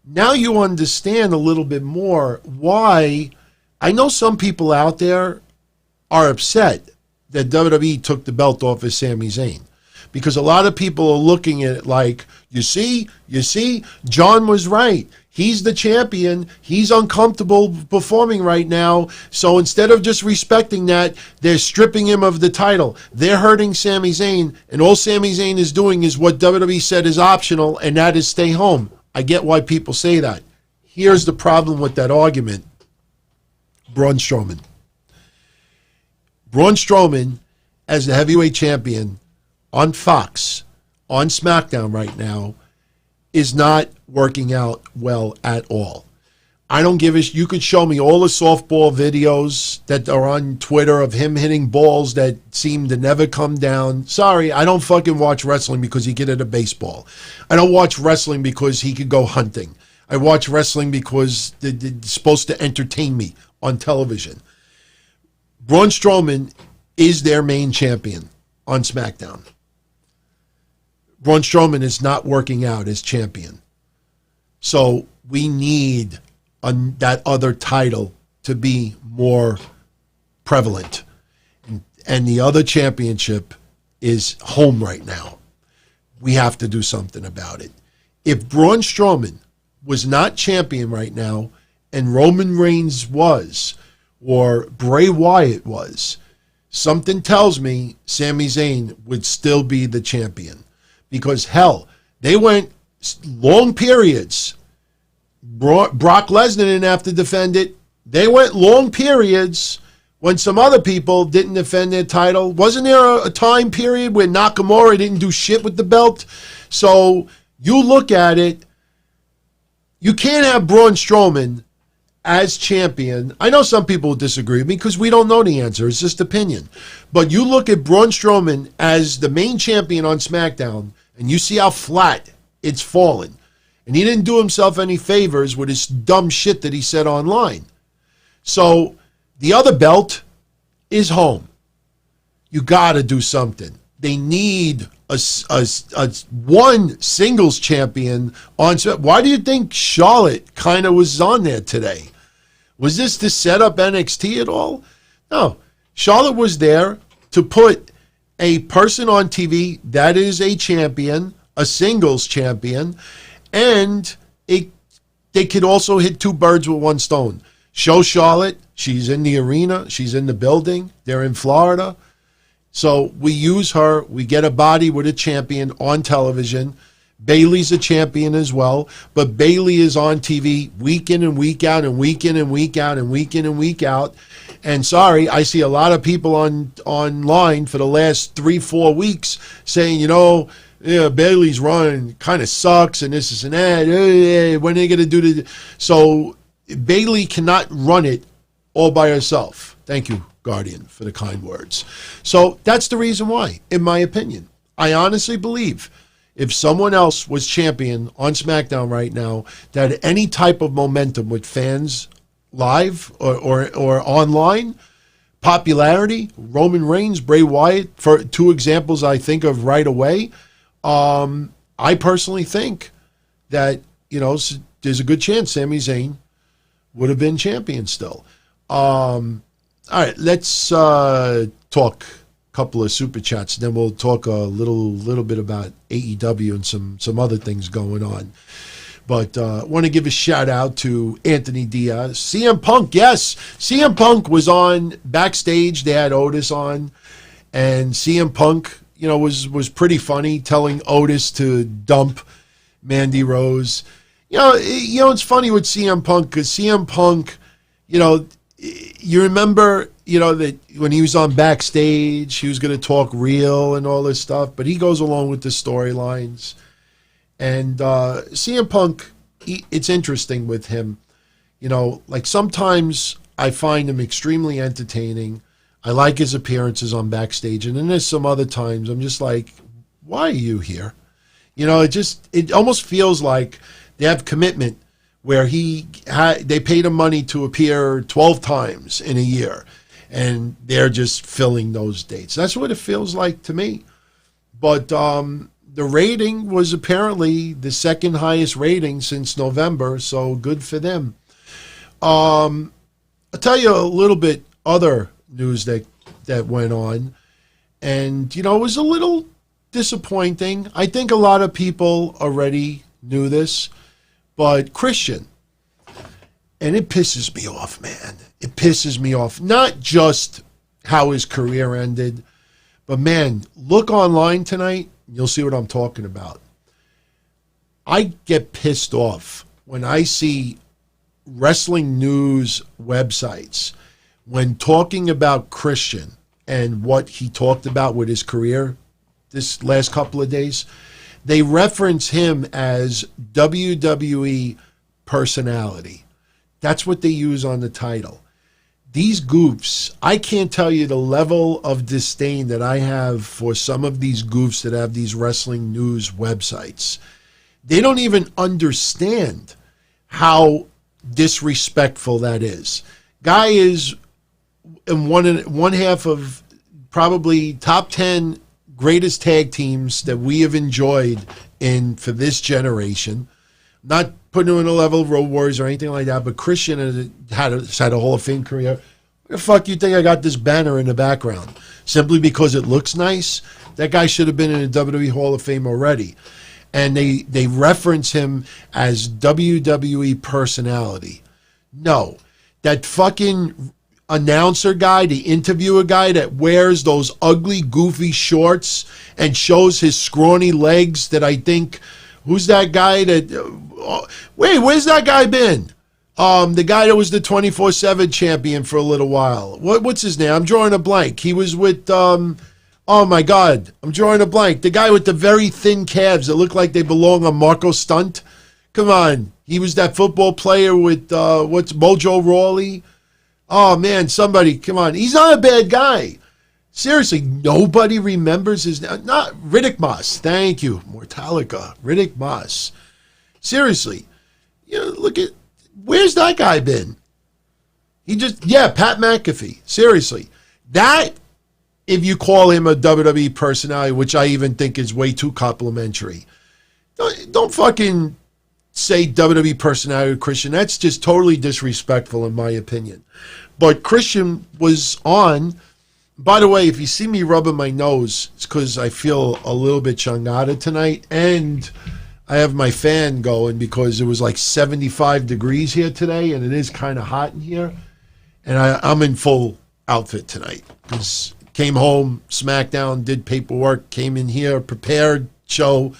Now you understand a little bit more why I know some people out there are upset that WWE took the belt off of Sami Zayn. Because a lot of people are looking at it like, you see, John was right. He's the champion. He's uncomfortable performing right now. So instead of just respecting that, they're stripping him of the title. They're hurting Sami Zayn, and all Sami Zayn is doing is what WWE said is optional, and that is stay home. I get why people say that. Here's the problem with that argument. Braun Strowman. Braun Strowman, as the heavyweight champion on Fox, on SmackDown right now, is not working out well at all. I don't give a you could show me all the softball videos that are on Twitter of him hitting balls that seem to never come down. Sorry, I don't fucking watch wrestling because he could hit a baseball. I don't watch wrestling because he could go hunting. I watch wrestling because it's supposed to entertain me on television. Braun Strowman is their main champion on SmackDown. Braun Strowman is not working out as champion. So we need that other title to be more prevalent. And the other championship is home right now. We have to do something about it. If Braun Strowman was not champion right now and Roman Reigns was, or Bray Wyatt was, something tells me Sami Zayn would still be the champion. Because, hell, they went long periods. Brock Lesnar didn't have to defend it. They went long periods when some other people didn't defend their title. Wasn't there a time period where Nakamura didn't do shit with the belt? So you look at it, you can't have Braun Strowman as champion. I know some people will disagree with me because we don't know the answer. It's just opinion. But you look at Braun Strowman as the main champion on SmackDown, and you see how flat it's fallen. And he didn't do himself any favors with his dumb shit that he said online. So the other belt is home. You got to do something. They need a one singles champion on. Why do you think Charlotte kind of was on there today? Was this to set up NXT at all? No. Charlotte was there to put a person on TV that is a champion, a singles champion, and they could also hit two birds with one stone. Show Charlotte, she's in the arena, she's in the building, they're in Florida, So we use her. We get a body with a champion on television. Bayley's a champion as well, but Bayley is on TV week in and week out and week in and week out and week in and week out. And sorry, I see a lot of people online for the last 3-4 weeks saying, yeah, Bayley's run kind of sucks and this and that. When are they going to do the... So Bayley cannot run it all by herself. Thank you, Guardian, for the kind words. So that's the reason why, in my opinion. I honestly believe if someone else was champion on SmackDown right now that had any type of momentum with fans live or online, popularity, Roman Reigns, Bray Wyatt, for 2 examples I think of right away, I personally think that, there's a good chance Sami Zayn would have been champion still. All right, let's talk a couple of super chats, and then we'll talk a little bit about AEW and some other things going on. But I want to give a shout out to Anthony Diaz. CM Punk, yes. CM Punk was on backstage. They had Otis on. And CM Punk, was pretty funny, telling Otis to dump Mandy Rose. It's funny with CM Punk because CM Punk, you remember, that when he was on backstage, he was going to talk real and all this stuff, but he goes along with the storylines. And CM Punk, it's interesting with him. Like sometimes I find him extremely entertaining. I like his appearances on backstage. And then there's some other times I'm just like, why are you here? It almost feels like they have commitment where they paid him money to appear 12 times in a year. And they're just filling those dates. That's what it feels like to me. But the rating was apparently the second highest rating since November, so good for them. I'll tell you a little bit other news that went on. And, it was a little disappointing. I think a lot of people already knew this, but Christian, and it pisses me off, man. It pisses me off. Not just how his career ended, but, man, look online tonight. You'll see what I'm talking about. I get pissed off when I see wrestling news websites when talking about Christian and what he talked about with his career this last couple of days. They reference him as WWE personality. That's what they use on the title. These goofs, I can't tell you the level of disdain that I have for some of these goofs that have these wrestling news websites. They don't even understand how disrespectful that is. Guy is in one half of probably top 10 greatest tag teams that we have enjoyed for this generation. Not putting him in a level of Road Warriors or anything like that, but Christian has had a Hall of Fame career. Where the fuck you think I got this banner in the background? Simply because it looks nice? That guy should have been in the WWE Hall of Fame already. And they reference him as WWE personality. No. That fucking announcer guy, the interviewer guy that wears those ugly, goofy shorts and shows his scrawny legs that I think... Who's that guy that... wait, where's that guy been? The guy that was the 24/7 champion for a little while. What's his name? I'm drawing a blank. He was with... oh, my God. I'm drawing a blank. The guy with the very thin calves that look like they belong on Marco Stunt. Come on. He was that football player with... Mojo Rawley? Oh, man, somebody... Come on. He's not a bad guy. Seriously, nobody remembers his name. Not Riddick Moss. Thank you, Mortalica. Riddick Moss. Seriously, look at where's that guy been? Pat McAfee. Seriously, that if you call him a WWE personality, which I even think is way too complimentary, don't fucking say WWE personality, Christian. That's just totally disrespectful in my opinion. But Christian was on. By the way, if you see me rubbing my nose, it's because I feel a little bit chungada tonight, and I have my fan going because it was like 75 degrees here today, and it is kind of hot in here, and I'm in full outfit tonight because came home, SmackDown, did paperwork, came in here, prepared show.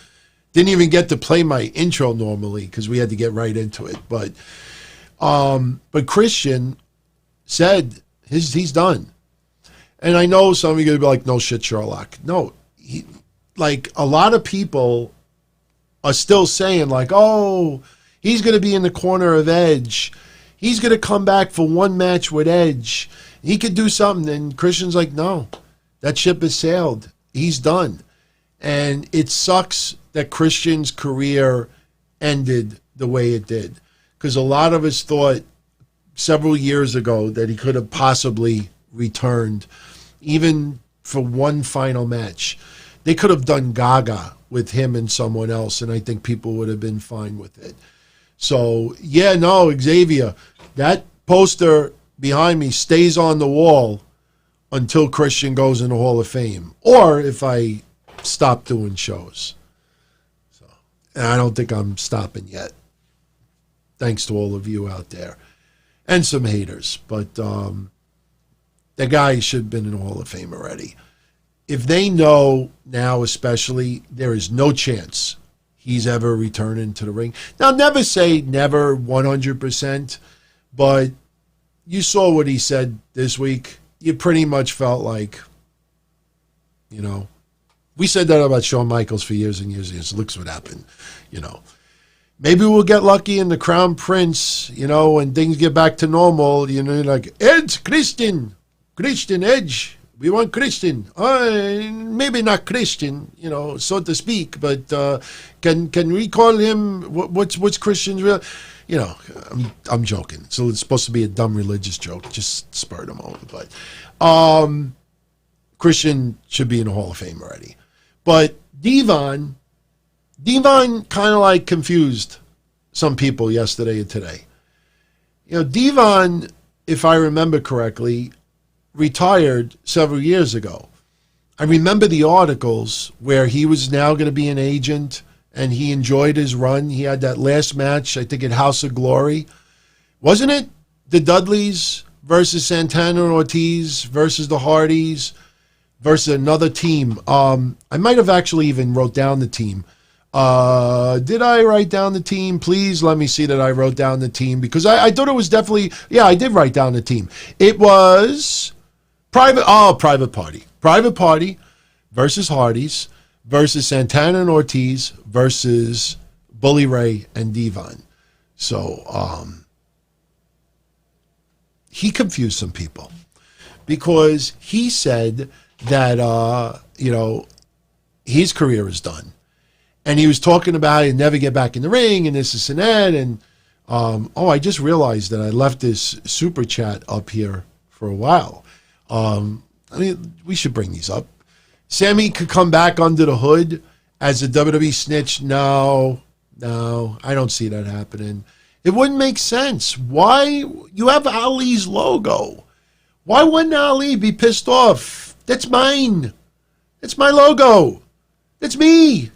Didn't even get to play my intro normally because we had to get right into it. But Christian said he's done. And I know some of you are going to be like, no shit, Sherlock. No, like a lot of people are still saying like, oh, he's going to be in the corner of Edge. He's going to come back for one match with Edge. He could do something. And Christian's like, no, that ship has sailed. He's done. And it sucks that Christian's career ended the way it did. Because a lot of us thought several years ago that he could have possibly returned, even for one final match. They could have done Gaga with him and someone else, and I think people would have been fine with it. So, yeah, no, Xavier, that poster behind me stays on the wall until Christian goes in the Hall of Fame, or if I stop doing shows. So, and I don't think I'm stopping yet. Thanks to all of you out there. And some haters, but the guy should have been in the Hall of Fame already. If they know now especially, there is no chance he's ever returning to the ring. Now, never say never 100%, but you saw what he said this week. You pretty much felt like, you know, we said that about Shawn Michaels for years and years and years. Looks what happened, you know. Maybe we'll get lucky in the Crown Prince, you know, when things get back to normal, you know, like, Edge, Christian, Edge. We want Christian. Maybe not Christian, you know, so to speak, but can we call him, what's Christian's real? You know, I'm joking. So it's supposed to be a dumb religious joke, just spur the moment. But Christian should be in the Hall of Fame already. But Devon kind of like confused some people yesterday and today. You know, Devon, if I remember correctly, retired several years ago. I remember the articles where he was now going to be an agent and he enjoyed his run. He had that last match, I think, at House of Glory. Wasn't it the Dudleys versus Santana and Ortiz versus the Hardys versus another team? I might have actually even wrote down the team. Did I write down the team? Please let me see that I wrote down the team, because I thought it was definitely, yeah, I did write down the team. It was Private Party versus Hardys versus Santana and Ortiz versus Bully Ray and Devon. So he confused some people because he said that, you know, his career is done. And he was talking about he'd never get back in the ring and this and that. And, I just realized that I left this super chat up here for a while. I mean, we should bring these up. Sami could come back under the hood as a WWE snitch. No, I don't see that happening. It wouldn't make sense. Why? You have Ali's logo. Why wouldn't Ali be pissed off? That's mine. That's my logo. That's me.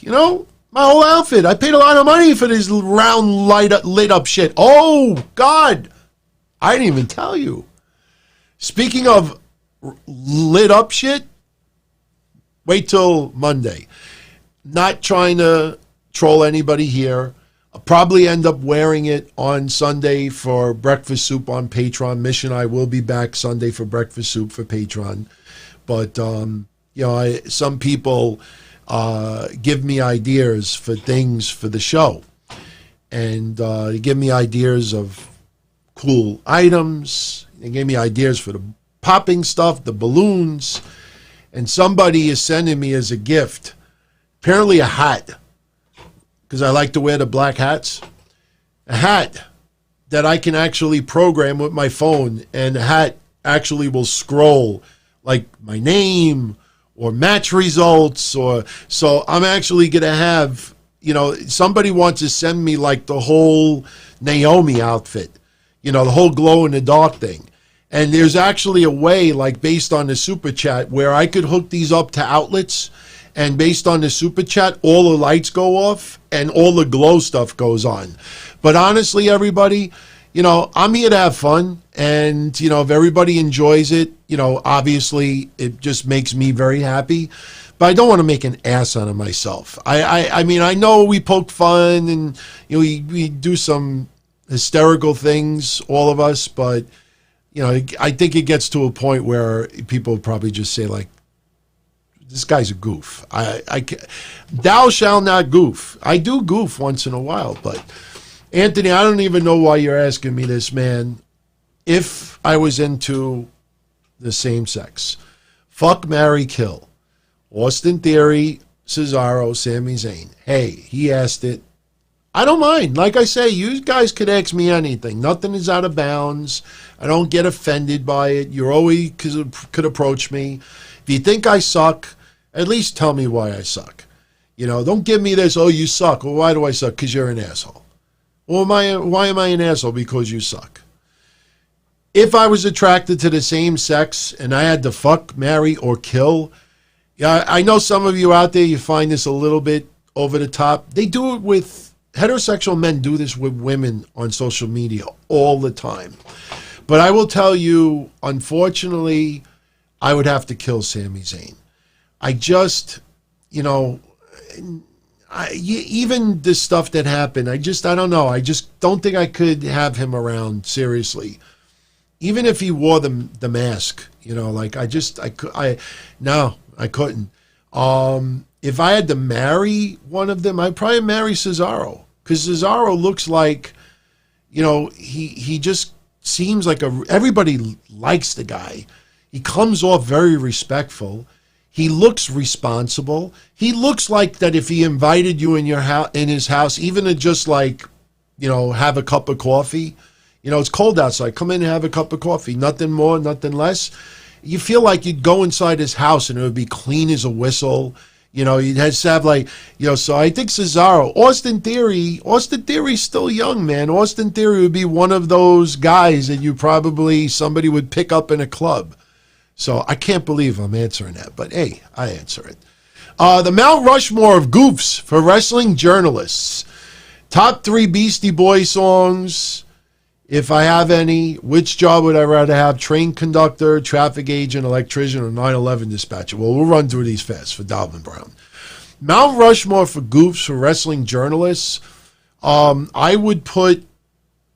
You know, my whole outfit. I paid a lot of money for this round lit up shit. Oh, God. I didn't even tell you. Speaking of lit up shit, wait till Monday. Not trying to troll anybody here. I'll probably end up wearing it on Sunday for Breakfast Soup on Patreon. Mission, I will be back Sunday for Breakfast Soup for Patreon. But, you know, some people give me ideas for things for the show. And they give me ideas of cool items. They gave me ideas for the popping stuff, the balloons. And somebody is sending me as a gift, apparently a hat, because I like to wear the black hats. A hat that I can actually program with my phone, and the hat actually will scroll like my name or match results, or so I'm actually going to have, you know, somebody wants to send me like the whole Naomi outfit, you know, the whole glow in the dark thing. And there's actually a way, like based on the super chat, where I could hook these up to outlets, and based on the super chat, all the lights go off and all the glow stuff goes on. But honestly, everybody, you I'm here to have fun. And, if everybody enjoys it, obviously it just makes me very happy. But I don't want to make an ass out of myself. I mean, I know we poke fun and, we do some hysterical things, all of us. But, I think it gets to a point where people probably just say, like, this guy's a goof. Thou shalt not goof. I do goof once in a while, but Anthony, I don't even know why you're asking me this, man. If I was into the same sex, fuck, marry, kill, Austin Theory, Cesaro, Sami Zayn. Hey, he asked it. I don't mind. Like I say, you guys could ask me anything. Nothing is out of bounds. I don't get offended by it. You always could approach me. If you think I suck, at least tell me why I suck. Don't give me this, oh, you suck. Well, why do I suck? Because you're an asshole. Well, why am I an asshole? Because you suck. If I was attracted to the same sex and I had to fuck, marry, or kill, yeah, I know some of you out there, you find this a little bit over the top. They do it with, heterosexual men do this with women on social media all the time. But I will tell you, unfortunately, I would have to kill Sami Zayn. I just, even the stuff that happened, I don't know. I just don't think I could have him around, seriously. Even if he wore the mask, no, I couldn't. If I had to marry one of them, I'd probably marry Cesaro. Because Cesaro looks like, he just seems like everybody likes the guy. He comes off very respectful. He looks responsible. He looks like that if he invited you in his house, even to just have a cup of coffee. It's cold outside. Come in and have a cup of coffee. Nothing more, nothing less. You feel like you'd go inside his house and it would be clean as a whistle. You'd have to have so I think Cesaro, Austin Theory's still young, man. Austin Theory would be one of those guys that somebody would pick up in a club. So I can't believe I'm answering that, but hey, I answer it. The Mount Rushmore of goofs for wrestling journalists. Top 3 Beastie Boys songs, if I have any. Which job would I rather have? Train conductor, traffic agent, electrician, or 9/11 dispatcher? Well, we'll run through these fast for Dalvin Brown. Mount Rushmore for goofs for wrestling journalists. I would put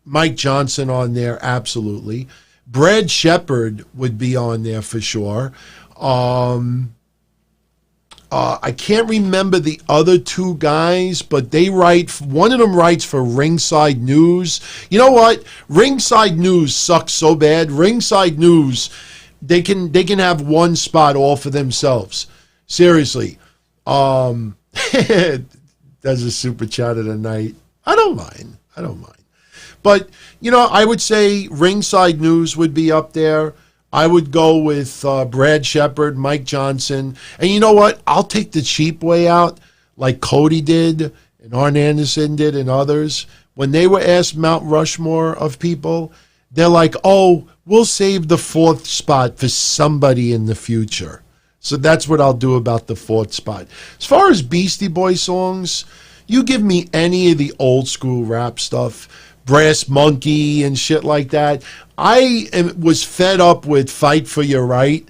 Mike Johnson on there, absolutely. Brad Shepard would be on there for sure. I can't remember the other 2 guys, but one of them writes for Ringside News. You know what? Ringside News sucks so bad. Ringside News, they can have one spot all for themselves. Seriously. There's a super chat of the night. I don't mind. But, I would say Ringside News would be up there. I would go with Brad Shepard, Mike Johnson. And you know what? I'll take the cheap way out, like Cody did and Arn Anderson did and others. When they were asked Mount Rushmore of people, they're like, oh, we'll save the 4th spot for somebody in the future. So that's what I'll do about the 4th spot. As far as Beastie Boy songs, you give me any of the old school rap stuff, Brass Monkey and shit like that. I was fed up with Fight for Your Right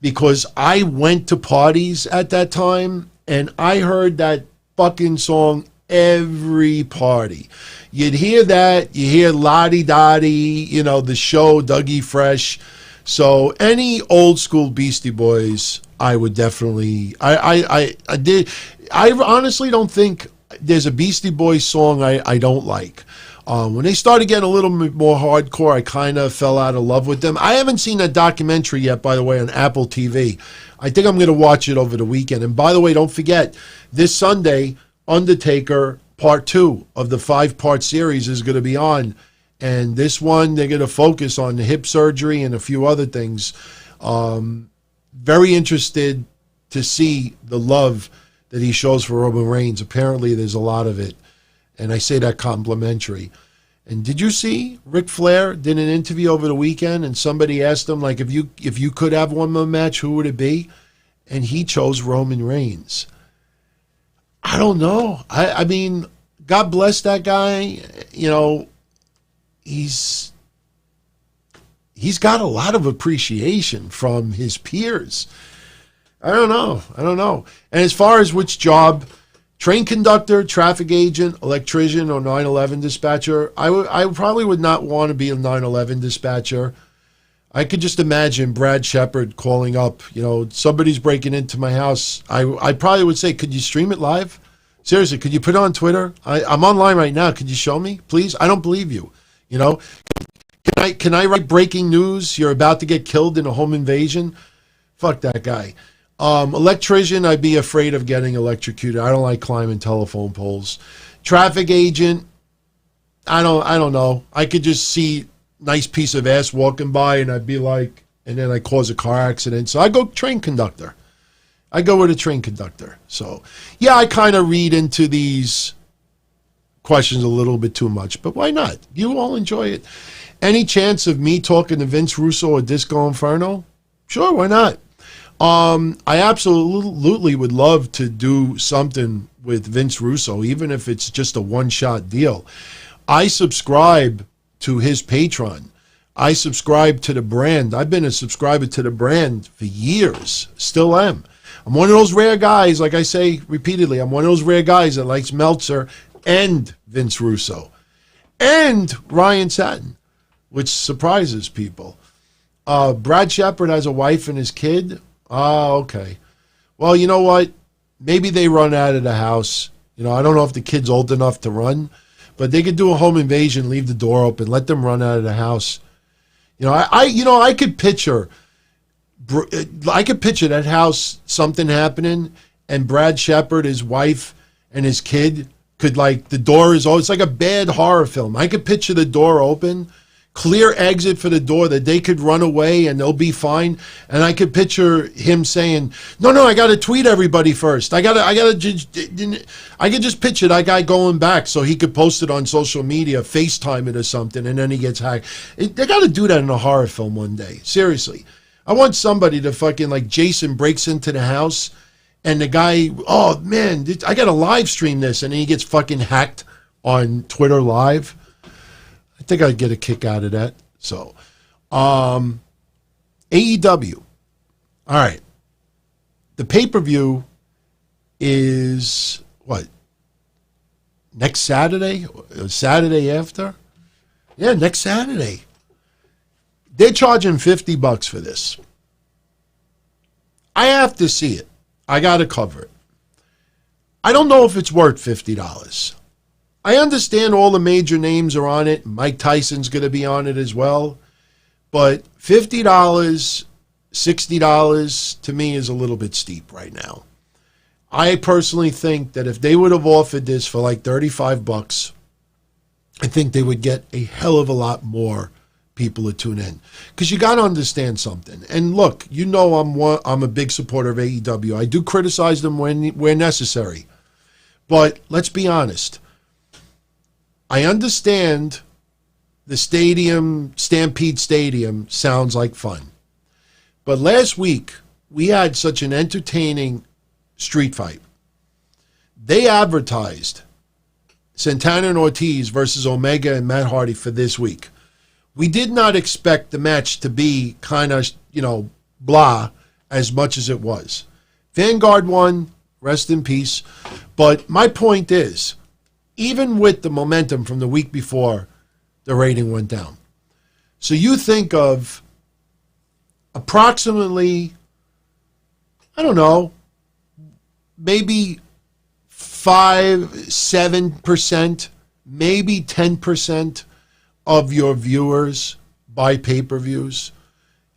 because I went to parties at that time and I heard that fucking song every party. You'd hear that, you hear Lottie Dottie, the show, Dougie Fresh. So any old school Beastie Boys, I would definitely, I honestly don't think there's a Beastie Boys song I don't like. When they started getting a little bit more hardcore, I kind of fell out of love with them. I haven't seen that documentary yet, by the way, on Apple TV. I think I'm going to watch it over the weekend. And by the way, don't forget, this Sunday, Undertaker Part 2 of the 5-part series is going to be on. And this one, they're going to focus on the hip surgery and a few other things. Very interested to see the love that he shows for Roman Reigns. Apparently, there's a lot of it. And I say that complimentary. And did you see Ric Flair did an interview over the weekend and somebody asked him, like, if you could have one more match, who would it be? And he chose Roman Reigns. I don't know. I mean, God bless that guy. he's got a lot of appreciation from his peers. I don't know. And as far as which job, train conductor, traffic agent, electrician, or 911 dispatcher, I probably would not want to be a 911 dispatcher. I could just imagine Brad Shepard calling up, somebody's breaking into my house. I probably would say, could you stream it live? Seriously, could you put it on Twitter? I'm online right now. Could you show me, please? I don't believe you. Can I write breaking news? You're about to get killed in a home invasion? Fuck that guy. Electrician, I'd be afraid of getting electrocuted. I don't like climbing telephone poles. Traffic agent, I don't know. I could just see nice piece of ass walking by and I'd be like, and then I cause a car accident. So I go train conductor. I go with a train conductor. So yeah, I kind of read into these questions a little bit too much, but why not? You all enjoy it. Any chance of me talking to Vince Russo or Disco Inferno? Sure, why not? I absolutely would love to do something with Vince Russo, even if it's just a one-shot deal. I subscribe to his Patreon. I subscribe to the brand. I've been a subscriber to the brand for years. Still am. I'm one of those rare guys, like I say repeatedly, I'm one of those rare guys that likes Meltzer and Vince Russo and Ryan Satin, which surprises people. Brad Shepard has a wife and his kid. Okay. Well, you know what? Maybe they run out of the house. I don't know if the kid's old enough to run, but they could do a home invasion, leave the door open, let them run out of the house. I could picture that house, something happening, and Brad Shepard, his wife, and his kid could, the door is open. It's like a bad horror film. I could picture the door open, clear exit for the door that they could run away and they'll be fine. And I could picture him saying, no, I got to tweet everybody first. I could just picture that guy going back so he could post it on social media, FaceTime it or something, and then he gets hacked. They got to do that in a horror film one day. Seriously. I want somebody to fucking, Jason breaks into the house and the guy, oh man, I got to live stream this, and then he gets fucking hacked on Twitter Live. I think I'd get a kick out of that. So, AEW. All right. The pay-per-view is, what? Next Saturday? Saturday after? Yeah, next Saturday. They're charging $50 for this. I have to see it. I got to cover it. I don't know if it's worth $50. I understand all the major names are on it. Mike Tyson's going to be on it as well. But $50, $60 to me is a little bit steep right now. I personally think that if they would have offered this for $35, I think they would get a hell of a lot more people to tune in. Because you got to understand something. And look, I'm a big supporter of AEW. I do criticize them where necessary. But let's be honest. I understand the Stampede Stadium sounds like fun. But last week, we had such an entertaining street fight. They advertised Santana and Ortiz versus Omega and Matt Hardy for this week. We did not expect the match to be kind of, blah as much as it was. Vanguard won, rest in peace. But my point is, even with the momentum from the week before, the rating went down. So you think of approximately, I don't know, maybe 5-7%, maybe 10% of your viewers buy pay-per-views,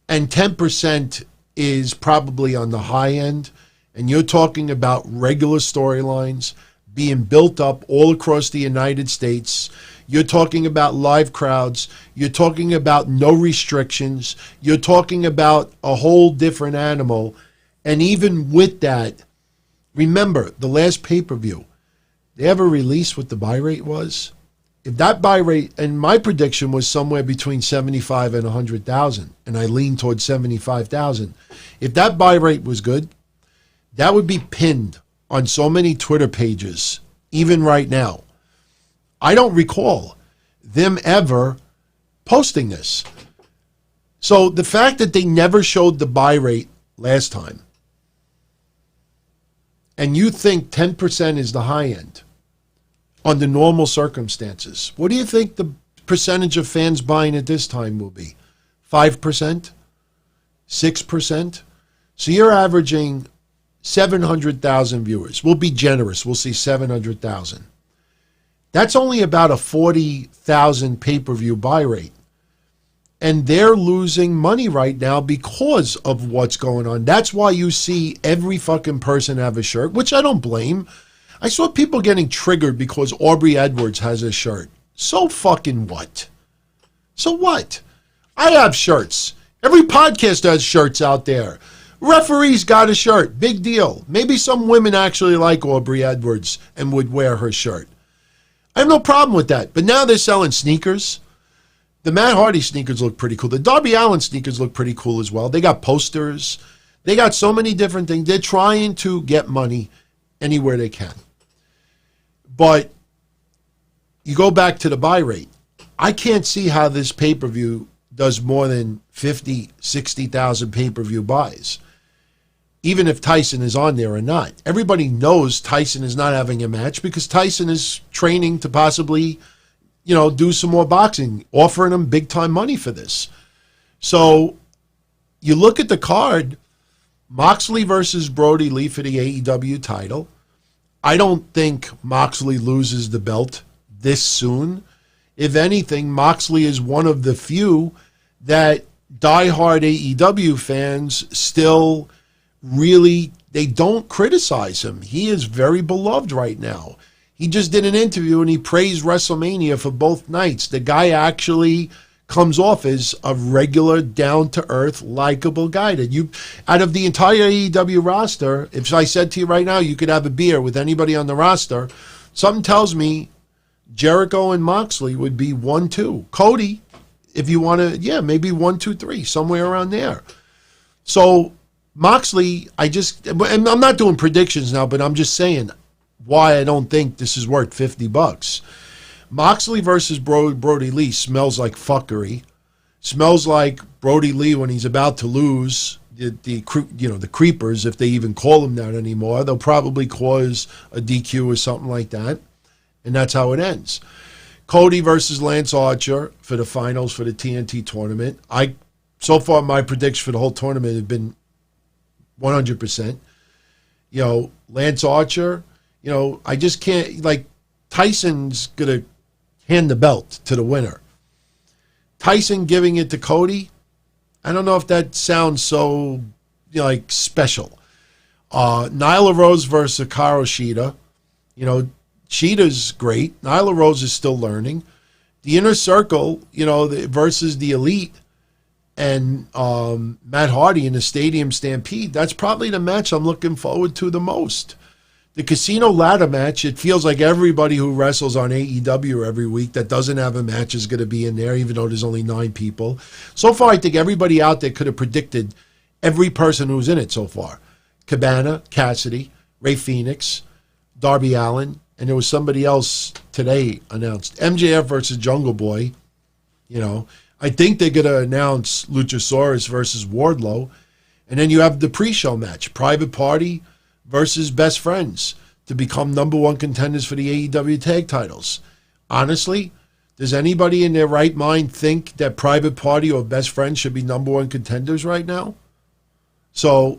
and 10% is probably on the high end, and you're talking about regular storylines being built up all across the United States. You're talking about live crowds. You're talking about no restrictions. You're talking about a whole different animal. And even with that, remember, the last pay-per-view, they ever released what the buy rate was? If that buy rate, and my prediction was somewhere between 75 and 100,000, and I lean towards 75,000. If that buy rate was good, that would be pinned on so many Twitter pages, even right now. I don't recall them ever posting this. So the fact that they never showed the buy rate last time, and you think 10% is the high end under normal circumstances, what do you think the percentage of fans buying at this time will be? 5%? 6%? So you're averaging 700,000 viewers. We'll be generous. We'll see 700,000. That's only about a 40,000 pay-per-view buy rate. And they're losing money right now because of what's going on. That's why you see every fucking person have a shirt, which I don't blame. I saw people getting triggered because Aubrey Edwards has a shirt. So fucking what? So what? I have shirts. Every podcast has shirts out there. Referees got a shirt. Big deal. Maybe some women actually like Aubrey Edwards and would wear her shirt. I have no problem with that. But now they're selling sneakers. The Matt Hardy sneakers look pretty cool. The Darby Allin sneakers look pretty cool as well. They got posters. They got so many different things. They're trying to get money anywhere they can. But you go back to the buy rate. I can't see how this pay-per-view does more than 50, 60,000 pay-per-view buys, even if Tyson is on there or not. Everybody knows Tyson is not having a match because Tyson is training to possibly, do some more boxing, offering him big-time money for this. So you look at the card, Moxley versus Brody Lee for the AEW title. I don't think Moxley loses the belt this soon. If anything, Moxley is one of the few that diehard AEW fans still really, they don't criticize him. He is very beloved right now. He just did an interview and he praised WrestleMania for both nights. The guy actually comes off as a regular, down-to-earth, likable guy. That you, out of the entire AEW roster, if I said to you right now you could have a beer with anybody on the roster, something tells me Jericho and Moxley would be 1, 2. Cody, if you want to, maybe 1, 2, 3, somewhere around there. So Moxley, and I'm not doing predictions now, but I'm just saying why I don't think this is worth $50. Moxley versus Brody Lee smells like fuckery. Smells like Brody Lee when he's about to lose. The creepers, if they even call them that anymore, they'll probably cause a DQ or something like that, and that's how it ends. Cody versus Lance Archer for the finals for the TNT tournament. So far my predictions for the whole tournament have been 100%. Lance Archer, I just can't, Tyson's going to hand the belt to the winner. Tyson giving it to Cody, I don't know if that sounds so, special. Nyla Rose versus Hikaru Shida. Sheeta's great. Nyla Rose is still learning. The Inner Circle, versus the Elite and Matt Hardy in the Stadium Stampede, that's probably the match I'm looking forward to the most. The Casino Ladder match, it feels like everybody who wrestles on AEW every week that doesn't have a match is going to be in there, even though there's only 9 people. So far, I think everybody out there could have predicted every person who's in it so far. Cabana, Cassidy, Ray Phoenix, Darby Allin, and there was somebody else today announced. MJF versus Jungle Boy. I think they're going to announce Luchasaurus versus Wardlow. And then you have the pre-show match, Private Party versus Best Friends, to become #1 contenders for the AEW tag titles. Honestly, does anybody in their right mind think that Private Party or Best Friends should be #1 contenders right now? So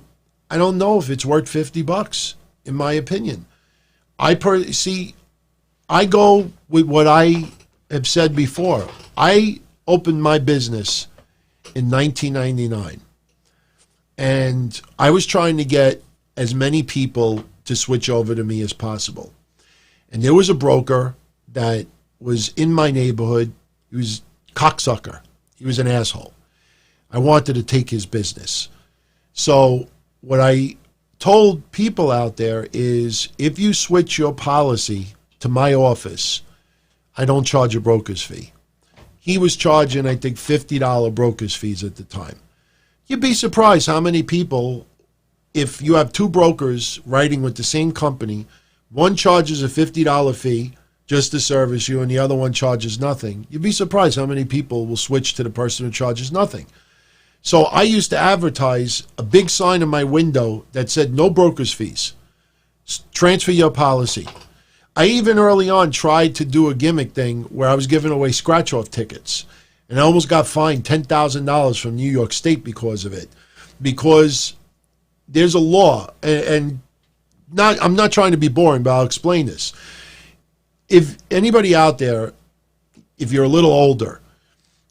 I don't know if it's worth $50, in my opinion. I go with what I have said before. I opened my business in 1999, and I was trying to get as many people to switch over to me as possible. And there was a broker that was in my neighborhood. He was a cocksucker. He was an asshole. I wanted to take his business. So what I told people out there is, if you switch your policy to my office, I don't charge a broker's fee. He was charging, I think, $50 broker's fees at the time. You'd be surprised how many people, if you have 2 brokers writing with the same company, one charges a $50 fee, just to service you, and the other one charges nothing, you'd be surprised how many people will switch to the person who charges nothing. So I used to advertise a big sign in my window that said no broker's fees. Transfer your policy. I even early on tried to do a gimmick thing where I was giving away scratch-off tickets. And I almost got fined $10,000 from New York State because of it. Because there's a law, and I'm not trying to be boring, but I'll explain this. If anybody out there, if you're a little older,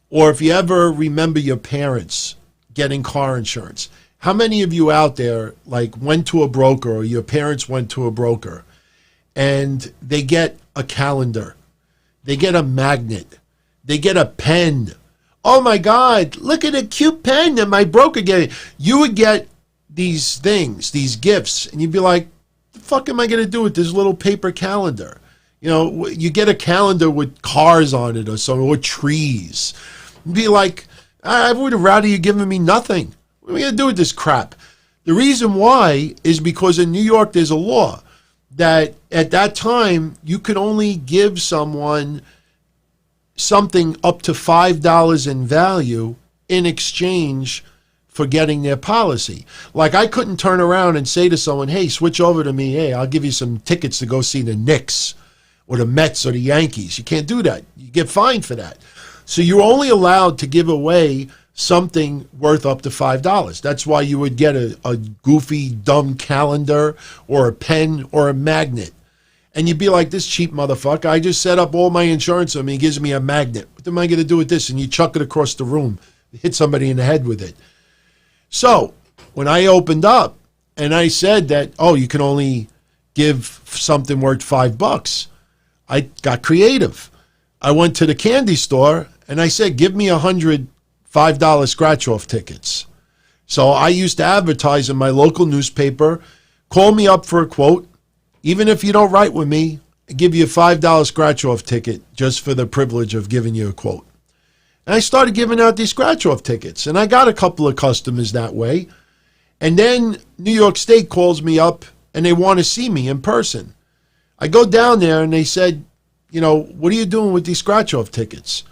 or if you ever remember your parents getting car insurance, how many of you out there like went to a broker, or your parents went to a broker, and they get a calendar, they get a magnet, they get a pen? Oh my God, look at a cute pen that my broker gave. You would get these things, these gifts, and you'd be like, the fuck am I going to do with this little paper calendar? You know, you get a calendar with cars on it or something, or trees. You'd be like, I would have rather you given me nothing. What am I going to do with this crap? The reason why is because in New York there's a law that at that time you could only give someone something up to $5 in value in exchange for getting their policy. Like I couldn't turn around and say to someone, hey, switch over to me. Hey, I'll give you some tickets to go see the Knicks or the Mets or the Yankees. You can't do that. You get fined for that. So you're only allowed to give away something worth up to $5. That's why you would get a goofy, dumb calendar or a pen or a magnet. And you'd be like, this cheap motherfucker, I just set up all my insurance on me. He gives me a magnet. What am I going to do with this? And you chuck it across the room, hit somebody in the head with it. So when I opened up and I said that, oh, you can only give something worth $5, I got creative. I went to the candy store and I said, give me 100 $5 scratch-off tickets. So I used to advertise in my local newspaper, call me up for a quote. Even if you don't write with me, I give you a $5 scratch-off ticket just for the privilege of giving you a quote. And I started giving out these scratch-off tickets, and I got a couple of customers that way. And then New York State calls me up, and they want to see me in person. I go down there, and they said, you know, what are you doing with these scratch-off tickets?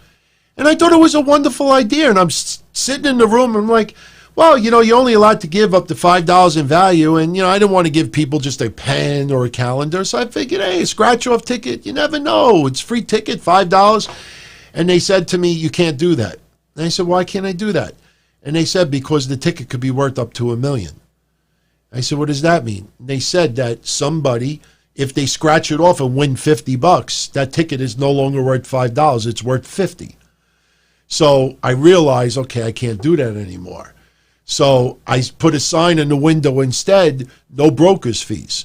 And I thought it was a wonderful idea. And I'm sitting in the room, and I'm like, well, you know, you're only allowed to give up to $5 in value. And, you know, I didn't want to give people just a pen or a calendar. So I figured, hey, a scratch-off ticket, you never know. It's a free ticket, $5. And they said to me, you can't do that. And I said, why can't I do that? And they said, because the ticket could be worth up to $1 million. I said, what does that mean? And they said that somebody, if they scratch it off and win $50, that ticket is no longer worth $5. It's worth $50. So I realized, okay, I can't do that anymore. So I put a sign in the window instead, no broker's fees.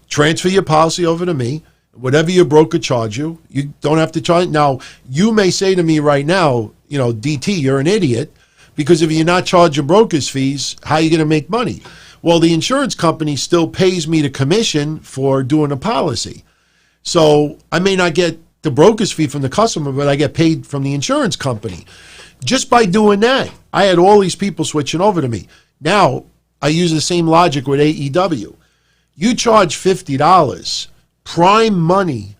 Transfer your policy over to me. Whatever your broker charge you, you don't have to charge. Now, you may say to me right now, you know, DT, you're an idiot, because if you're not charging broker's fees, how are you going to make money? Well, the insurance company still pays me the commission for doing a policy. So I may not get the broker's fee from the customer, but I get paid from the insurance company. Just by doing that, I had all these people switching over to me. Now, I use the same logic with AEW. You charge $50, prime money,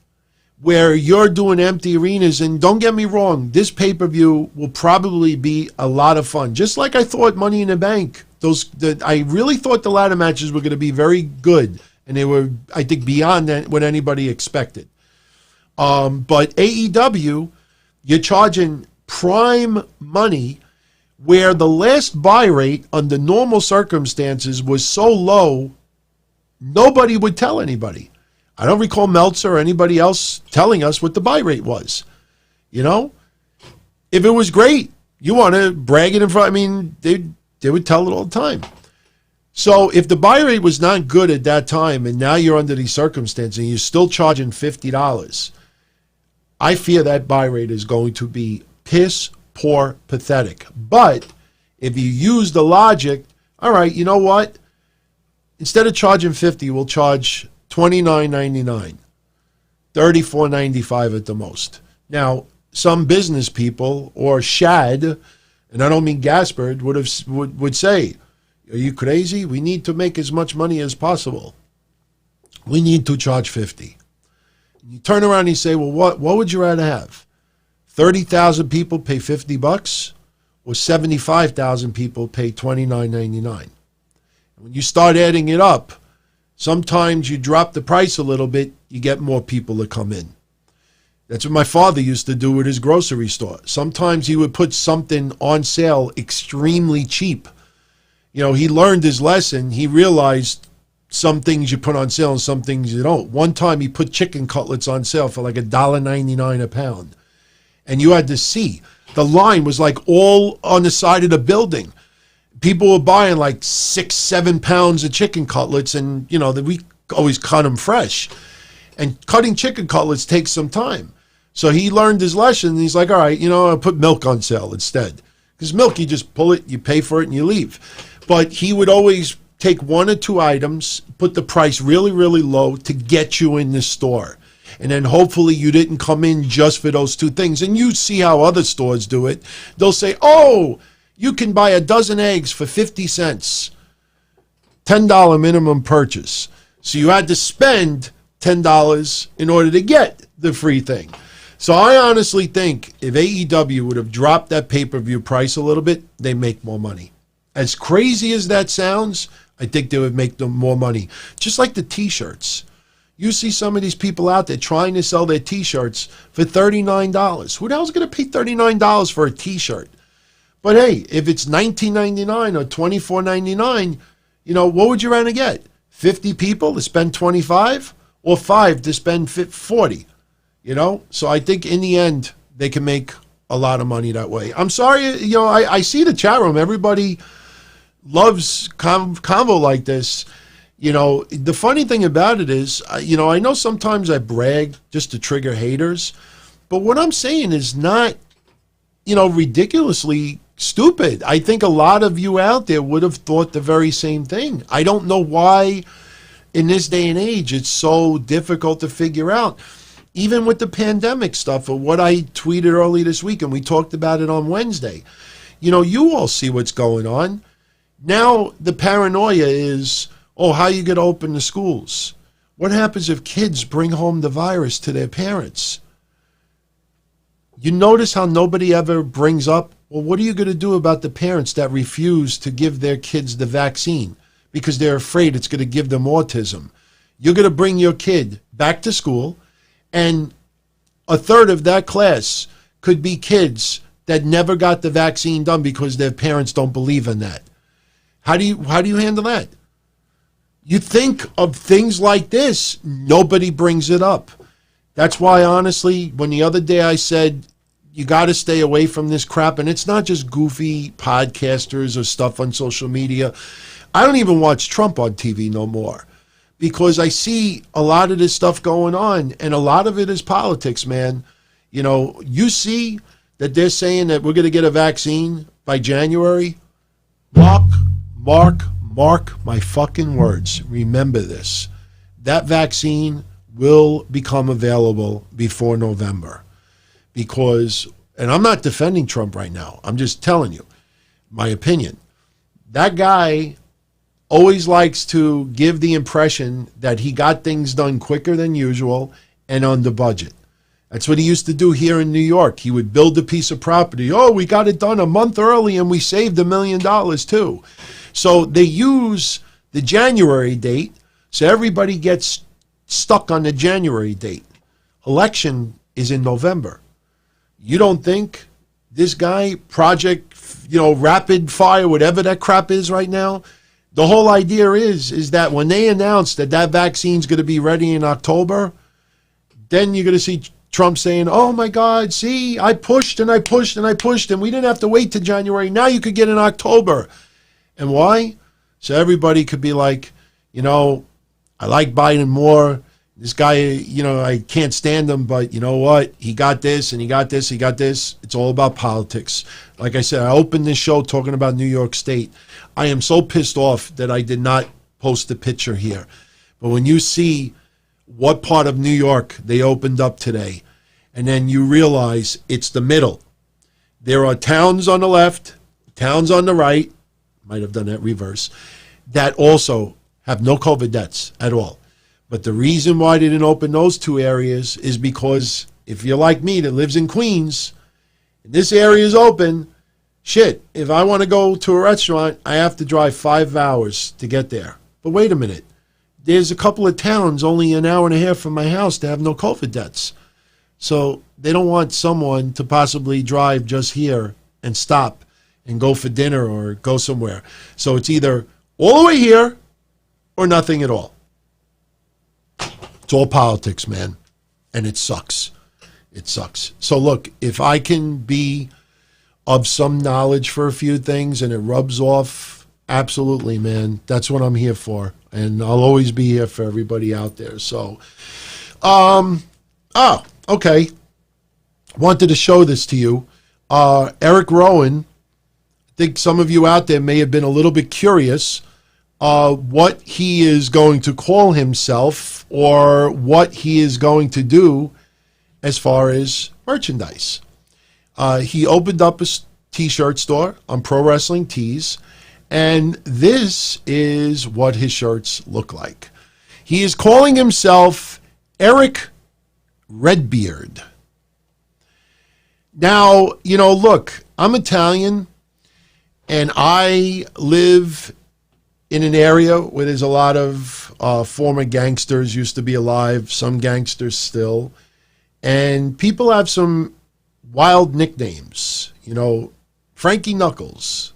where you're doing empty arenas. And don't get me wrong, this pay-per-view will probably be a lot of fun. Just like I thought Money in the Bank. I really thought the ladder matches were going to be very good. And they were, I think, beyond what anybody expected. But AEW, you're charging prime money, where the last buy rate under normal circumstances was so low, nobody would tell anybody. I don't recall Meltzer or anybody else telling us what the buy rate was. You know, if it was great, you want to brag it in front. I mean, they would tell it all the time. So if the buy rate was not good at that time, and now you're under these circumstances and you're still charging $50, I fear that buy rate is going to be piss poor pathetic. But if you use the logic, all right, you know what? Instead of charging $50, we'll charge $29.99, $34.95 at the most. Now, some business people or Shad, and I don't mean Gaspard, would say, are you crazy? We need to make as much money as possible. We need to charge $50. You turn around and you say, well, what would you rather have? 30,000 people pay $50 or 75,000 people pay $29.99? When you start adding it up, sometimes you drop the price a little bit, you get more people to come in. That's what my father used to do at his grocery store. Sometimes he would put something on sale extremely cheap. You know, he learned his lesson. He realized some things you put on sale and some things you don't. One time he put chicken cutlets on sale for like $1.99 a pound. And you had to see. The line was like all on the side of the building. People were buying like 6-7 pounds of chicken cutlets, and, you know, we always cut them fresh. And cutting chicken cutlets takes some time. So he learned his lesson, and he's like, all right, you know, I'll put milk on sale instead. Because milk, you just pull it, you pay for it, and you leave. But he would always take 1 or 2 items, put the price really, really low to get you in the store. And then hopefully you didn't come in just for those 2 things. And you see how other stores do it. They'll say, oh, you can buy a dozen eggs for 50 cents. $10 minimum purchase. So you had to spend $10 in order to get the free thing. So I honestly think if AEW would have dropped that pay-per-view price a little bit, they make more money. As crazy as that sounds, I think they would make them more money. Just like the T-shirts. You see some of these people out there trying to sell their T-shirts for $39. Who the hell's going to pay $39 for a T-shirt? But hey, if it's $19.99 or $24.99, you know, what would you rather get? 50 people to spend 25 or 5 to spend 40? You know? So I think in the end, they can make a lot of money that way. I'm sorry, you know, I see the chat room. Everybody loves convo like this. You know, the funny thing about it is, you know, I know sometimes I brag just to trigger haters, but what I'm saying is not, you know, ridiculously stupid. I think a lot of you out there would have thought the very same thing. I don't know why in this day and age it's so difficult to figure out. Even with the pandemic stuff, or what I tweeted early this week, and we talked about it on Wednesday. You know, you all see what's going on. Now the paranoia is, oh, how are you going to open the schools? What happens if kids bring home the virus to their parents? You notice how nobody ever brings up, well, what are you going to do about the parents that refuse to give their kids the vaccine because they're afraid it's going to give them autism? You're going to bring your kid back to school, and a third of that class could be kids that never got the vaccine done because their parents don't believe in that. How do you handle that? You think of things like this, nobody brings it up. That's why, honestly, when the other day I said, you got to stay away from this crap, and it's not just goofy podcasters or stuff on social media. I don't even watch Trump on TV no more because I see a lot of this stuff going on, and a lot of it is politics, man. You know, you see that they're saying that we're going to get a vaccine by January. Mark my fucking words. Remember this. That vaccine will become available before November. Because, and I'm not defending Trump right now. I'm just telling you my opinion. That guy always likes to give the impression that he got things done quicker than usual and under budget. That's what he used to do here in New York. He would build a piece of property. Oh, we got it done a month early and we saved $1 million too. So they use the January date, so everybody gets stuck on the January date. Election is in November. You don't think this guy, Project, you know, Rapid Fire, whatever that crap is right now, the whole idea is that when they announce that that vaccine's going to be ready in October, then you're going to see Trump saying, oh my God, see, I pushed and I pushed and I pushed and we didn't have to wait till January. Now you could get in October. And why? So everybody could be like, you know, I like Biden more. This guy, you know, I can't stand him, but you know what? He got this and he got this, he got this. It's all about politics. Like I said, I opened this show talking about New York State. I am so pissed off that I did not post the picture here. But when you see what part of New York they opened up today, and then you realize it's the middle. There are towns on the left, towns on the right, might have done that reverse, that also have no COVID deaths at all. But the reason why they didn't open those two areas is because if you're like me that lives in Queens, and this area is open, shit, if I want to go to a restaurant, I have to drive 5 hours to get there. But wait a minute. There's a couple of towns only an hour and a half from my house that have no COVID deaths. So they don't want someone to possibly drive just here and stop and go for dinner or go somewhere. So it's either all the way here or nothing at all. It's all politics, man. And it sucks. It sucks. So look, if I can be of some knowledge for a few things and it rubs off, absolutely, man. That's what I'm here for. And I'll always be here for everybody out there. So, okay. Wanted to show this to you. Eric Rowan, I think some of you out there may have been a little bit curious what he is going to call himself or what he is going to do as far as merchandise. He opened up a t-shirt store on Pro Wrestling Tees, and this is what his shirts look like. He is calling himself Eric Redbeard. Now, look, I'm Italian, and I live in an area where there's a lot of former gangsters used to be alive, some gangsters still, and people have some wild nicknames. Frankie Knuckles.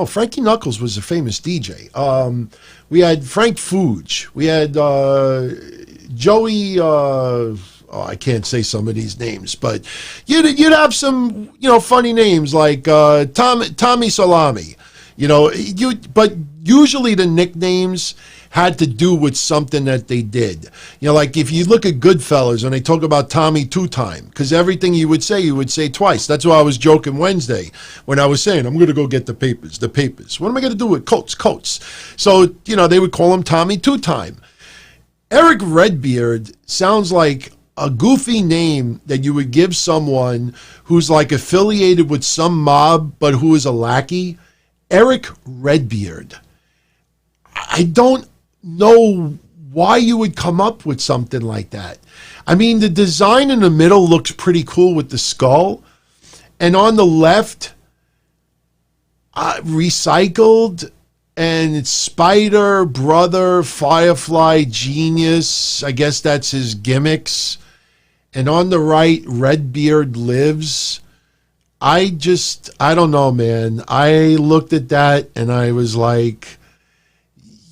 Frankie Knuckles was a famous DJ. We had Frank Fuge. We had Joey. I can't say some of these names, but you'd have some funny names like Tommy Salami. But usually the nicknames had to do with something that they did. Like if you look at Goodfellas and they talk about Tommy Two-Time, because everything you would say twice. That's why I was joking Wednesday when I was saying, I'm going to go get the papers. What am I going to do with Coates? So, they would call him Tommy Two-Time. Eric Redbeard sounds like a goofy name that you would give someone who's like affiliated with some mob, but who is a lackey. Eric Redbeard. I don't know why you would come up with something like that. I mean, the design in the middle looks pretty cool with the skull. And on the left, recycled, and it's Spider, Brother, Firefly, Genius. I guess that's his gimmicks. And on the right, Redbeard Lives. I don't know, man. I looked at that and I was like,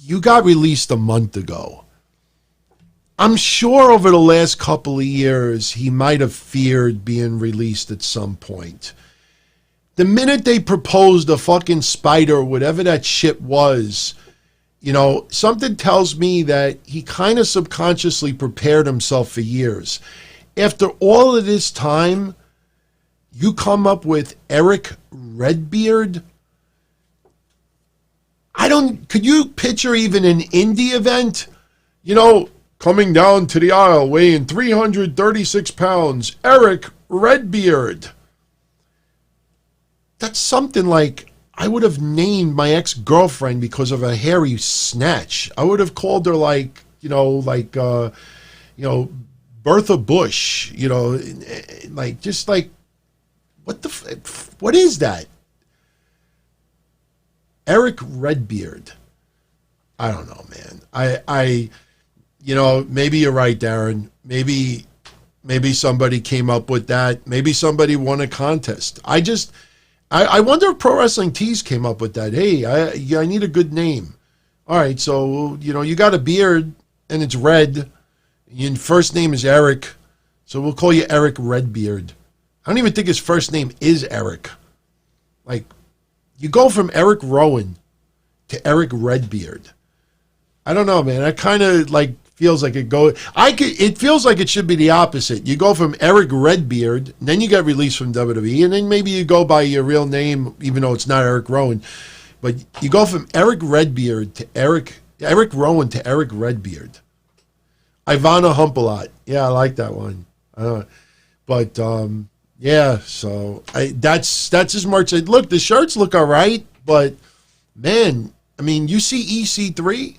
you got released a month ago. I'm sure over the last couple of years, he might have feared being released at some point. The minute they proposed a fucking spider, whatever that shit was, something tells me that he kind of subconsciously prepared himself for years. After all of this time, you come up with Eric Redbeard? Could you picture even an indie event? Coming down to the aisle, weighing 336 pounds, Eric Redbeard. That's something like I would have named my ex-girlfriend because of a hairy snatch. I would have called her Bertha Bush, what is that? Eric Redbeard. I don't know, man. Maybe you're right, Darren. Maybe somebody came up with that. Maybe somebody won a contest. I wonder if Pro Wrestling Tees came up with that. Hey, I need a good name. All right, so, you got a beard and it's red. Your first name is Eric, so we'll call you Eric Redbeard. I don't even think his first name is Eric. Like, you go from Eric Rowan to Eric Redbeard. I don't know, man. I kind of feels like it feels like it should be the opposite. You go from Eric Redbeard, and then you get released from WWE, and then maybe you go by your real name, even though it's not Eric Rowan. But you go from Eric Redbeard to Eric Rowan to Eric Redbeard. Ivana Humpalot. Yeah, I like that one. Yeah, so that's his merch. Look, the shirts look all right, but man, I mean, you see EC3,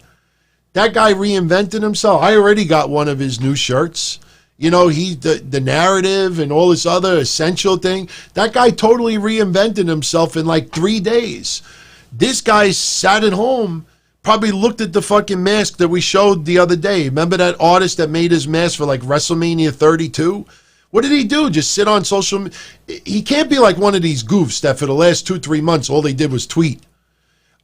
That guy reinvented himself. I already got one of his new shirts. You know, he the narrative and all this other essential thing. That guy totally reinvented himself in like 3 days. This guy sat at home, probably looked at the fucking mask that we showed the other day. Remember that artist that made his mask for like WrestleMania 32? What did he do? Just sit on social media? He can't be like one of these goofs that for the last 2-3 months, all they did was tweet.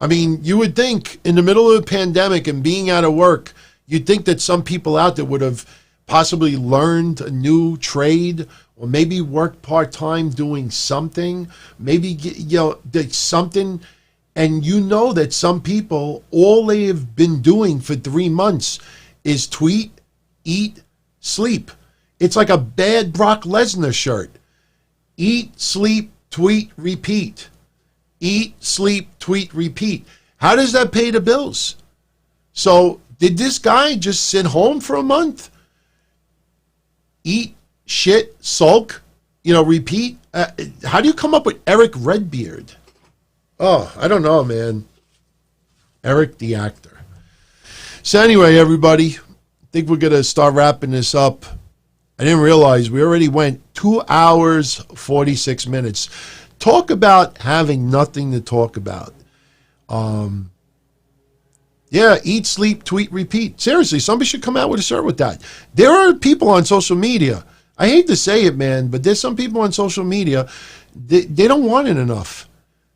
I mean, you would think in the middle of a pandemic and being out of work, you'd think that some people out there would have possibly learned a new trade or maybe worked part-time doing something, maybe, did something. And you know that some people, all they have been doing for 3 months is tweet, eat, sleep. It's like a bad Brock Lesnar shirt. Eat, sleep, tweet, repeat. Eat, sleep, tweet, repeat. How does that pay the bills? So did this guy just sit home for a month? Eat, shit, sulk, repeat? How do you come up with Eric Redbeard? Oh, I don't know, man. Eric the actor. So anyway, everybody, I think we're going to start wrapping this up. I didn't realize we already went 2 hours, 46 minutes. Talk about having nothing to talk about. Yeah, eat, sleep, tweet, repeat. Seriously, somebody should come out with a shirt with that. There are people on social media. I hate to say it, man, but there's some people on social media, they don't want it enough.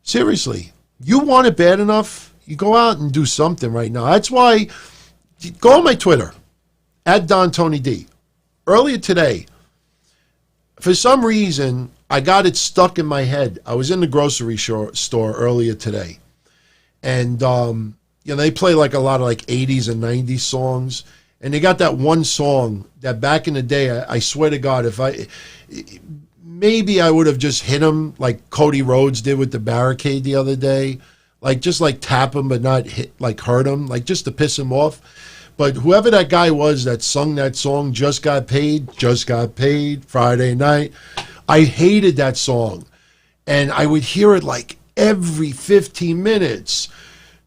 Seriously. You want it bad enough, you go out and do something right now. That's why, go on my Twitter, @DonTonyD. Earlier today, for some reason, I got it stuck in my head. I was in the grocery store earlier today. And, they play like a lot of like 80s and 90s songs. And they got that one song that back in the day, I swear to God, maybe I would have just hit him like Cody Rhodes did with the barricade the other day. Like, just like tap him, but not hurt him, like just to piss him off. But whoever that guy was that sung that song, Just Got Paid, Friday night. I hated that song. And I would hear it like every 15 minutes.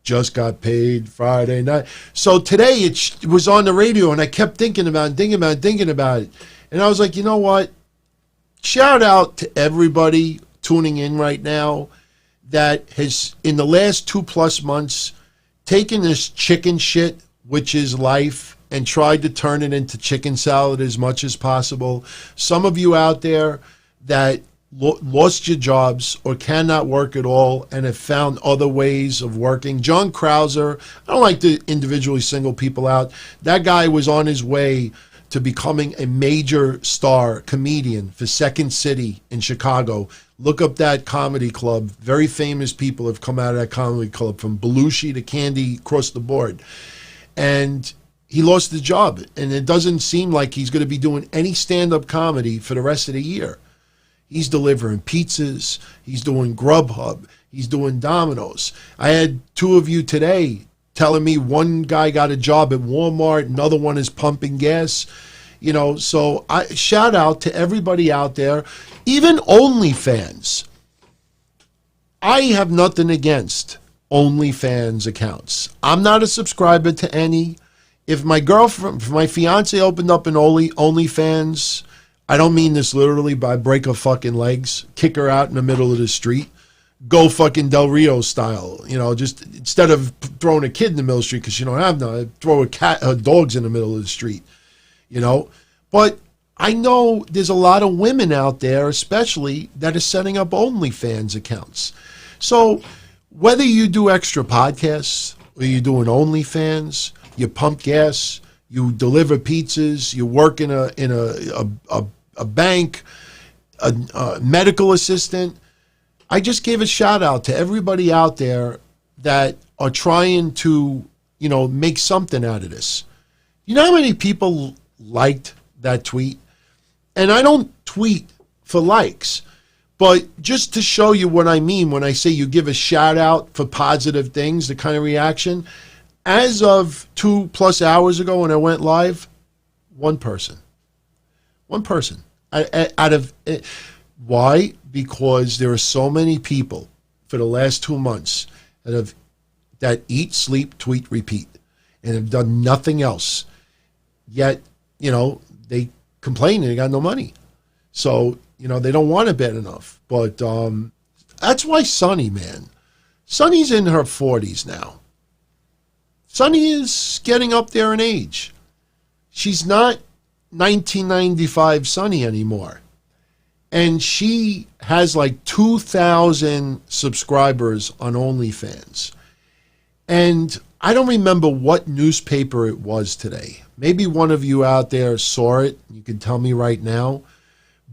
Just got paid Friday night. So today it was on the radio and I kept thinking about it. And I was like, you know what? Shout out to everybody tuning in right now that has, in the last 2+ months, taken this chicken shit, which is life, and tried to turn it into chicken salad as much as possible. Some of you out there that lost your jobs or cannot work at all and have found other ways of working. John Krauser, I don't like to individually single people out. That guy was on his way to becoming a major star comedian for Second City in Chicago. Look up that comedy club. Very famous people have come out of that comedy club, from Belushi to Candy, across the board. And he lost his job, and it doesn't seem like he's going to be doing any stand-up comedy for the rest of the year. He's delivering pizzas. He's doing Grubhub. He's doing Domino's. I had 2 of you today telling me one guy got a job at Walmart, another one is pumping gas. So I shout out to everybody out there, even OnlyFans. I have nothing against OnlyFans accounts. I'm not a subscriber to any. If my girlfriend, if my fiance opened up an OnlyFans, I don't mean this literally, but I break her fucking legs, kick her out in the middle of the street, go fucking Del Rio style, just instead of throwing a kid in the middle of the street because she don't have none, I throw dogs in the middle of the street, But I know there's a lot of women out there, especially, that are setting up OnlyFans accounts. So whether you do extra podcasts or you do an OnlyFans, you pump gas, you deliver pizzas, you work in a bank, a medical assistant. I just gave a shout out to everybody out there that are trying to, make something out of this. You know how many people liked that tweet? And I don't tweet for likes, but just to show you what I mean when I say you give a shout out for positive things, the kind of reaction. As of 2+ hours ago when I went live, one person. Why? Because there are so many people for the last 2 months that eat, sleep, tweet, repeat. and have done nothing else. Yet, they complain and they got no money. So, they don't want it bad enough. But that's why Sonny, man. Sonny's in her 40s now. Sonny is getting up there in age. She's not 1995 Sonny anymore. And she has like 2,000 subscribers on OnlyFans. And I don't remember what newspaper it was today. Maybe one of you out there saw it. You can tell me right now.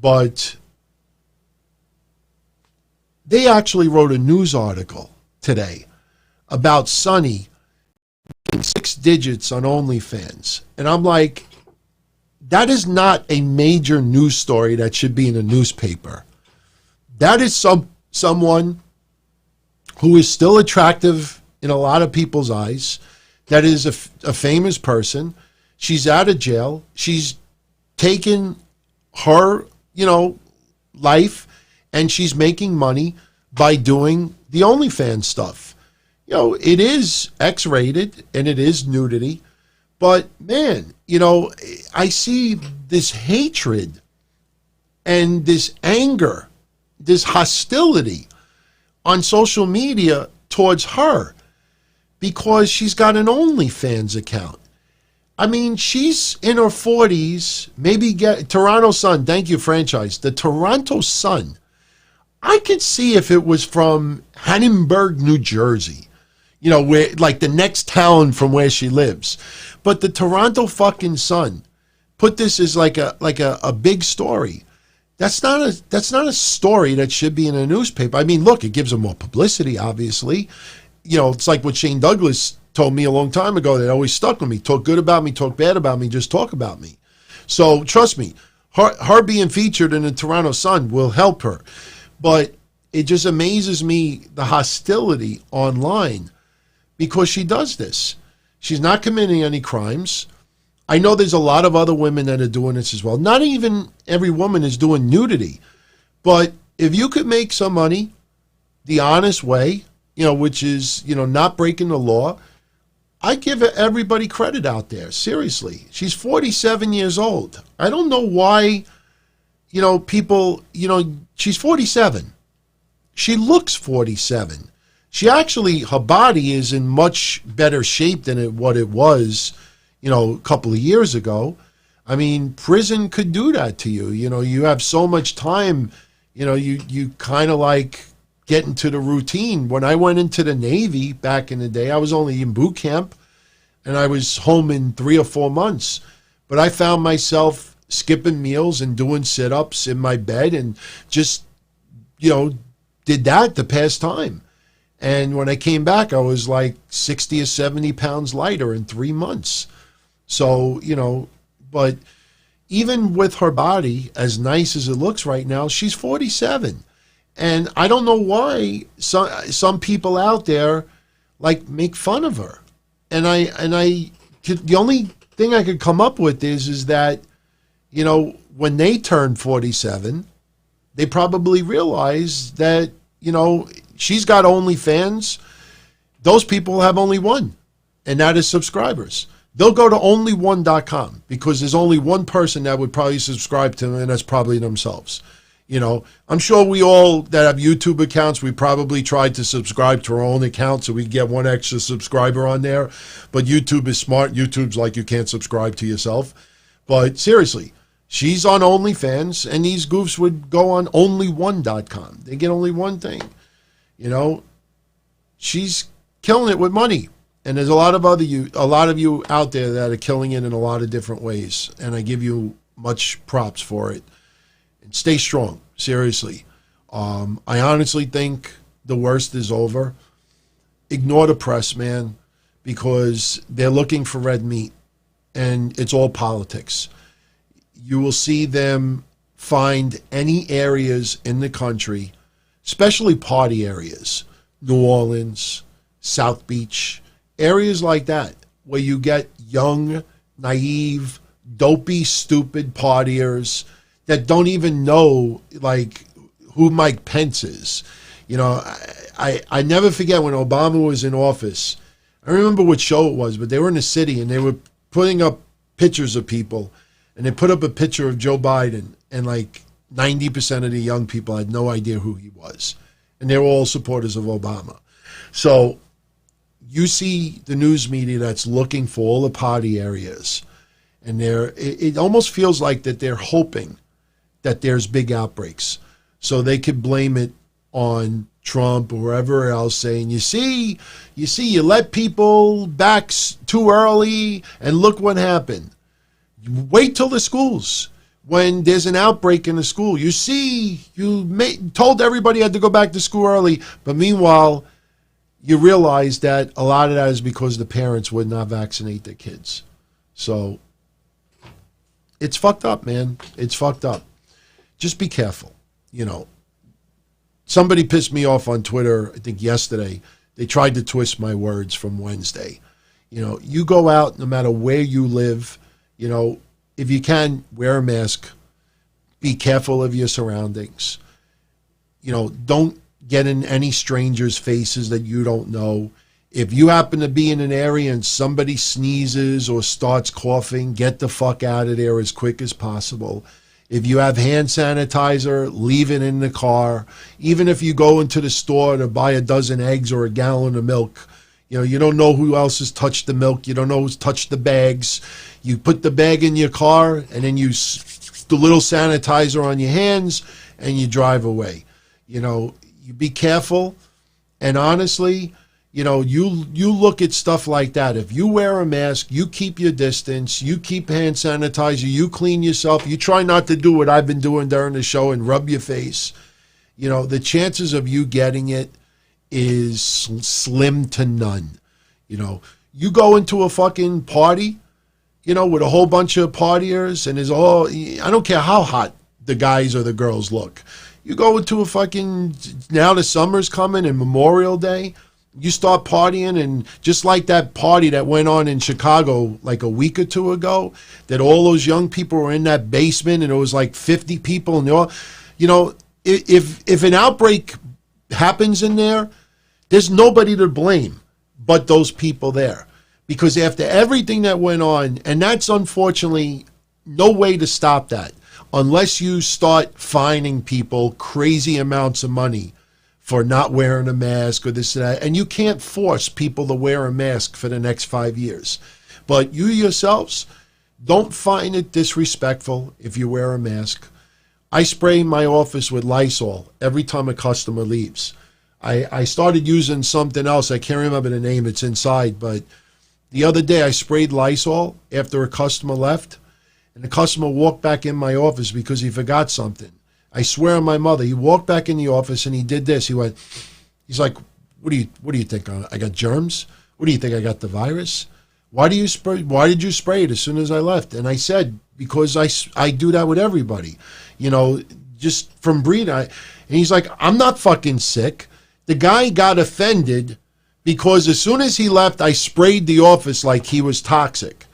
But they actually wrote a news article today about Sonny making 6 digits on OnlyFans. And I'm like, that is not a major news story that should be in a newspaper. That is someone who is still attractive in a lot of people's eyes. That is a famous person. She's out of jail. She's taken her, life, and she's making money by doing the OnlyFans stuff. It is X-rated and it is nudity. But, man, I see this hatred and this anger, this hostility on social media towards her because she's got an OnlyFans account. I mean, she's in her 40s, maybe Toronto Sun, thank you, franchise. The Toronto Sun, I could see if it was from Hannenberg, New Jersey, where like the next town from where she lives. But the Toronto fucking Sun put this as like a big story. That's not a story that should be in a newspaper. I mean, look, it gives them more publicity, obviously. It's like what Shane Douglas told me a long time ago that always stuck with me. Talk good about me, talk bad about me, just talk about me. So trust me, her being featured in the Toronto Sun will help her. But it just amazes me the hostility online because she does this. She's not committing any crimes. I know there's a lot of other women that are doing this as well. Not even every woman is doing nudity. But if you could make some money the honest way, which is, not breaking the law, I give everybody credit out there. Seriously. She's 47 years old. I don't know why, people, she's 47. She looks 47. She actually, her body is in much better shape than what it was, a couple of years ago. I mean, prison could do that to you. You have so much time, you kind of like get into the routine. When I went into the Navy back in the day, I was only in boot camp and I was home in 3 or 4 months. But I found myself skipping meals and doing sit-ups in my bed and just, did that to pass time. And when I came back, I was like 60 or 70 pounds lighter in 3 months. So, but even with her body, as nice as it looks right now, she's 47. And I don't know why some people out there like make fun of her. And the only thing I could come up with is that, when they turn 47, they probably realize that, she's got OnlyFans. Those people have only one, and that is subscribers. They'll go to onlyone.com because there's only one person that would probably subscribe to them, and that's probably themselves. I'm sure we all that have YouTube accounts, we probably tried to subscribe to our own account so we get one extra subscriber on there. But YouTube is smart. YouTube's like you can't subscribe to yourself. But seriously, she's on OnlyFans, and these goofs would go on onlyone.com. They get only one thing. She's killing it with money. And there's a lot of you out there that are killing it in a lot of different ways. And I give you much props for it. And stay strong, seriously. I honestly think the worst is over. Ignore the press, man, because they're looking for red meat. And it's all politics. You will see them find any areas in the country, especially party areas, New Orleans, South Beach, areas like that, where you get young, naive, dopey, stupid partiers that don't even know, like, who Mike Pence is. I never forget when Obama was in office, I remember what show it was, but they were in the city and they were putting up pictures of people, and they put up a picture of Joe Biden, and like 90% of the young people had no idea who he was, and they were all supporters of Obama. So you see the news media that's looking for all the party areas, and it almost feels like that they're hoping that there's big outbreaks so they could blame it on Trump or wherever else, saying, you see, you let people back too early, and look what happened. Wait till the schools. When there's an outbreak in the school, you see, told everybody had to go back to school early, but meanwhile, you realize that a lot of that is because the parents would not vaccinate their kids. So it's fucked up, man. It's fucked up. Just be careful. You know, somebody pissed me off on Twitter, I think yesterday. They tried to twist my words from Wednesday. You know, you go out no matter where you live, you know, if you can, wear a mask. Be careful of your surroundings. You know, don't get in any strangers' faces that you don't know. If you happen to be in an area and somebody sneezes or starts coughing, get the fuck out of there as quick as possible. If you have hand sanitizer, leave it in the car. Even if you go into the store to buy a dozen eggs or a gallon of milk, you know, you don't know who else has touched the milk. You don't know who's touched the bags. You put the bag in your car, and then you the little sanitizer on your hands, and you drive away. You know, you be careful. And honestly, you know, you look at stuff like that. If you wear a mask, you keep your distance, you keep hand sanitizer, you clean yourself, you try not to do what I've been doing during the show and rub your face, you know, the chances of you getting it is slim to none. You know, you go into a fucking party, you know, with a whole bunch of partiers, and I don't care how hot the guys or the girls look. You go into a fucking, now the summer's coming and Memorial Day, you start partying, and just like that party that went on in Chicago like a week or two ago, that all those young people were in that basement, and it was like 50 people, and you know, if an outbreak happens in there, there's nobody to blame but those people there. Because after everything that went on, and that's unfortunately no way to stop that, unless you start fining people crazy amounts of money for not wearing a mask or this and that. And you can't force people to wear a mask for the next 5 years. But you yourselves, don't find it disrespectful if you wear a mask. I spray my office with Lysol every time a customer leaves. I started using something else. I can't remember the name. It's inside. But the other day I sprayed Lysol after a customer left, and the customer walked back in my office because he forgot something. I swear on my mother, he walked back in the office and he did this. He's like, what do you think? I got germs? What do you think? I got the virus? Why did you spray it as soon as I left? And I said, because I do that with everybody, you know, just from breed. And he's like, I'm not fucking sick. The guy got offended because as soon as he left, I sprayed the office like he was toxic.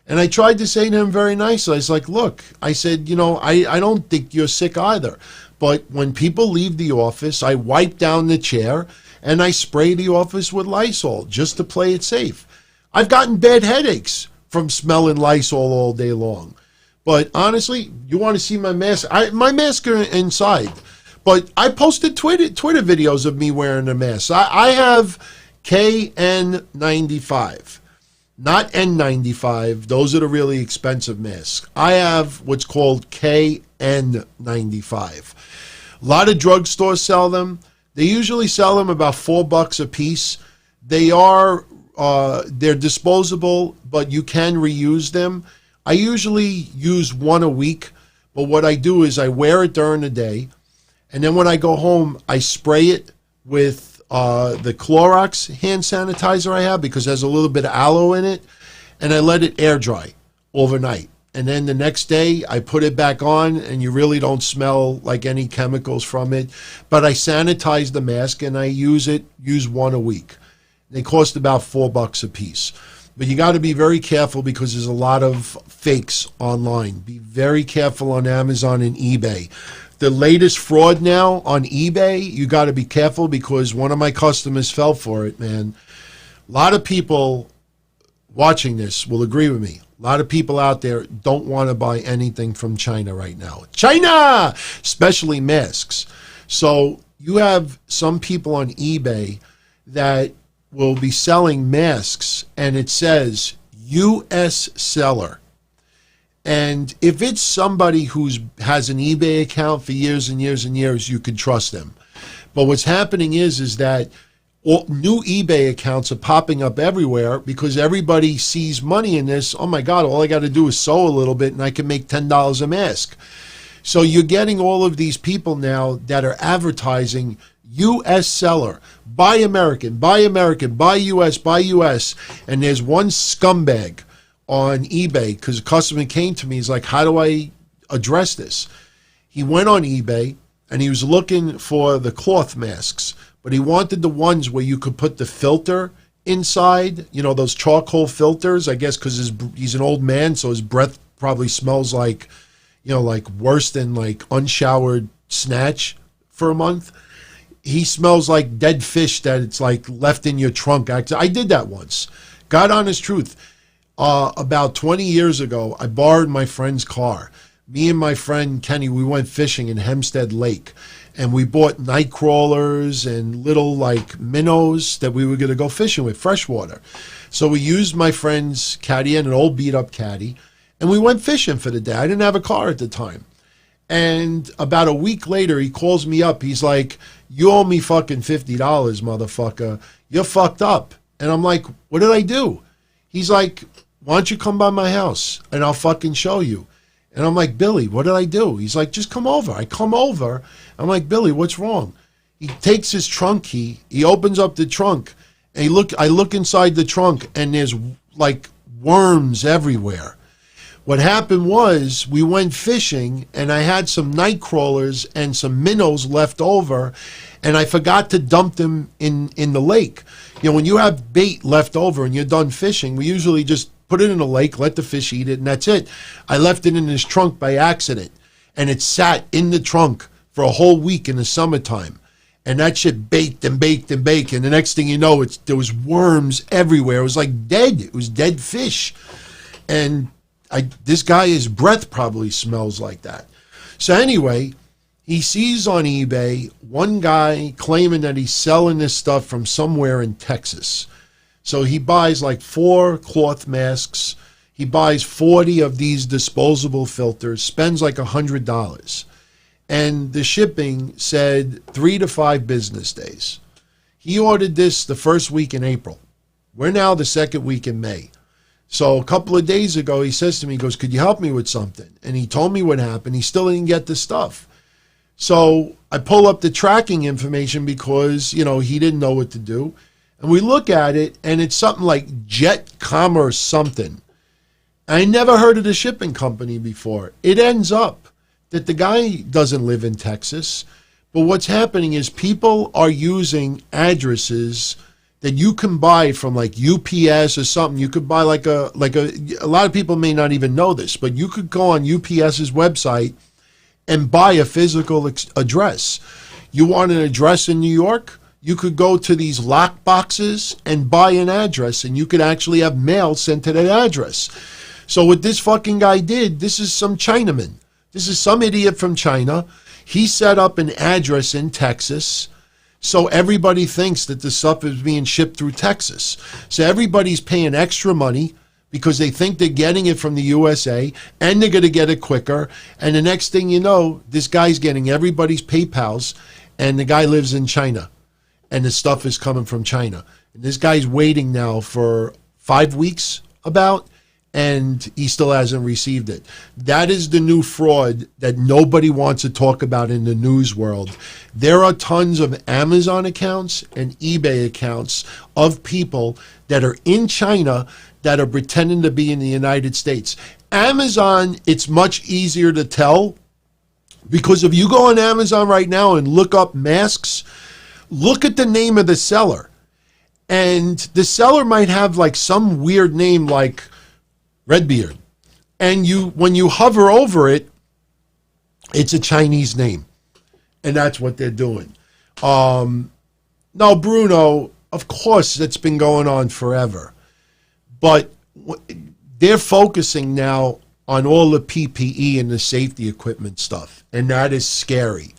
And I tried to say to him very nicely, I was like, look, I said, you know, I don't think you're sick either. But when people leave the office, I wipe down the chair and I spray the office with Lysol just to play it safe. I've gotten bad headaches from smelling Lysol all day long. But honestly, you want to see my mask? My mask are inside. But I posted Twitter videos of me wearing a mask. I have KN95. Not N95. Those are the really expensive masks. I have what's called KN95. A lot of drugstores sell them. They usually sell them about $4 a piece. They're disposable, but you can reuse them. I usually use one a week, but what I do is I wear it during the day, and then when I go home, I spray it with the Clorox hand sanitizer I have, because there's a little bit of aloe in it, and I let it air dry overnight. And then the next day I put it back on, and you really don't smell like any chemicals from it. But I sanitize the mask, and I use one a week. They cost about $4 a piece. But you got to be very careful because there's a lot of fakes online. Be very careful on Amazon and eBay. The latest fraud now on eBay, you got to be careful because one of my customers fell for it, man. A lot of people watching this will agree with me. A lot of people out there don't want to buy anything from China right now. China! Especially masks. So you have some people on eBay that will be selling masks, and it says U.S. seller. And if it's somebody who has an eBay account for years and years and years, you can trust them. But what's happening is that new eBay accounts are popping up everywhere because everybody sees money in this. Oh my God, all I got to do is sew a little bit and I can make $10 a mask. So you're getting all of these people now that are advertising U.S. seller, buy American, buy American, buy U.S., and there's one scumbag on eBay, because a customer came to me, he's like, how do I address this? He went on eBay and he was looking for the cloth masks, but he wanted the ones where you could put the filter inside, you know, those charcoal filters, I guess because he's an old man, so his breath probably smells like, you know, like worse than like unshowered snatch for a month. He smells like dead fish that it's like left in your trunk. I did that once. God honest truth. About 20 years ago, I borrowed my friend's car. Me and my friend Kenny, we went fishing in Hempstead Lake. And we bought night crawlers and little like minnows that we were going to go fishing with, freshwater. So we used my friend's caddy and an old beat up caddy. And we went fishing for the day. I didn't have a car at the time. And about a week later, he calls me up. He's like, you owe me fucking $50, motherfucker. You're fucked up. And I'm like, what did I do? He's like, why don't you come by my house and I'll fucking show you. And I'm like, Billy, what did I do? He's like, just come over. I come over. I'm like, Billy, what's wrong? He takes his trunk key. He opens up the trunk. And I look inside the trunk and there's like worms everywhere. What happened was we went fishing and I had some night crawlers and some minnows left over and I forgot to dump them in the lake. You know, when you have bait left over and you're done fishing, we usually just put it in the lake, let the fish eat it, and that's it. I left it in his trunk by accident and it sat in the trunk for a whole week in the summertime. And that shit baked and baked and baked. And the next thing you know, there was worms everywhere. It was like dead. It was dead fish. And this guy, his breath probably smells like that. So anyway, he sees on eBay one guy claiming that he's selling this stuff from somewhere in Texas. So he buys like 4 cloth masks. He buys 40 of these disposable filters, spends like $100. And the shipping said 3 to 5 business days. He ordered this the first week in April. We're now the second week in May. So a couple of days ago, he says to me, he goes, could you help me with something? And he told me what happened. He still didn't get the stuff. So I pull up the tracking information because, you know, he didn't know what to do. And we look at it, and it's something like Jet Commerce something. I never heard of the shipping company before. It ends up that the guy doesn't live in Texas. But what's happening is people are using addresses that you can buy from like UPS or something. You could buy like a lot of people may not even know this, but you could go on UPS's website and buy a physical address. You want an address in New York? You could go to these lock boxes and buy an address, and you could actually have mail sent to that address. So what this fucking guy did, this is some Chinaman. This is some idiot from China. He set up an address in Texas. So everybody thinks that the stuff is being shipped through Texas. So everybody's paying extra money because they think they're getting it from the USA and they're going to get it quicker. And the next thing you know, this guy's getting everybody's PayPals, and the guy lives in China and the stuff is coming from China. And this guy's waiting now for 5 weeks and he still hasn't received it. That is the new fraud that nobody wants to talk about in the news world. There are tons of Amazon accounts and eBay accounts of people that are in China that are pretending to be in the United States. Amazon, it's much easier to tell because if you go on Amazon right now and look up masks, look at the name of the seller. And the seller might have like some weird name like Redbeard. And when you hover over it, it's a Chinese name. And that's what they're doing. No, Bruno, of course, that's been going on forever. But they're focusing now on all the PPE and the safety equipment stuff. And that is scary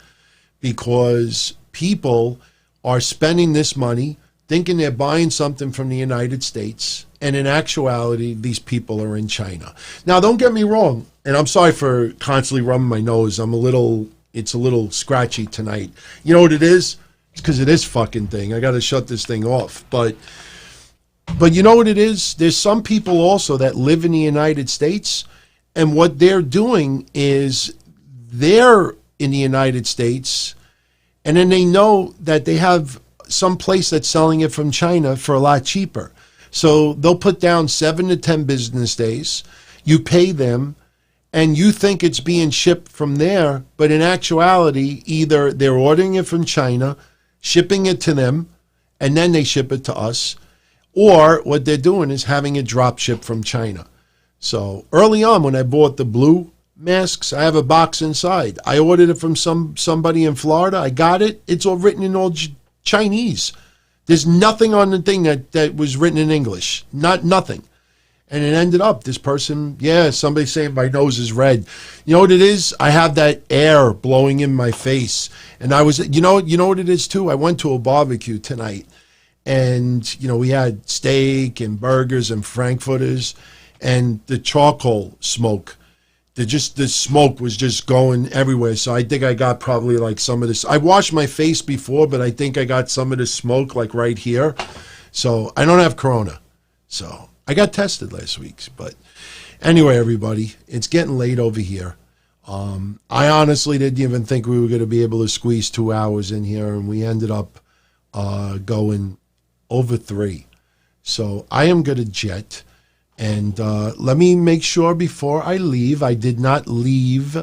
because people are spending this money thinking they're buying something from the United States. And in actuality, these people are in China. Now, don't get me wrong. And I'm sorry for constantly rubbing my nose. It's a little scratchy tonight. You know what it is? It's because of this fucking thing. I got to shut this thing off. But you know what it is? There's some people also that live in the United States, and what they're doing is they're in the United States, and then they know that they have some place that's selling it from China for a lot cheaper. So they'll put down 7 to 10 business days. You pay them, and you think it's being shipped from there, but in actuality, either they're ordering it from China, shipping it to them, and then they ship it to us, or what they're doing is having it drop shipped from China. So early on, when I bought the blue masks, I have a box inside. I ordered it from somebody in Florida. I got it. It's all written in all Chinese. There's nothing on the thing that was written in English. Nothing. And it ended up, this person, somebody saying my nose is red. You know what it is? I have that air blowing in my face. And I was, you know what it is too? I went to a barbecue tonight. And, we had steak and burgers and frankfurters. And the charcoal smoke, the smoke was just going everywhere. So I think I got probably like some of this. I washed my face before, but I think I got some of the smoke like right here. So I don't have corona. So I got tested last week. But anyway, everybody, it's getting late over here. I honestly didn't even think we were going to be able to squeeze 2 hours in here, and we ended up going over 3. So I am going to jet. And let me make sure before I leave, I did not leave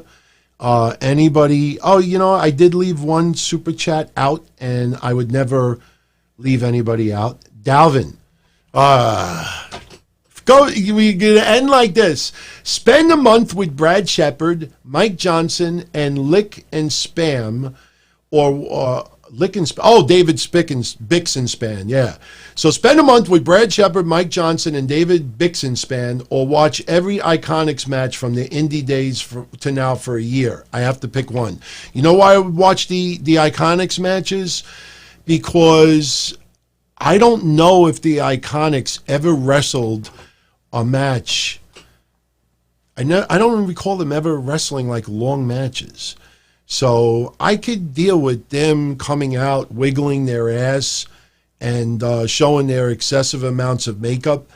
anybody. Oh, I did leave one super chat out, and I would never leave anybody out. Dalvin, we're going to end like this. Spend a month with Brad Shepard, Mike Johnson, and Lick and Spam, or Lick and Spam. Oh, David Bixenspan, yeah. So spend a month with Brad Shepard, Mike Johnson, and David Bixenspan, or watch every Iconics match from the indie days to now for a year. I have to pick one. You know why I would watch the Iconics matches? Because I don't know if the Iconics ever wrestled a match. I don't recall them ever wrestling like long matches. So I could deal with them coming out, wiggling their ass, and showing their excessive amounts of makeup.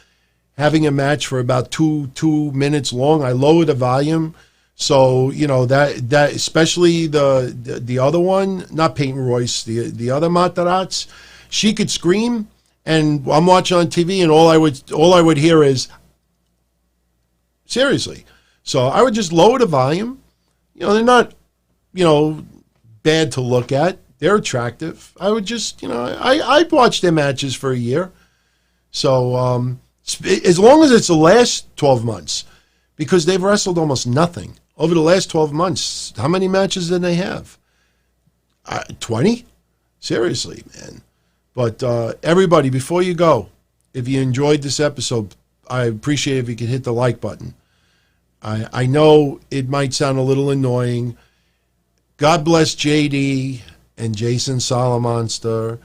Having a match for about two minutes long, I lower the volume. So, that especially the other one, not Peyton Royce, the other Matarazzi, she could scream, and I'm watching on TV, and all I would hear is, seriously. So I would just lower the volume. They're not, bad to look at. They're attractive. I would just, I'd watch their matches for a year. So as long as it's the last 12 months, because they've wrestled almost nothing. Over the last 12 months, how many matches did they have? 20? Seriously, man. But everybody, before you go, if you enjoyed this episode, I appreciate if you could hit the like button. I know it might sound a little annoying. God bless JD and Jason Solomonster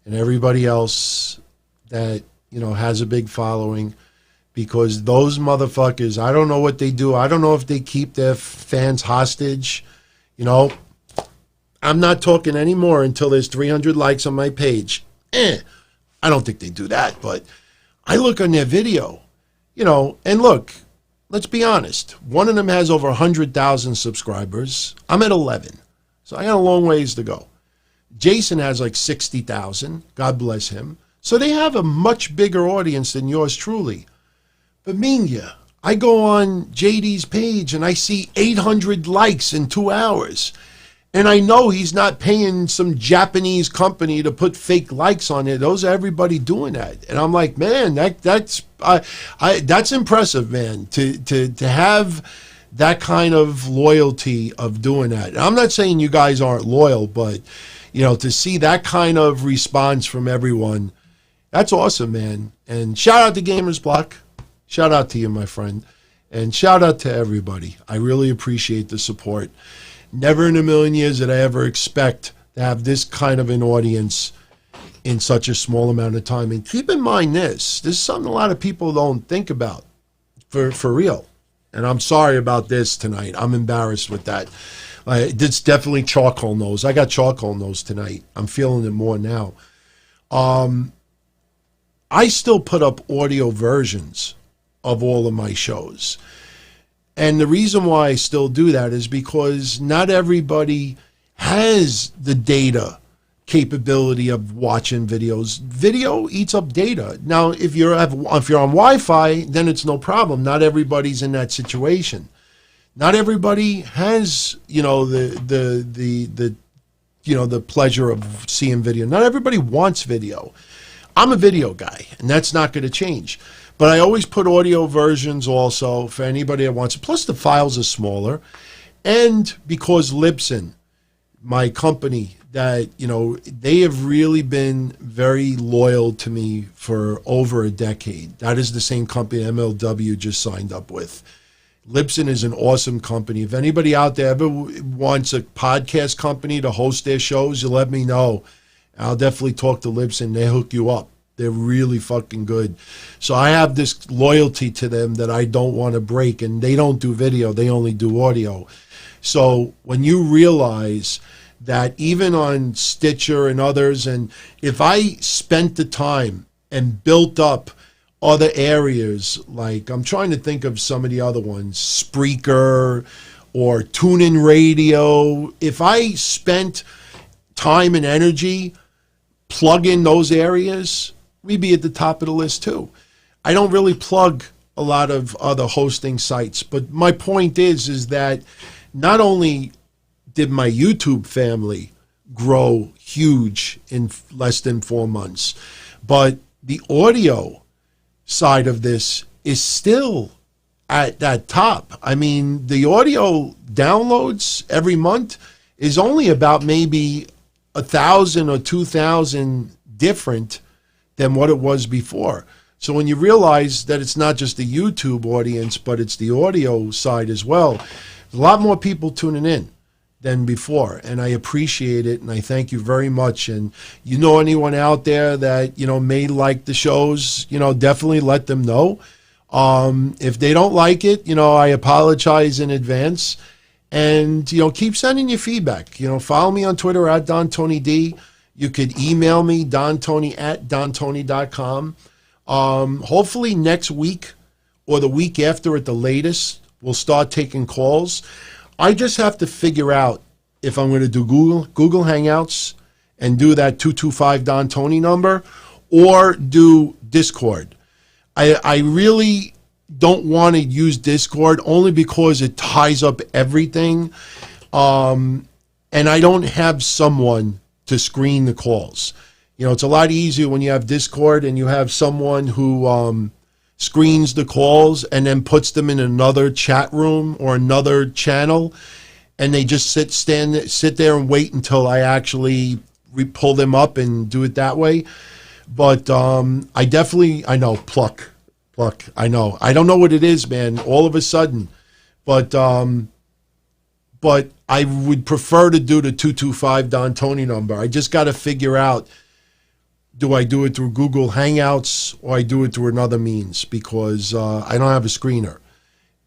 and everybody else that, has a big following, because those motherfuckers, I don't know what they do. I don't know if they keep their fans hostage. I'm not talking anymore until there's 300 likes on my page. I don't think they do that, but I look on their video, and look, let's be honest. One of them has over 100,000 subscribers. I'm at 11. So I got a long ways to go. Jason has like 60,000. God bless him. So they have a much bigger audience than yours truly. But Minya, I go on JD's page and I see 800 likes in 2 hours. And I know he's not paying some Japanese company to put fake likes on it. Those are everybody doing that. And I'm like, man, that's impressive, man, to have that kind of loyalty of doing that. And I'm not saying you guys aren't loyal, but, to see that kind of response from everyone, That's awesome, man. And shout out to Gamers Block. Shout out to you, my friend. And shout out to everybody. I really appreciate the support. Never in a million years did I ever expect to have this kind of an audience in such a small amount of time. And keep in mind this is something a lot of people don't think about for real. And I'm sorry about this tonight. I'm embarrassed with that. It's definitely charcoal nose. I got charcoal nose tonight. I'm feeling it more now. I still put up audio versions of all of my shows. And the reason why I still do that is because not everybody has the data capability of watching videos. Video eats up data. Now, if you're on Wi-Fi, then it's no problem. Not everybody's in that situation. Not everybody has, the pleasure of seeing video. Not everybody wants video. I'm a video guy, and that's not going to change. But I always put audio versions also for anybody that wants it. Plus, the files are smaller. And because Libsyn, my company, that, they have really been very loyal to me for over a decade. That is the same company MLW just signed up with. Libsyn is an awesome company. If anybody out there ever wants a podcast company to host their shows, you let me know. I'll definitely talk to Libsyn. They hook you up. They're really fucking good. So I have this loyalty to them that I don't want to break. And they don't do video. They only do audio. So when you realize that even on Stitcher and others, and if I spent the time and built up other areas, like I'm trying to think of some of the other ones, Spreaker or TuneIn Radio, if I spent time and energy plug in those areas, we'd be at the top of the list too. I don't really plug a lot of other hosting sites, but my point is that not only did my YouTube family grow huge in less than 4 months, but the audio side of this is still at that top. I mean, the audio downloads every month is only about maybe 1,000 or 2,000 different than what it was before. So when you realize that it's not just the YouTube audience, but it's the audio side as well, there's a lot more people tuning in than before. And I appreciate it, and I thank you very much. And anyone out there that, may like the shows, definitely let them know. If they don't like it, I apologize in advance. And, keep sending your feedback. Follow me on Twitter at DonTonyD. You could email me, dontony@dontony.com. Hopefully next week or the week after at the latest, we'll start taking calls. I just have to figure out if I'm going to do Google Hangouts and do that 225 Don Tony number or do Discord. I really don't want to use Discord only because it ties up everything. And I don't have someone to screen the calls. It's a lot easier when you have Discord and you have someone who screens the calls and then puts them in another chat room or another channel, and they just sit there and wait until I actually pull them up and do it that way. But I know, pluck, I know. I don't know what it is, man, all of a sudden. But I would prefer to do the 225 Don Tony number. I just got to figure out, do I do it through Google Hangouts or I do it through another means, because I don't have a screener.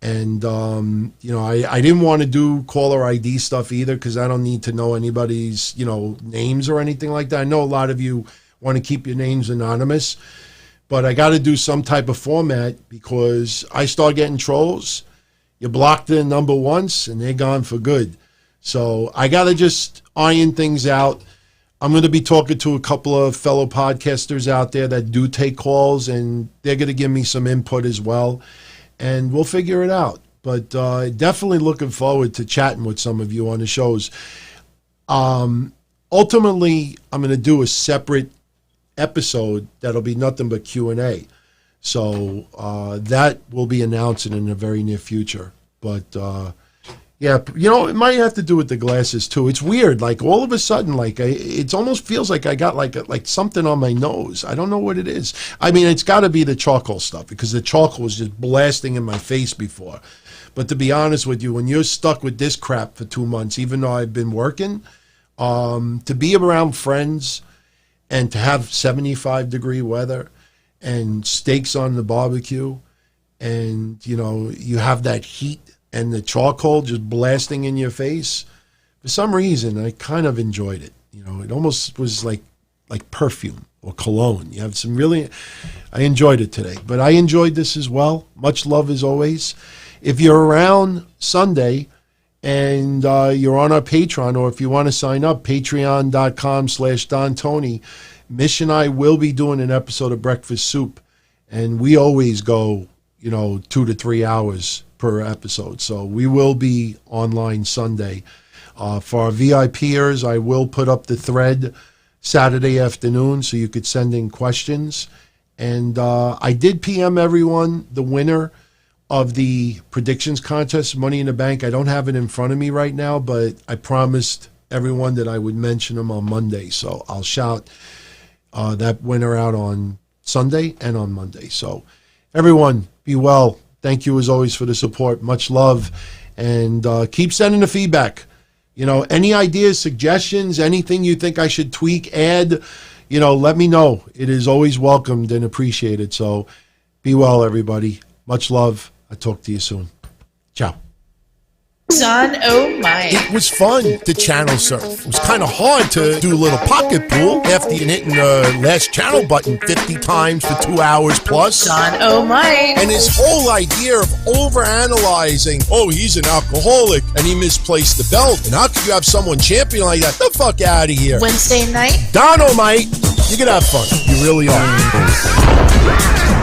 And, I didn't want to do caller ID stuff either because I don't need to know anybody's, names or anything like that. I know a lot of you want to keep your names anonymous, but I got to do some type of format because I start getting trolls. You block their number once and they're gone for good. So I got to just iron things out. I'm going to be talking to a couple of fellow podcasters out there that do take calls, and they're going to give me some input as well, and we'll figure it out. But definitely looking forward to chatting with some of you on the shows. Ultimately, I'm going to do a separate episode that'll be nothing but Q&A. So that will be announced in the very near future. But Yeah, it might have to do with the glasses too. It's weird. Like all of a sudden, it almost feels like I got like something on my nose. I don't know what it is. I mean, it's got to be the charcoal stuff because the charcoal was just blasting in my face before. But to be honest with you, when you're stuck with this crap for 2 months, even though I've been working, to be around friends and to have 75-degree weather and steaks on the barbecue, and you have that heat and the charcoal just blasting in your face, for some reason, I kind of enjoyed it. It almost was like perfume or cologne. You have I enjoyed it today. But I enjoyed this as well. Much love as always. If you're around Sunday and you're on our Patreon, or if you want to sign up, patreon.com/DonTony, Mish and I will be doing an episode of Breakfast Soup. And we always go, 2 to 3 hours per episode. So we will be online Sunday. For our VIPers, I will put up the thread Saturday afternoon so you could send in questions. And I did PM everyone the winner of the predictions contest, Money in the Bank. I don't have it in front of me right now, but I promised everyone that I would mention them on Monday. So I'll shout that winner out on Sunday and on Monday. So everyone, be well. Thank you as always for the support. Much love. And keep sending the feedback. Any ideas, suggestions, anything you think I should tweak, add, let me know. It is always welcomed and appreciated. So be well, everybody. Much love. I'll talk to you soon. Ciao. Don-O-Mite. It was fun to channel surf. It was kind of hard to do a little pocket pool after you hitting the last channel button 50 times for 2 hours plus. Don-O-Mite. And his whole idea of overanalyzing, he's an alcoholic and he misplaced the belt. And how could you have someone champion like that? The fuck out of here. Wednesday night. Don-O-Mite, you can have fun. You really are.